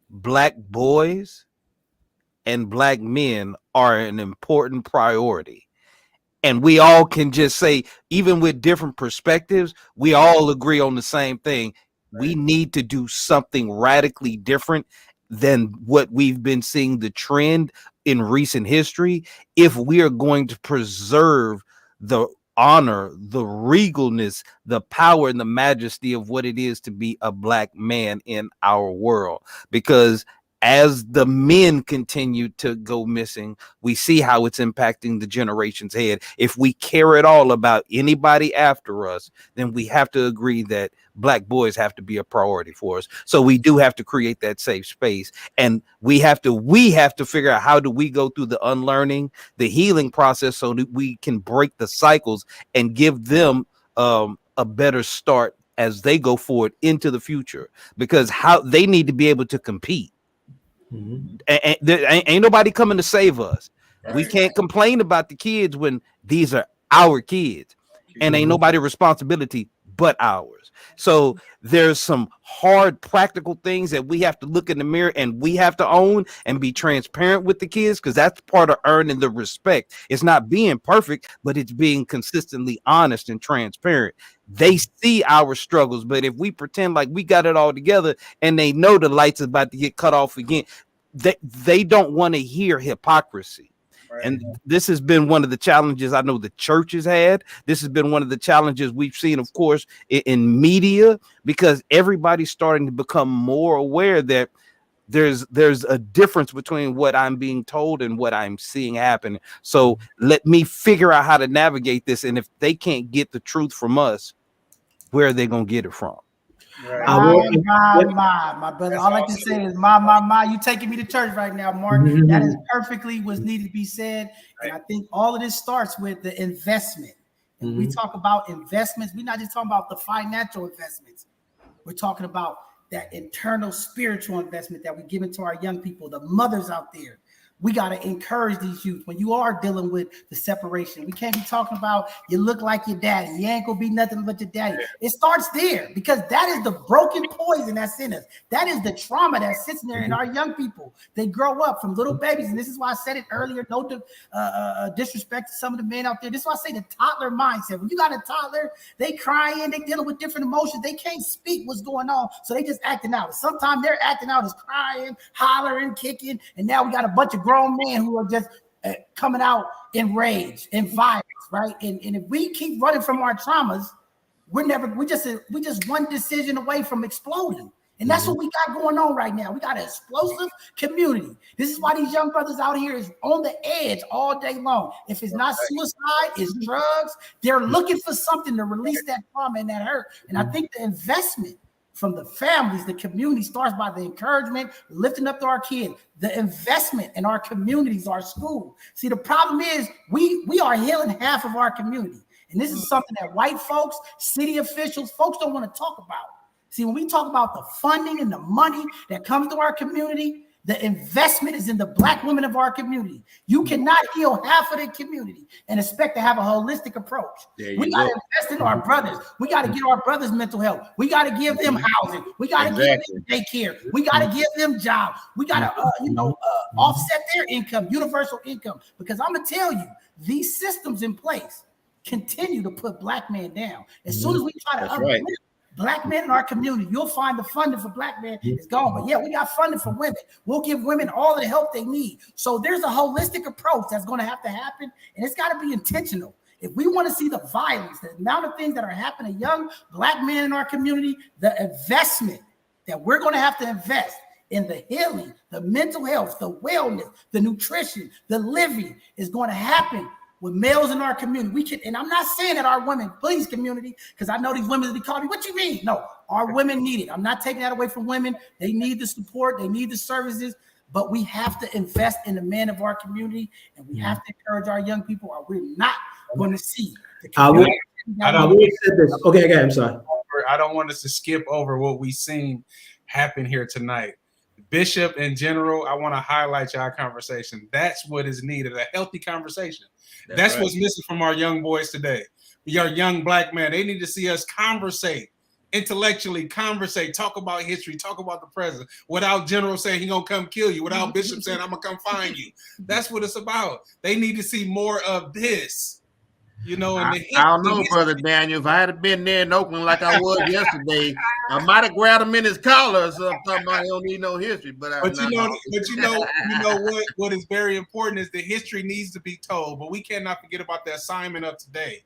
Black boys and Black men are an important priority, and we all can just say, even with different perspectives, we all agree on the same thing. We need to do something radically different than what we've been seeing the trend in recent history, if we are going to preserve the honor, the regalness, the power, and the majesty of what it is to be a Black man in our world. Because as the men continue to go missing, we see how it's impacting the generations ahead. If we care at all about anybody after us, then we have to agree that Black boys have to be a priority for us. So we do have to create that safe space, and we have to figure out how do we go through the unlearning, the healing process, so that we can break the cycles and give them a better start as they go forward into the future, because how they need to be able to compete. And there ain't nobody coming to save us. We can't complain about the kids when these are our kids, and ain't nobody responsibility but ours. So there's some hard practical things that we have to look in the mirror and we have to own and be transparent with the kids, because that's part of earning the respect. It's not being perfect, but it's being consistently honest and transparent. They see our struggles, but if we pretend like we got it all together and they know the light's about to get cut off again, they don't want to hear hypocrisy. Right. And this has been one of the challenges I know the church has had. This has been one of the challenges we've seen, of course, in media, because everybody's starting to become more aware that there's a difference between what I'm being told and what I'm seeing happen. So let me figure out how to navigate this. And if they can't get the truth from us, where are they going to get it from? Right. My brother. All I can say is my. You taking me to church right now, Mark. That is perfectly what's needed to be said. And I think all of this starts with the investment. And we talk about investments. We're not just talking about the financial investments. We're talking about that internal spiritual investment that we give into our young people, the mothers out there. We got to encourage these youth when you are dealing with the separation. We can't be talking about you look like your daddy. You ain't gonna be nothing but your daddy. It starts there because that is the broken poison that's in us. That is the trauma that sits in there in our young people. They grow up from little babies, and this is why I said it earlier. No disrespect to some of the men out there. This is why I say the toddler mindset. When you got a toddler, they crying, they dealing with different emotions. They can't speak what's going on, so they just acting out. Sometimes they're acting out as crying, hollering, kicking, and now we got a bunch of grown men who are just coming out in rage and violence, right? And if we keep running from our traumas, we just one decision away from exploding. And that's what we got going on right now. We got an explosive community. This is why these young brothers out here is on the edge all day long. If it's not suicide, it's drugs. They're looking for something to release that trauma and that hurt. And I think the investment from the families, the community starts by the encouragement, lifting up to our kids, the investment in our communities, our school. See, the problem is we are healing half of our community. And this is something that white folks, city officials, folks don't want to talk about. See, when we talk about the funding and the money that comes to our community, the investment is in the Black women of our community. You cannot heal half of the community and expect to have a holistic approach. We got to invest in our brothers. We got to get our brothers mental health. We got to give them housing. We got to give them daycare. We got to give them jobs. We got to, offset their income, universal income. Because I'm going to tell you, these systems in place continue to put Black men down. As soon as we try to uplift Black men in our community, you'll find the funding for Black men is gone. But yeah, we got funding for women. We'll give women all the help they need. So there's a holistic approach that's going to have to happen, and it's got to be intentional. If we want to see the violence, the amount of things that are happening to young Black men in our community, the investment that we're going to have to invest in the healing, the mental health, the wellness, the nutrition, the living is going to happen with males in our community. We can, and I'm not saying that our women, please, community, because I know these women be calling me, what you mean? No, our women need it. I'm not taking that away from women. They need the support, they need the services, but we have to invest in the men of our community, and we have to encourage our young people, or we're not going to see the community. Okay, I'm sorry. I don't want us to skip over what we've seen happen here tonight. Bishop in general, I want to highlight y'all conversation. That's what is needed, a healthy conversation. That's what's missing from our young boys today. Your young Black men, they need to see us conversate, intellectually conversate, talk about history, talk about the present, without General saying he gonna come kill you, without Bishop saying I'm gonna come find you. That's what it's about. They need to see more of this. I don't know, Brother Daniel. If I had been there in Oakland like I was yesterday, I might have grabbed him in his collar or something. I don't need no history, but what is very important is the history needs to be told. But we cannot forget about the assignment of today.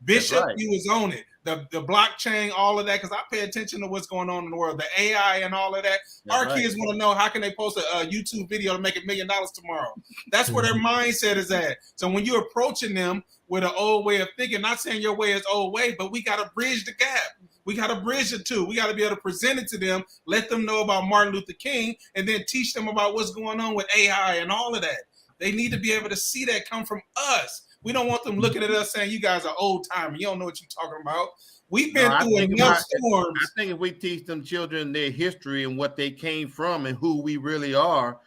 Bishop, he was on it. The blockchain, all of that, because I pay attention to what's going on in the world, the AI and all of that. Our kids want to know how can they post a YouTube video to make $1 million tomorrow. That's where their mindset is at. So when you're approaching them with an old way of thinking, not saying your way is old way, but we got to bridge the gap. We got to bridge the two. We got to be able to present it to them, let them know about Martin Luther King, and then teach them about what's going on with AI and all of that. They need to be able to see that come from us. We don't want them looking at us saying, you guys are old time. You don't know what you're talking about. We've been through enough storms. I think if we teach them children their history and what they came from and who we really are,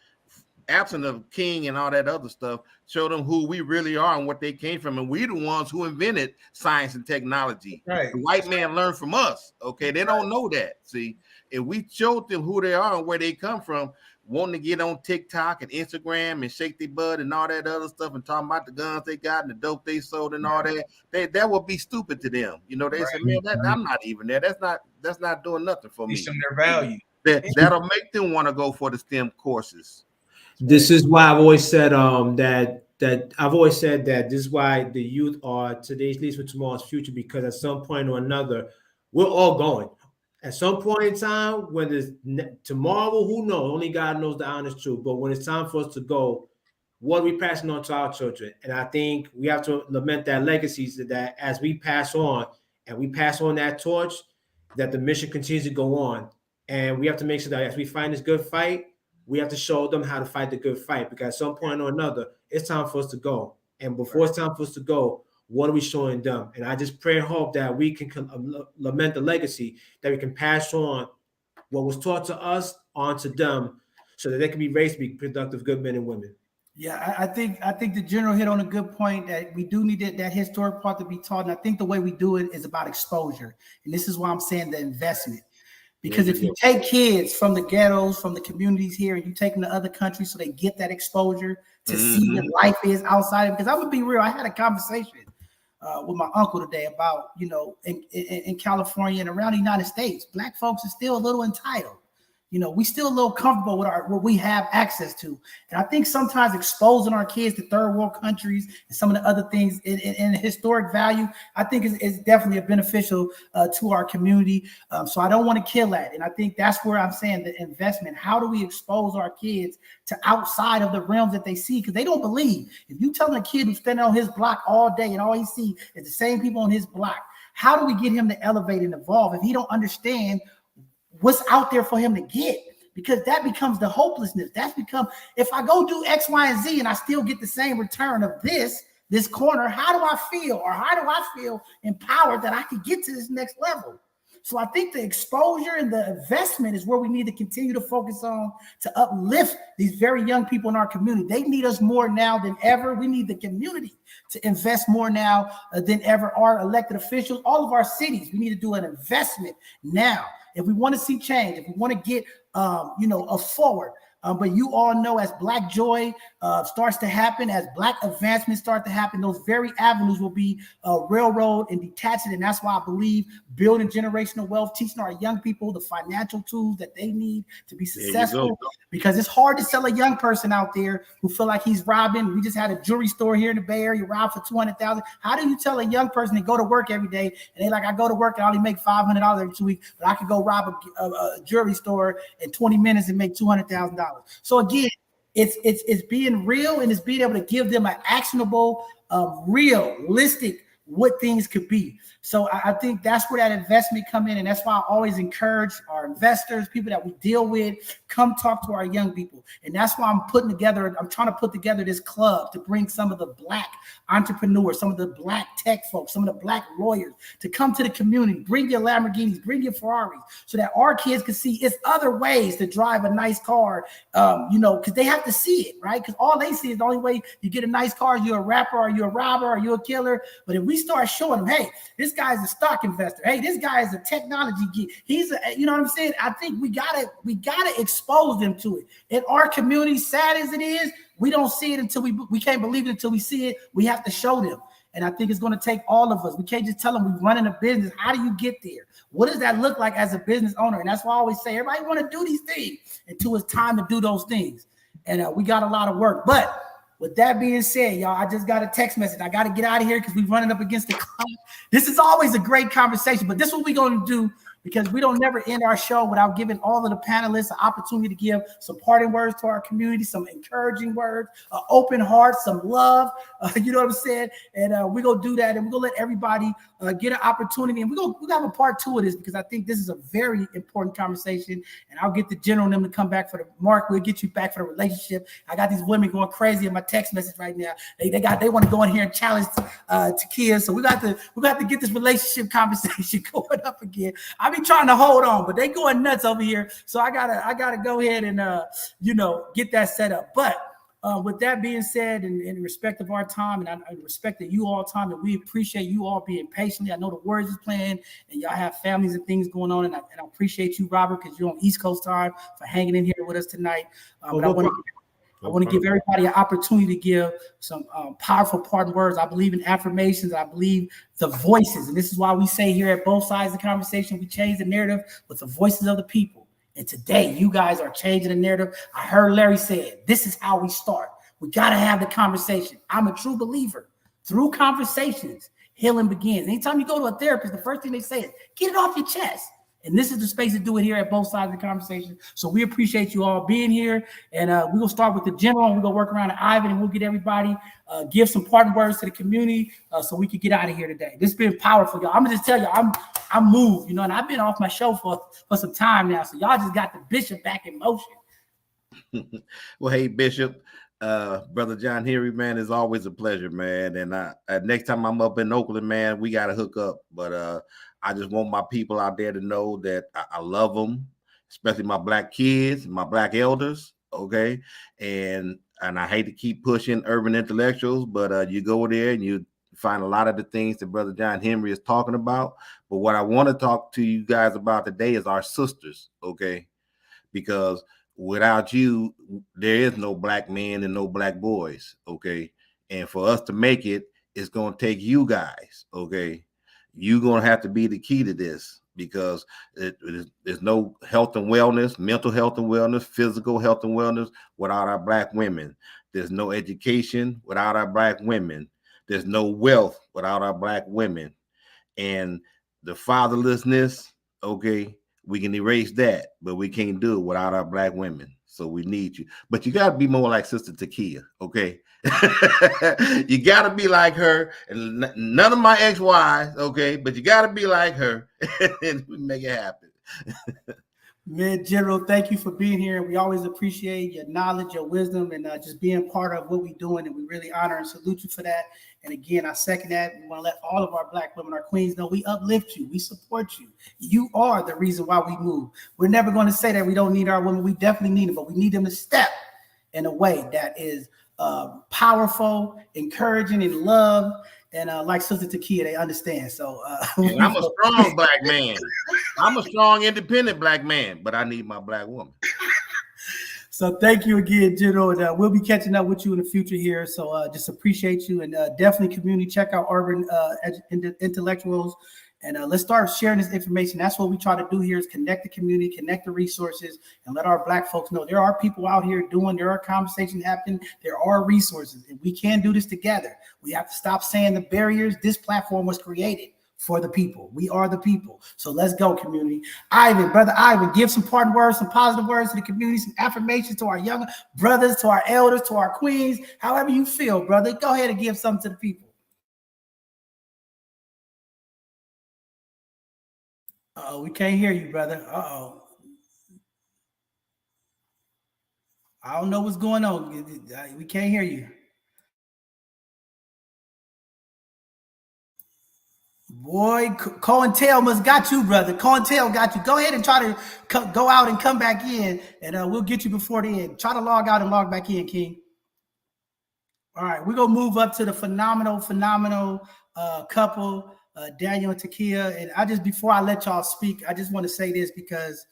absent of King and all that other stuff, show them who we really are and what they came from. And we're the ones who invented science and technology. Right. The white man learned from us. Okay. They don't know that. See, if we showed them who they are and where they come from, wanting to get on TikTok and Instagram and shake their butt and all that other stuff and talking about the guns they got and the dope they sold and all that, that would be stupid to them. They say, man, I'm not even there. That's not doing nothing for me. Teach them their value. That'll make them want to go for the STEM courses. This is why I've always said that that I've always said that this is why the youth are today's leaders for tomorrow's future, because at some point or another, we're all going. At some point in time, when there's tomorrow, who knows? Only God knows the honest truth. But when it's time for us to go, what are we passing on to our children? And I think we have to lament that legacy, so that as we pass on and we pass on that torch, that the mission continues to go on. And we have to make sure that as we find this good fight, we have to show them how to fight the good fight, because at some point or another, it's time for us to go. And before it's time for us to go, what are we showing them? And I just pray and hope that we can lament the legacy, that we can pass on what was taught to us onto them, so that they can be raised to be productive, good men and women. Yeah, I think the general hit on a good point, that we do need that historic part to be taught. And I think the way we do it is about exposure. And this is why I'm saying the investment. Because if you take kids from the ghettos, from the communities here, and you take them to other countries so they get that exposure to see what life is outside. Because I'm gonna be real, I had a conversation with my uncle today about, in California and around the United States, Black folks are still a little entitled. We still a little comfortable with what we have access to. And I think sometimes exposing our kids to third world countries and some of the other things in historic value, I think is definitely a beneficial to our community. So I don't want to kill that. And I think that's where I'm saying the investment. How do we expose our kids to outside of the realms that they see? Because they don't believe. If you tell a kid who's standing on his block all day and all he sees is the same people on his block, how do we get him to elevate and evolve if he don't understand what's out there for him to get? Because that becomes the hopelessness. That's become, if I go do X, Y, and Z and I still get the same return of this corner, how do I feel? Or how do I feel empowered that I can get to this next level? So I think the exposure and the investment is where we need to continue to focus on, to uplift these very young people in our community. They need us more now than ever. We need the community to invest more now than ever. Our elected officials, all of our cities, we need to do an investment now. If we want to see change, if we want to get, a forward. But you all know, as Black joy starts to happen, as Black advancements start to happen, those very avenues will be railroad and detached. And that's why I believe building generational wealth, teaching our young people the financial tools that they need to be successful. Because it's hard to sell a young person out there who feel like he's robbing. We just had a jewelry store here in the Bay Area, robbed for $200,000. How do you tell a young person to go to work every day and they like, I go to work and I only make $500 every 2 weeks, but I could go rob a jewelry store in 20 minutes and make $200,000? So again, it's being real, and it's being able to give them an actionable, realistic what things could be. So I think that's where that investment come in. And that's why I always encourage our investors, people that we deal with, come talk to our young people. And that's why I'm trying to put together this club to bring some of the Black entrepreneurs, some of the Black tech folks, some of the Black lawyers to come to the community. Bring your Lamborghinis, bring your Ferraris, so that our kids can see it's other ways to drive a nice car, because they have to see it, right? Because all they see is the only way you get a nice car is you're a rapper, or you're a robber, or you're a killer. But if we start showing them, hey, this guy's a stock investor. Hey, this guy is a technology geek. He's a, you know what I'm saying? I think we gotta expose them to it. In our community, sad as it is, we don't see it until we can't believe it until we see it. We have to show them. And I think it's going to take all of us. We can't just tell them we're running a business. How do you get there? What does that look like as a business owner? And that's why I always say everybody want to do these things until it's time to do those things. And we got a lot of work. But with that being said, y'all, I just got a text message. I got to get out of here because we're running up against the clock. This is always a great conversation, but this is what we're going to do, because we don't never end our show without giving all of the panelists an opportunity to give some parting words to our community, some encouraging words, an open heart, some love, you know what I'm saying? And we're going to do that, and we're going to let everybody get an opportunity. And we're going to have a part 2 of this, because I think this is a very important conversation. And I'll get the general and them to come back for the Mark. We'll get you back for the relationship. I got these women going crazy in my text message right now. They want to go in here and challenge Takia. So we got to get this relationship conversation going up again. I be trying to hold on, but they going nuts over here. So I gotta go ahead and get that set up. But with that being said, and in respect of our time, and I respect that you all time, and we appreciate you all being patiently. I know the words is playing, and y'all have families and things going on, and I appreciate you, Robert, because you're on East Coast time, for hanging in here with us tonight. But I want to give everybody an opportunity to give some powerful parting words. I believe in affirmations. I believe the voices. And this is why we say here at both sides of the conversation, we change the narrative with the voices of the people. And today, you guys are changing the narrative. I heard Larry say it. This is how we start. We got to have the conversation. I'm a true believer. Through conversations, healing begins. Anytime you go to a therapist, the first thing they say is, get it off your chest. And this is the space to do it here at both sides of the conversation. So we appreciate you all being here. And we're going to start with the general, and we're going to work around to Ivan, and we'll get everybody, give some parting words to the community so we can get out of here today. This has been powerful, y'all. I'm going to just tell you, I'm moved, and I've been off my show for some time now. So y'all just got the bishop back in motion. Well, hey, Bishop, Brother John Henry, man, it's always a pleasure, man. And next time I'm up in Oakland, man, we got to hook up. But I just want my people out there to know that I love them, especially my black kids, my black elders, okay? And I hate to keep pushing urban intellectuals, but you go there and you find a lot of the things that Brother John Henry is talking about. But what I want to talk to you guys about today is our sisters, okay? Because without you, there is no black men and no black boys, okay? And for us to make it, it's going to take you guys, okay? You're going to have to be the key to this, because there's no health and wellness, mental health and wellness, physical health and wellness without our black women. There's no education without our black women. There's no wealth without our black women. And the fatherlessness, okay, we can erase that, but we can't do it without our black women. So we need you. But you got to be more like Sister Takia, okay? You got to be like her. And none of my ex-wives, okay? But you got to be like her and we make it happen. Man, General, thank you for being here. We always appreciate your knowledge, your wisdom, and just being part of what we're doing. And we really honor and salute you for that. And again, I second that. We want to let all of our black women, our queens, know we uplift you. We support you. You are the reason why we move. We're never going to say that we don't need our women. We definitely need them, but we need them to step in a way that is powerful, encouraging, and love. And like Sister Takia, they understand. So I'm a strong black man. I'm a strong, independent black man, but I need my black woman. So thank you again, General. And we'll be catching up with you in the future here. So just appreciate you, and definitely community, check out Urban Intellectuals. And let's start sharing this information. That's what we try to do here, is connect the community, connect the resources, and let our black folks know there are people out here there are conversations happening, there are resources, and we can do this together. We have to stop saying the barriers. This platform was created for the people. We are the people. So let's go, community. Brother Ivan, give some parting words, some positive words to the community, some affirmations to our young brothers, to our elders, to our queens, however you feel, brother. Go ahead and give something to the people. Uh-oh, we can't hear you, brother. Uh-oh. I don't know what's going on. We can't hear you. Boy, COINTEL must got you, brother. COINTEL got you. Go ahead and try to go out and come back in, and we'll get you before the end. Try to log out and log back in, King. All right, we're going to move up to the phenomenal couple, Daniel and Takia. And before I let y'all speak, I just want to say this, because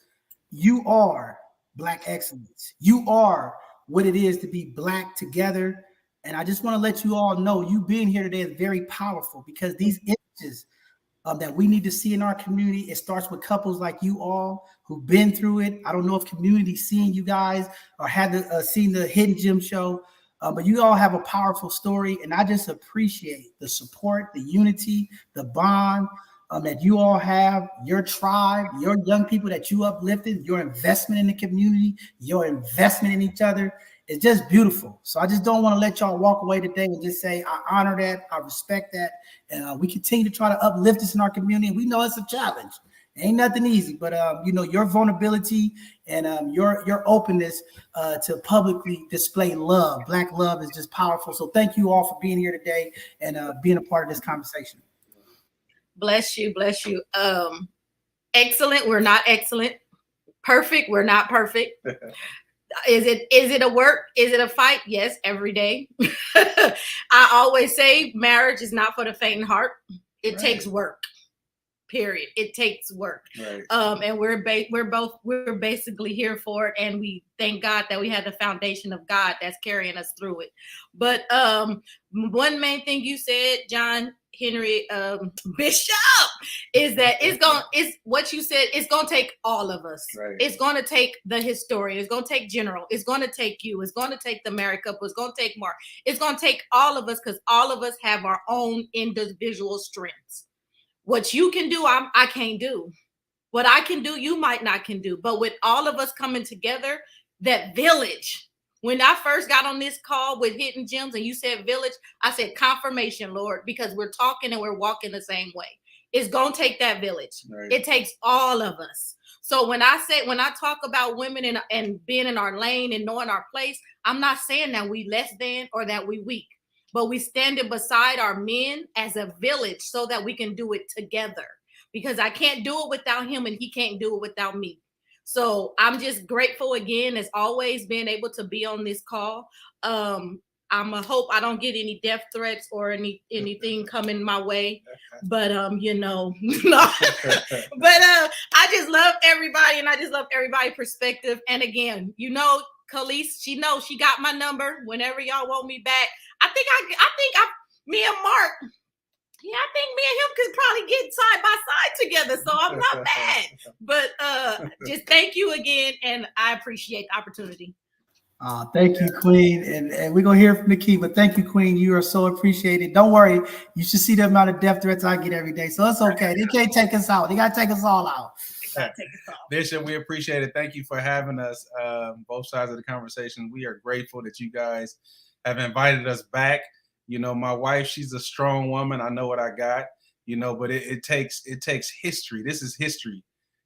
you are Black excellence. You are what it is to be Black together. And I just want to let you all know, you being here today is very powerful, because these images that we need to see in our community, it starts with couples like you all who've been through it. I don't know if community's seen you guys or seen the Hidden Gem show, but you all have a powerful story. And I just appreciate the support, the unity, the bond that you all have, your tribe, your young people that you uplifted, your investment in the community, your investment in each other. It's just beautiful. So I just don't want to let y'all walk away today and just say, I honor that, I respect that. And we continue to try to uplift this in our community. We know it's a challenge. Ain't nothing easy, but your vulnerability and your openness to publicly display love, Black love, is just powerful. So thank you all for being here today and being a part of this conversation. Bless you, bless you. Excellent, we're not excellent. Perfect, we're not perfect. Is it a work? Is it a fight? Yes, every day. I always say marriage is not for the faint of heart. It takes work. period. It takes work. Right. And we're basically here for it, and we thank God that we have the foundation of God that's carrying us through it. But one main thing you said, John Henry Bishop, is that it's what you said. It's gonna take all of us. Right. It's gonna take the historian. It's gonna take General. It's gonna take you. It's gonna take the married couple. It's gonna take Mark. It's gonna take all of us, because all of us have our own individual strengths. What you can do, I can't do. What I can do, you might not can do. But with all of us coming together, that village. When I first got on this call with Hidden Gems and you said village, I said confirmation, Lord, because we're talking and we're walking the same way. It's going to take that village. Right. It takes all of us. So when I talk about women and being in our lane and knowing our place, I'm not saying that we less than or that we weak, but we standing beside our men as a village so that we can do it together, because I can't do it without him and he can't do it without me. So I'm just grateful again, as always, being able to be on this call. I'm a hope I don't get any death threats or anything coming my way, but no. But I just love everybody, and I just love everybody's perspective. And again, Khalees, she knows she got my number. Whenever y'all want me back, I think me and Mark. Yeah, I think me and him could probably get side by side together, so I'm not mad. But just thank you again, and I appreciate the opportunity. Thank you, Queen. And we're going to hear from the key, but thank you, Queen. You are so appreciated. Don't worry. You should see the amount of death threats I get every day, so it's okay. They can't take us out. They got to take us all out. Bishop, we appreciate it. Thank you for having us, both sides of the conversation. We are grateful that you guys have invited us back. My wife, she's a strong woman. I know what I got, but it takes history. This is history.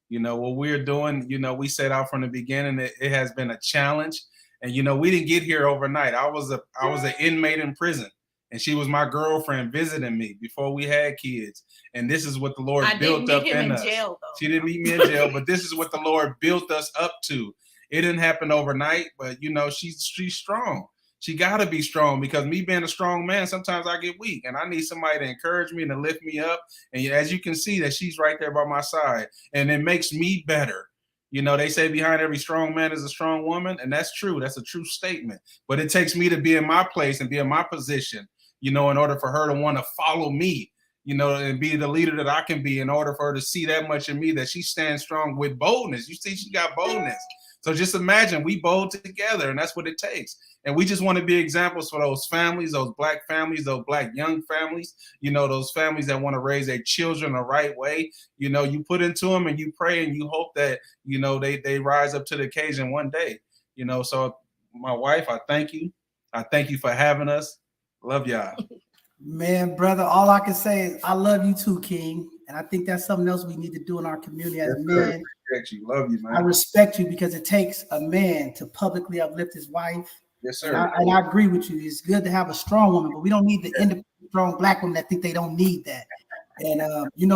What we're doing, we set out from the beginning. It has been a challenge. And, we didn't get here overnight. I was an inmate in prison, and she was my girlfriend visiting me before we had kids. And this is what the Lord built up in us. Jail, she didn't meet me in jail, but this is what the Lord built us up to. It didn't happen overnight, but, she's strong. She got to be strong, because me being a strong man, sometimes I get weak, and I need somebody to encourage me and to lift me up. And as you can see, that she's right there by my side, and it makes me better. They say behind every strong man is a strong woman, and that's true. That's a true statement. But it takes me to be in my place and be in my position, in order for her to want to follow me, and be the leader that I can be, in order for her to see that much in me, that she stands strong with boldness. You see, she got boldness. So just imagine we bold together, and that's what it takes. And we just want to be examples for those families, those Black families, those Black young families, those families that want to raise their children the right way. You put into them and you pray and you hope that, they rise up to the occasion one day. So my wife, I thank you. I thank you for having us. Love y'all. Man, brother, all I can say is I love you too, King. And I think that's something else we need to do in our community as men. You. Love you, man. I respect you, because it takes a man to publicly uplift his wife. Yes, sir. And I agree with you. It's good to have a strong woman, but we don't need the independent, strong Black women that think they don't need that. And,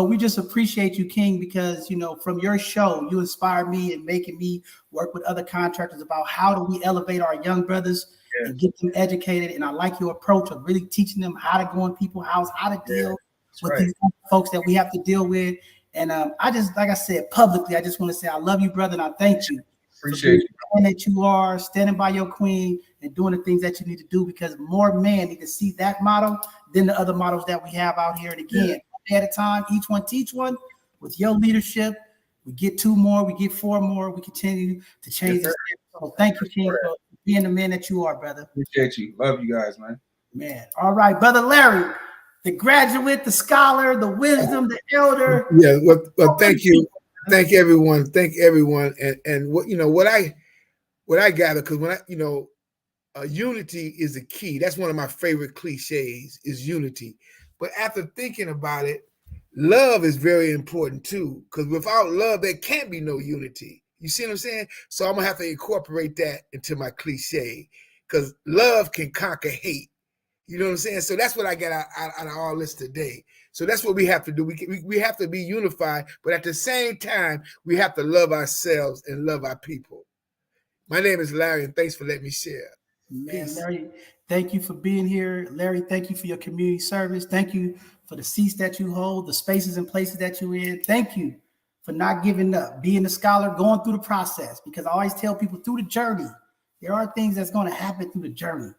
we just appreciate you, King, because, from your show, you inspired me and making me work with other contractors about how do we elevate our young brothers and get them educated. And I like your approach of really teaching them how to go in people's house, how to deal with these folks that we have to deal with. And I just, like I said, publicly, I just want to say I love you, brother, and I thank you. Appreciate you. And that you are standing by your queen and doing the things that you need to do, because more men need to see that model than the other models that we have out here. And again, one day at a time, each one teach one. With your leadership, we get 2 more, we get 4 more, we continue to change this. So thank you, King, for being the man that you are, brother. Appreciate you. Love you guys, man. Man. All right, brother Larry, the graduate, the scholar, the wisdom, the elder. Yeah, well thank you. Thank everyone. Thank everyone. And what I gather, because when unity is the key. That's one of my favorite cliches, is unity. But after thinking about it, love is very important too, because without love, there can't be no unity. You see what I'm saying? So I'm gonna have to incorporate that into my cliche, because love can conquer hate. You know what I'm saying? So that's what I got out of all this today. So that's what we have to do. We have to be unified, but at the same time, we have to love ourselves and love our people. My name is Larry, and thanks for letting me share. Man, Larry, thank you for being here. Larry, thank you for your community service. Thank you for for the seats that you hold, the spaces and places that you're in. Thank you for not giving up, being a scholar, going through the process, because I always tell people through the journey, there are things that's going to happen through the journey.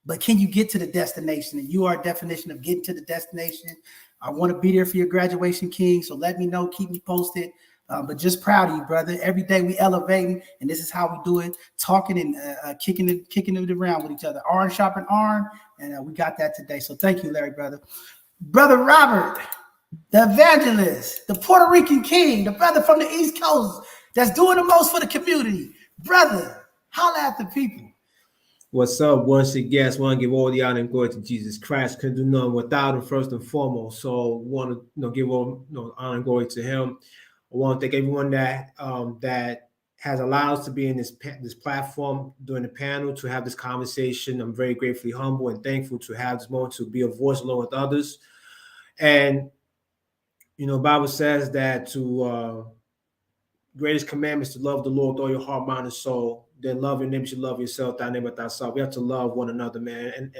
But can you get to the destination? And you are a definition of getting to the destination. I want to be there for your graduation, King. So let me know, keep me posted. But just proud of you, brother. Every day we elevating, and this is how we do it: talking and kicking it around with each other. Iron sharpen iron, and we got that today. So thank you, Larry, brother. Brother Robert, the evangelist, the Puerto Rican king, the brother from the East Coast that's doing the most for the community. Brother, holla at the people. What's up? Once again, I want to give all the honor and glory to Jesus Christ. Couldn't do nothing without him, first and foremost. So want to give all honor and glory to him. I want to thank everyone that that has allowed us to be in this platform during the panel to have this conversation. I'm very gratefully humble and thankful to have this moment to be a voice along with others. And Bible says that to greatest commandments to love the Lord with all your heart, mind, and soul. Then love your neighbor, you love yourself, thy neighbor thyself. We have to love one another, man.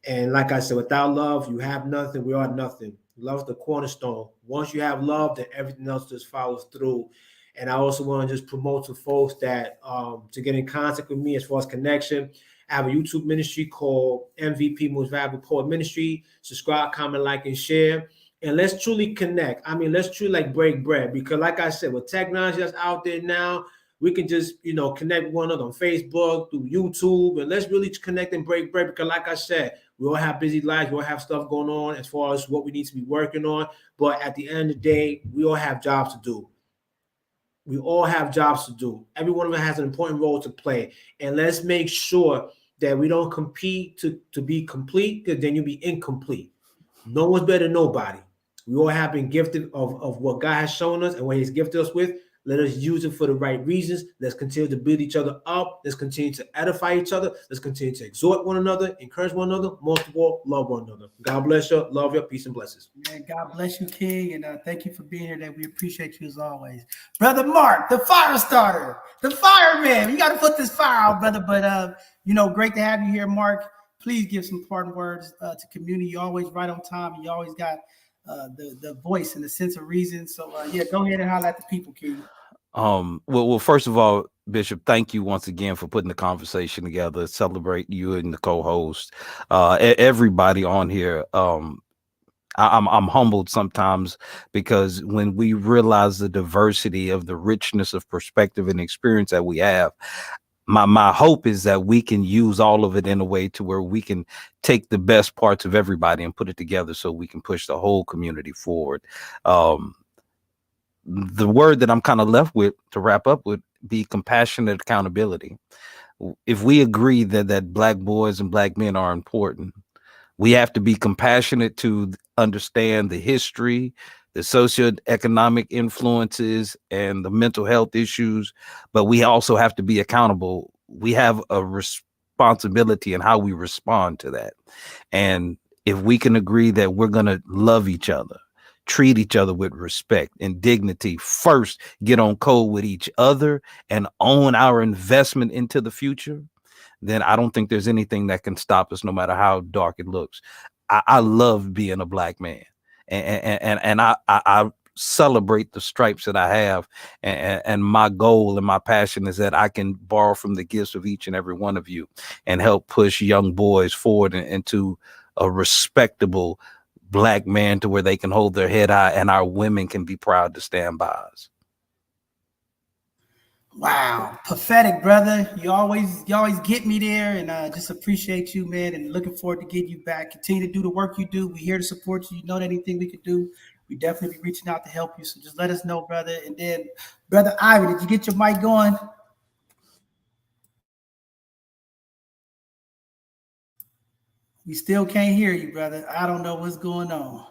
And like I said, without love, you have nothing. We are nothing. Love is the cornerstone. Once you have love, then everything else just follows through. And I also want to just promote to folks that to get in contact with me as far as connection. I have a YouTube ministry called MVP Most Valuable Poet Ministry. Subscribe, comment, like, and share. And let's truly connect. I mean, let's truly break bread, because like I said, with technology that's out there now, we can just, connect with one another on Facebook, through YouTube, and let's really connect and break bread, because like I said, we all have busy lives. We all have stuff going on as far as what we need to be working on. But at the end of the day, we all have jobs to do. We all have jobs to do. Every one of them has an important role to play. And let's make sure that we don't compete to be complete, because then you'll be incomplete. No one's better than nobody. We all have been gifted of what God has shown us and what he's gifted us with. Let us use it for the right reasons. Let's continue to build each other up. Let's continue to edify each other. Let's continue to exhort one another, encourage one another, most of all, love one another. God bless you. Love you. Peace and blessings. Man, God bless you, King. And thank you for being here today. We appreciate you as always. Brother Mark, the fire starter, the fireman. You got to put this fire out, brother. But, great to have you here, Mark. Please give some parting words to community. You always right on time. You always got the voice and the sense of reason. So go ahead and holler at the people, King. Well, first of all, Bishop, thank you once again for putting the conversation together. Celebrate you and the co-host, everybody on here. I'm humbled sometimes, because when we realize the diversity of the richness of perspective and experience that we have, my hope is that we can use all of it in a way to where we can take the best parts of everybody and put it together so we can push the whole community forward. The word that I'm kind of left with to wrap up would be compassionate accountability. If we agree that Black boys and Black men are important, we have to be compassionate to understand the history, the socioeconomic influences, and the mental health issues, but we also have to be accountable. We have a responsibility in how we respond to that. And if we can agree that we're going to love each other, treat each other with respect and dignity first, get on code with each other, and own our investment into the future, then I don't think there's anything that can stop us, no matter how dark it looks. I love being a Black man, and I celebrate the stripes that I have, and my goal and my passion is that I can borrow from the gifts of each and every one of you and help push young boys forward into a respectable Black man, to where they can hold their head high and our women can be proud to stand by us. Wow, pathetic, brother. You always get me there, and just appreciate you, man, and looking forward to getting you back. Continue to do the work you do. We're here to support you. You know that anything we could do, we definitely be reaching out to help you. So just let us know, brother. And then, Brother Ivan, did you get your mic going? We still can't hear you, brother. I don't know what's going on.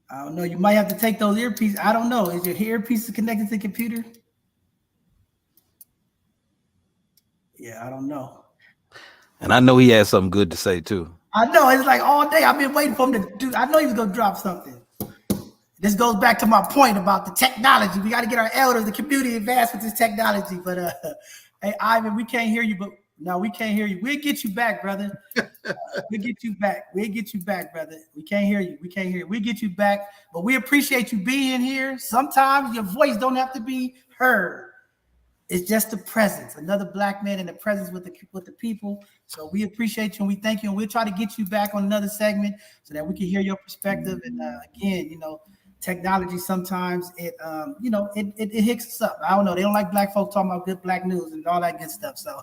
I don't know. You might have to take those earpieces. I don't know. Is your earpiece connected to the computer? Yeah, I don't know. And I know he has something good to say too. I know. It's like all day I've been waiting for him to do. I know he was going to drop something. This goes back to my point about the technology. We got to get our elders, the community, advanced with this technology. But hey, Ivan, we can't hear you. But No, we can't hear you. We'll get you back, brother. We'll get you back. We'll get you back, brother. We can't hear you. We can't hear you. We'll get you back. But we appreciate you being here. Sometimes your voice don't have to be heard. It's just the presence. Another black man in the presence with the people. So we appreciate you and we thank you. And we'll try to get you back on another segment so that we can hear your perspective. And again, you know, technology sometimes it hicks us up. I don't know. They don't like black folks talking about good black news and all that good stuff. So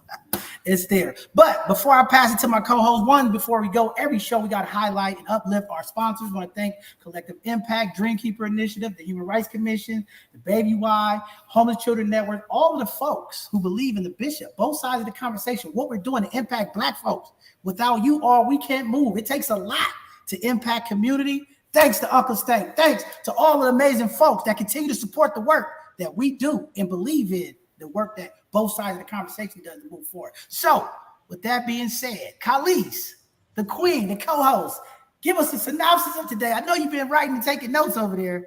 it's there. But before I pass it to my co-host, before we go, every show we got to highlight and uplift our sponsors. I want to thank Collective Impact, Dreamkeeper Initiative, the Human Rights Commission, the Baby Y, Homeless Children Network, all of the folks who believe in the bishop, both sides of the conversation, what we're doing to impact black folks. Without you all, we can't move. It takes a lot to impact community. Thanks to Uncle Stank. Thanks to all the amazing folks that continue to support the work that we do and believe in the work that both sides of the conversation does to move forward. So, with that being said, Khalees, the queen, the co-host, give us a synopsis of today. I know you've been writing and taking notes over there.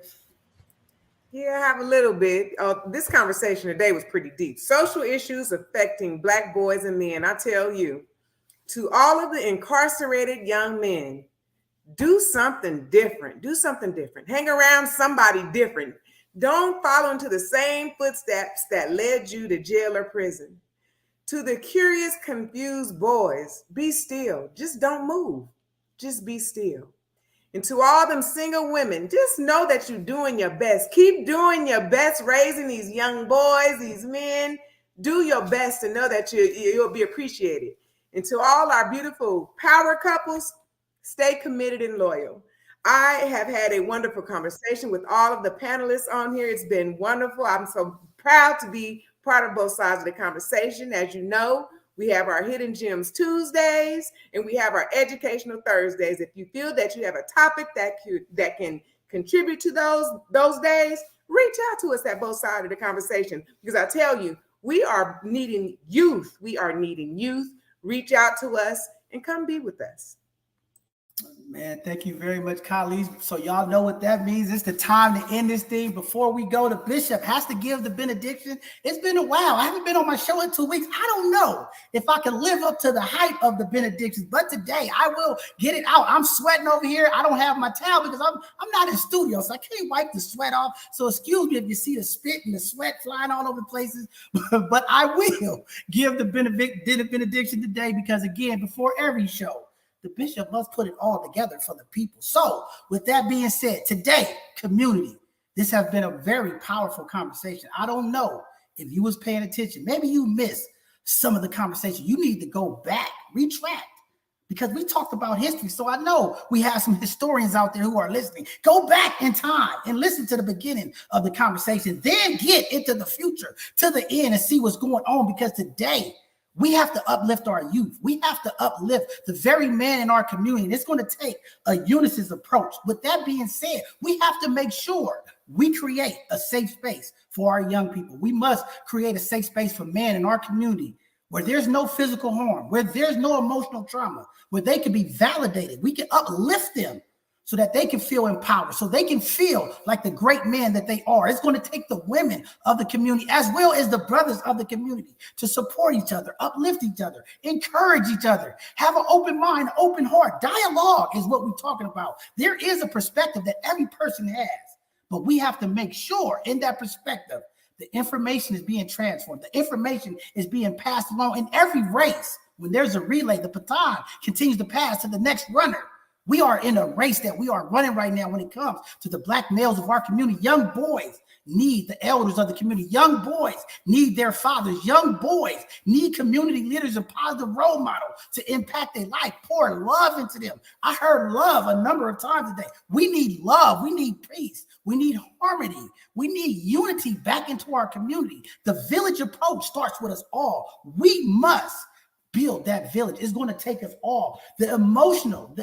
Yeah, I have a little bit. This conversation today was pretty deep. Social issues affecting Black boys and men. I tell you, to all of the incarcerated young men, do something different. Do something different. Hang around somebody different. Don't follow into the same footsteps that led you to jail or prison. To the curious, confused boys, be still. Just don't move. Just be still. And to all them single women, just know that you're doing your best. Keep doing your best raising these young boys, these men. Do your best to know that you'll be appreciated. And to all our beautiful power couples, stay committed and loyal. I have had a wonderful conversation with all of the panelists on here. It's been wonderful. I'm so proud to be part of both sides of the conversation. As you know, we have our Hidden Gems Tuesdays and we have our Educational Thursdays. If you feel that you have a topic that can contribute to those days, reach out to us at both sides of the conversation. Because I tell you, we are needing youth. We are needing youth. Reach out to us and come be with us. Man, thank you very much, colleagues. So y'all know what that means. It's the time to end this thing. Before we go, the bishop has to give the benediction. It's been a while. I haven't been on my show in 2 weeks. I don't know if I can live up to the hype of the benedictions, but today I will get it out. I'm sweating over here. I don't have my towel because I'm not in studio, so I can't wipe the sweat off. So excuse me if you see the spit and the sweat flying all over places, but I will give the benediction today because, again, before every show, the bishop must put it all together for the people. So with that being said, today, community, this has been a very powerful conversation. I don't know if you was paying attention. Maybe you missed some of the conversation. You need to go back, retract, because we talked about history. So I know we have some historians out there who are listening. Go back in time and listen to the beginning of the conversation. Then get into the future, to the end, and see what's going on, because today, we have to uplift our youth. We have to uplift the very man in our community. And it's going to take a unison approach. With that being said, we have to make sure we create a safe space for our young people. We must create a safe space for men in our community where there's no physical harm, where there's no emotional trauma, where they can be validated. We can uplift them so that they can feel empowered, so they can feel like the great men that they are. It's going to take the women of the community as well as the brothers of the community to support each other, uplift each other, encourage each other, have an open mind, open heart. Dialogue is what we're talking about. There is a perspective that every person has, but we have to make sure in that perspective, the information is being transformed. The information is being passed along in every race. When there's a relay, the baton continues to pass to the next runner. We are in a race that we are running right now when it comes to the Black males of our community. Young boys need the elders of the community. Young boys need their fathers. Young boys need community leaders and positive role models to impact their life, pour love into them. I heard love a number of times today. We need love. We need peace. We need harmony. We need unity back into our community. The village approach starts with us all. We must build that village. It's going to take us all. The emotional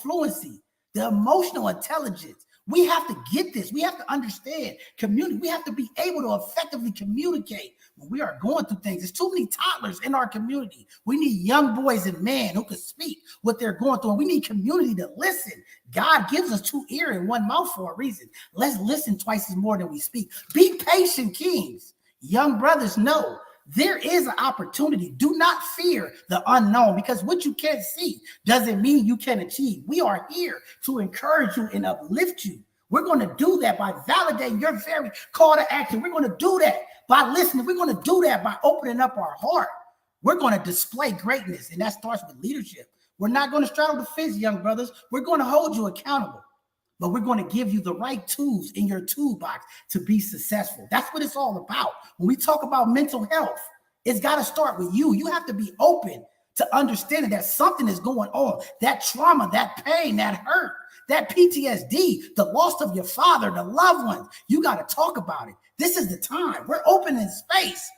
fluency, the emotional intelligence. We have to get this. We have to understand community. We have to be able to effectively communicate when we are going through things. There's too many toddlers in our community. We need young boys and men who can speak what they're going through. And we need community to listen. God gives us 2 ears and 1 mouth for a reason. Let's listen twice as more than we speak. Be patient, kings. Young brothers know There is an opportunity. Do not fear the unknown, because what you can't see doesn't mean you can achieve. We are here to encourage you and uplift you. We're going to do that by validating your very call to action. We're going to do that by listening. We're going to do that by opening up our heart. We're going to display greatness, and that starts with leadership. We're not going to straddle the fence, young brothers. We're going to hold you accountable, but we're going to give you the right tools in your toolbox to be successful. That's what it's all about. When we talk about mental health, it's got to start with you. You have to be open to understanding that something is going on, that trauma, that pain, that hurt, that PTSD, the loss of your father, the loved ones. You got to talk about it. This is the time. We're opening space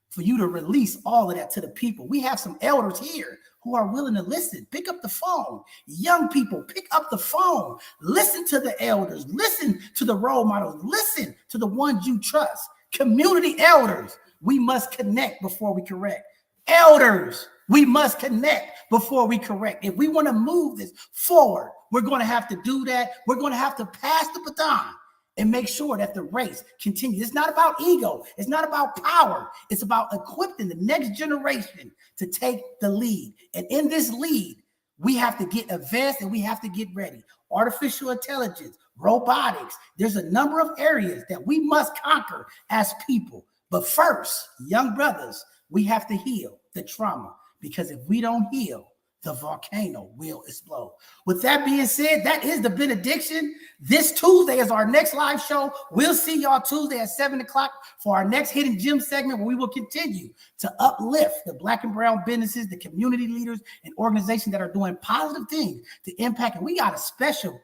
for you to release all of that to the people. We have some elders here who are willing to listen. Pick up the phone. Young people, pick up the phone. Listen to the elders. Listen to the role models. Listen to the ones you trust. Community elders, we must connect before we correct. Elders, we must connect before we correct. If we want to move this forward, we're going to have to do that. We're going to have to pass the baton and make sure that the race continues. It's not about ego. It's not about power. It's about equipping the next generation to take the lead. And in this lead, we have to get advanced and we have to get ready. Artificial intelligence, robotics. There's a number of areas that we must conquer as people. But first, young brothers, we have to heal the trauma, because if we don't heal, the volcano will explode. With that being said, that is the benediction. This Tuesday is our next live show. We'll see y'all Tuesday at 7 o'clock for our next Hidden Gem segment, where we will continue to uplift the Black and brown businesses, the community leaders, and organizations that are doing positive things to impact. And we got a special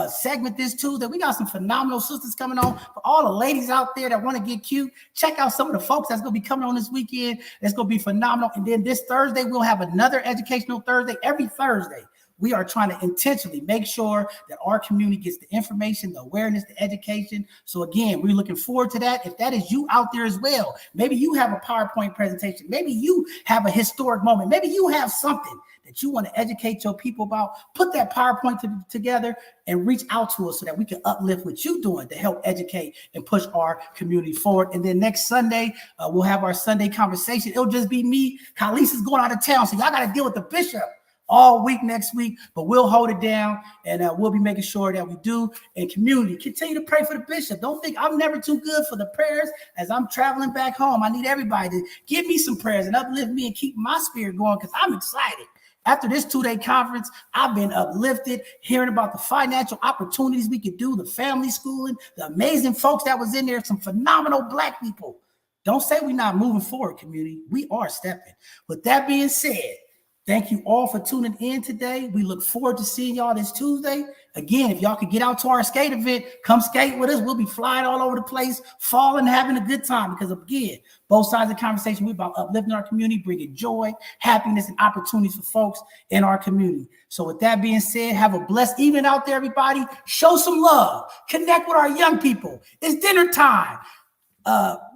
segment this Tuesday. We got some phenomenal sisters coming on. For all the ladies out there that want to get cute, check out some of the folks that's going to be coming on this weekend. It's going to be phenomenal. And then this Thursday, we'll have another educational Thursday. Every Thursday, we are trying to intentionally make sure that our community gets the information, the awareness, the education. So again, we're looking forward to that. If that is you out there as well, maybe you have a PowerPoint presentation. Maybe you have a historic moment. Maybe you have something that you want to educate your people about. Put that PowerPoint together and reach out to us so that we can uplift what you're doing to help educate and push our community forward. And then next Sunday, we'll have our Sunday conversation. It'll just be me. Khalees is going out of town, so y'all got to deal with the bishop all week next week, but we'll hold it down, and we'll be making sure that we do. And community, continue to pray for the bishop. Don't think I'm never too good for the prayers. As I'm traveling back home, I need everybody to give me some prayers and uplift me and keep my spirit going, because I'm excited. After this 2-day conference, I've been uplifted, hearing about the financial opportunities we could do, the family schooling, the amazing folks that was in there, some phenomenal Black people. Don't say we're not moving forward, community. We are stepping. With that being said, thank you all for tuning in today. We look forward to seeing y'all this Tuesday. Again, if y'all could get out to our skate event, come skate with us. We'll be flying all over the place, falling, having a good time. Because again, both sides of the conversation, we're about uplifting our community, bringing joy, happiness, and opportunities for folks in our community. So with that being said, have a blessed evening out there, everybody. Show some love. Connect with our young people. It's dinner time.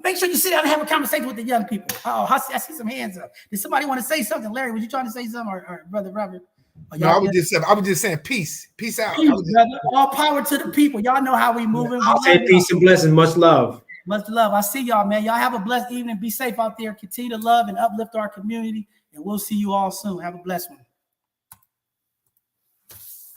Make sure you sit down and have a conversation with the young people. Oh, I see some hands up. Did somebody want to say something? Larry, were you trying to say something, or Brother Robert? No, I was just saying peace. Peace out. Peace, brother. All power to the people. Y'all know how we moving. I'll say peace and blessings. Much love. Much love. I see y'all, man. Y'all have a blessed evening. Be safe out there. Continue to love and uplift our community. And we'll see you all soon. Have a blessed one.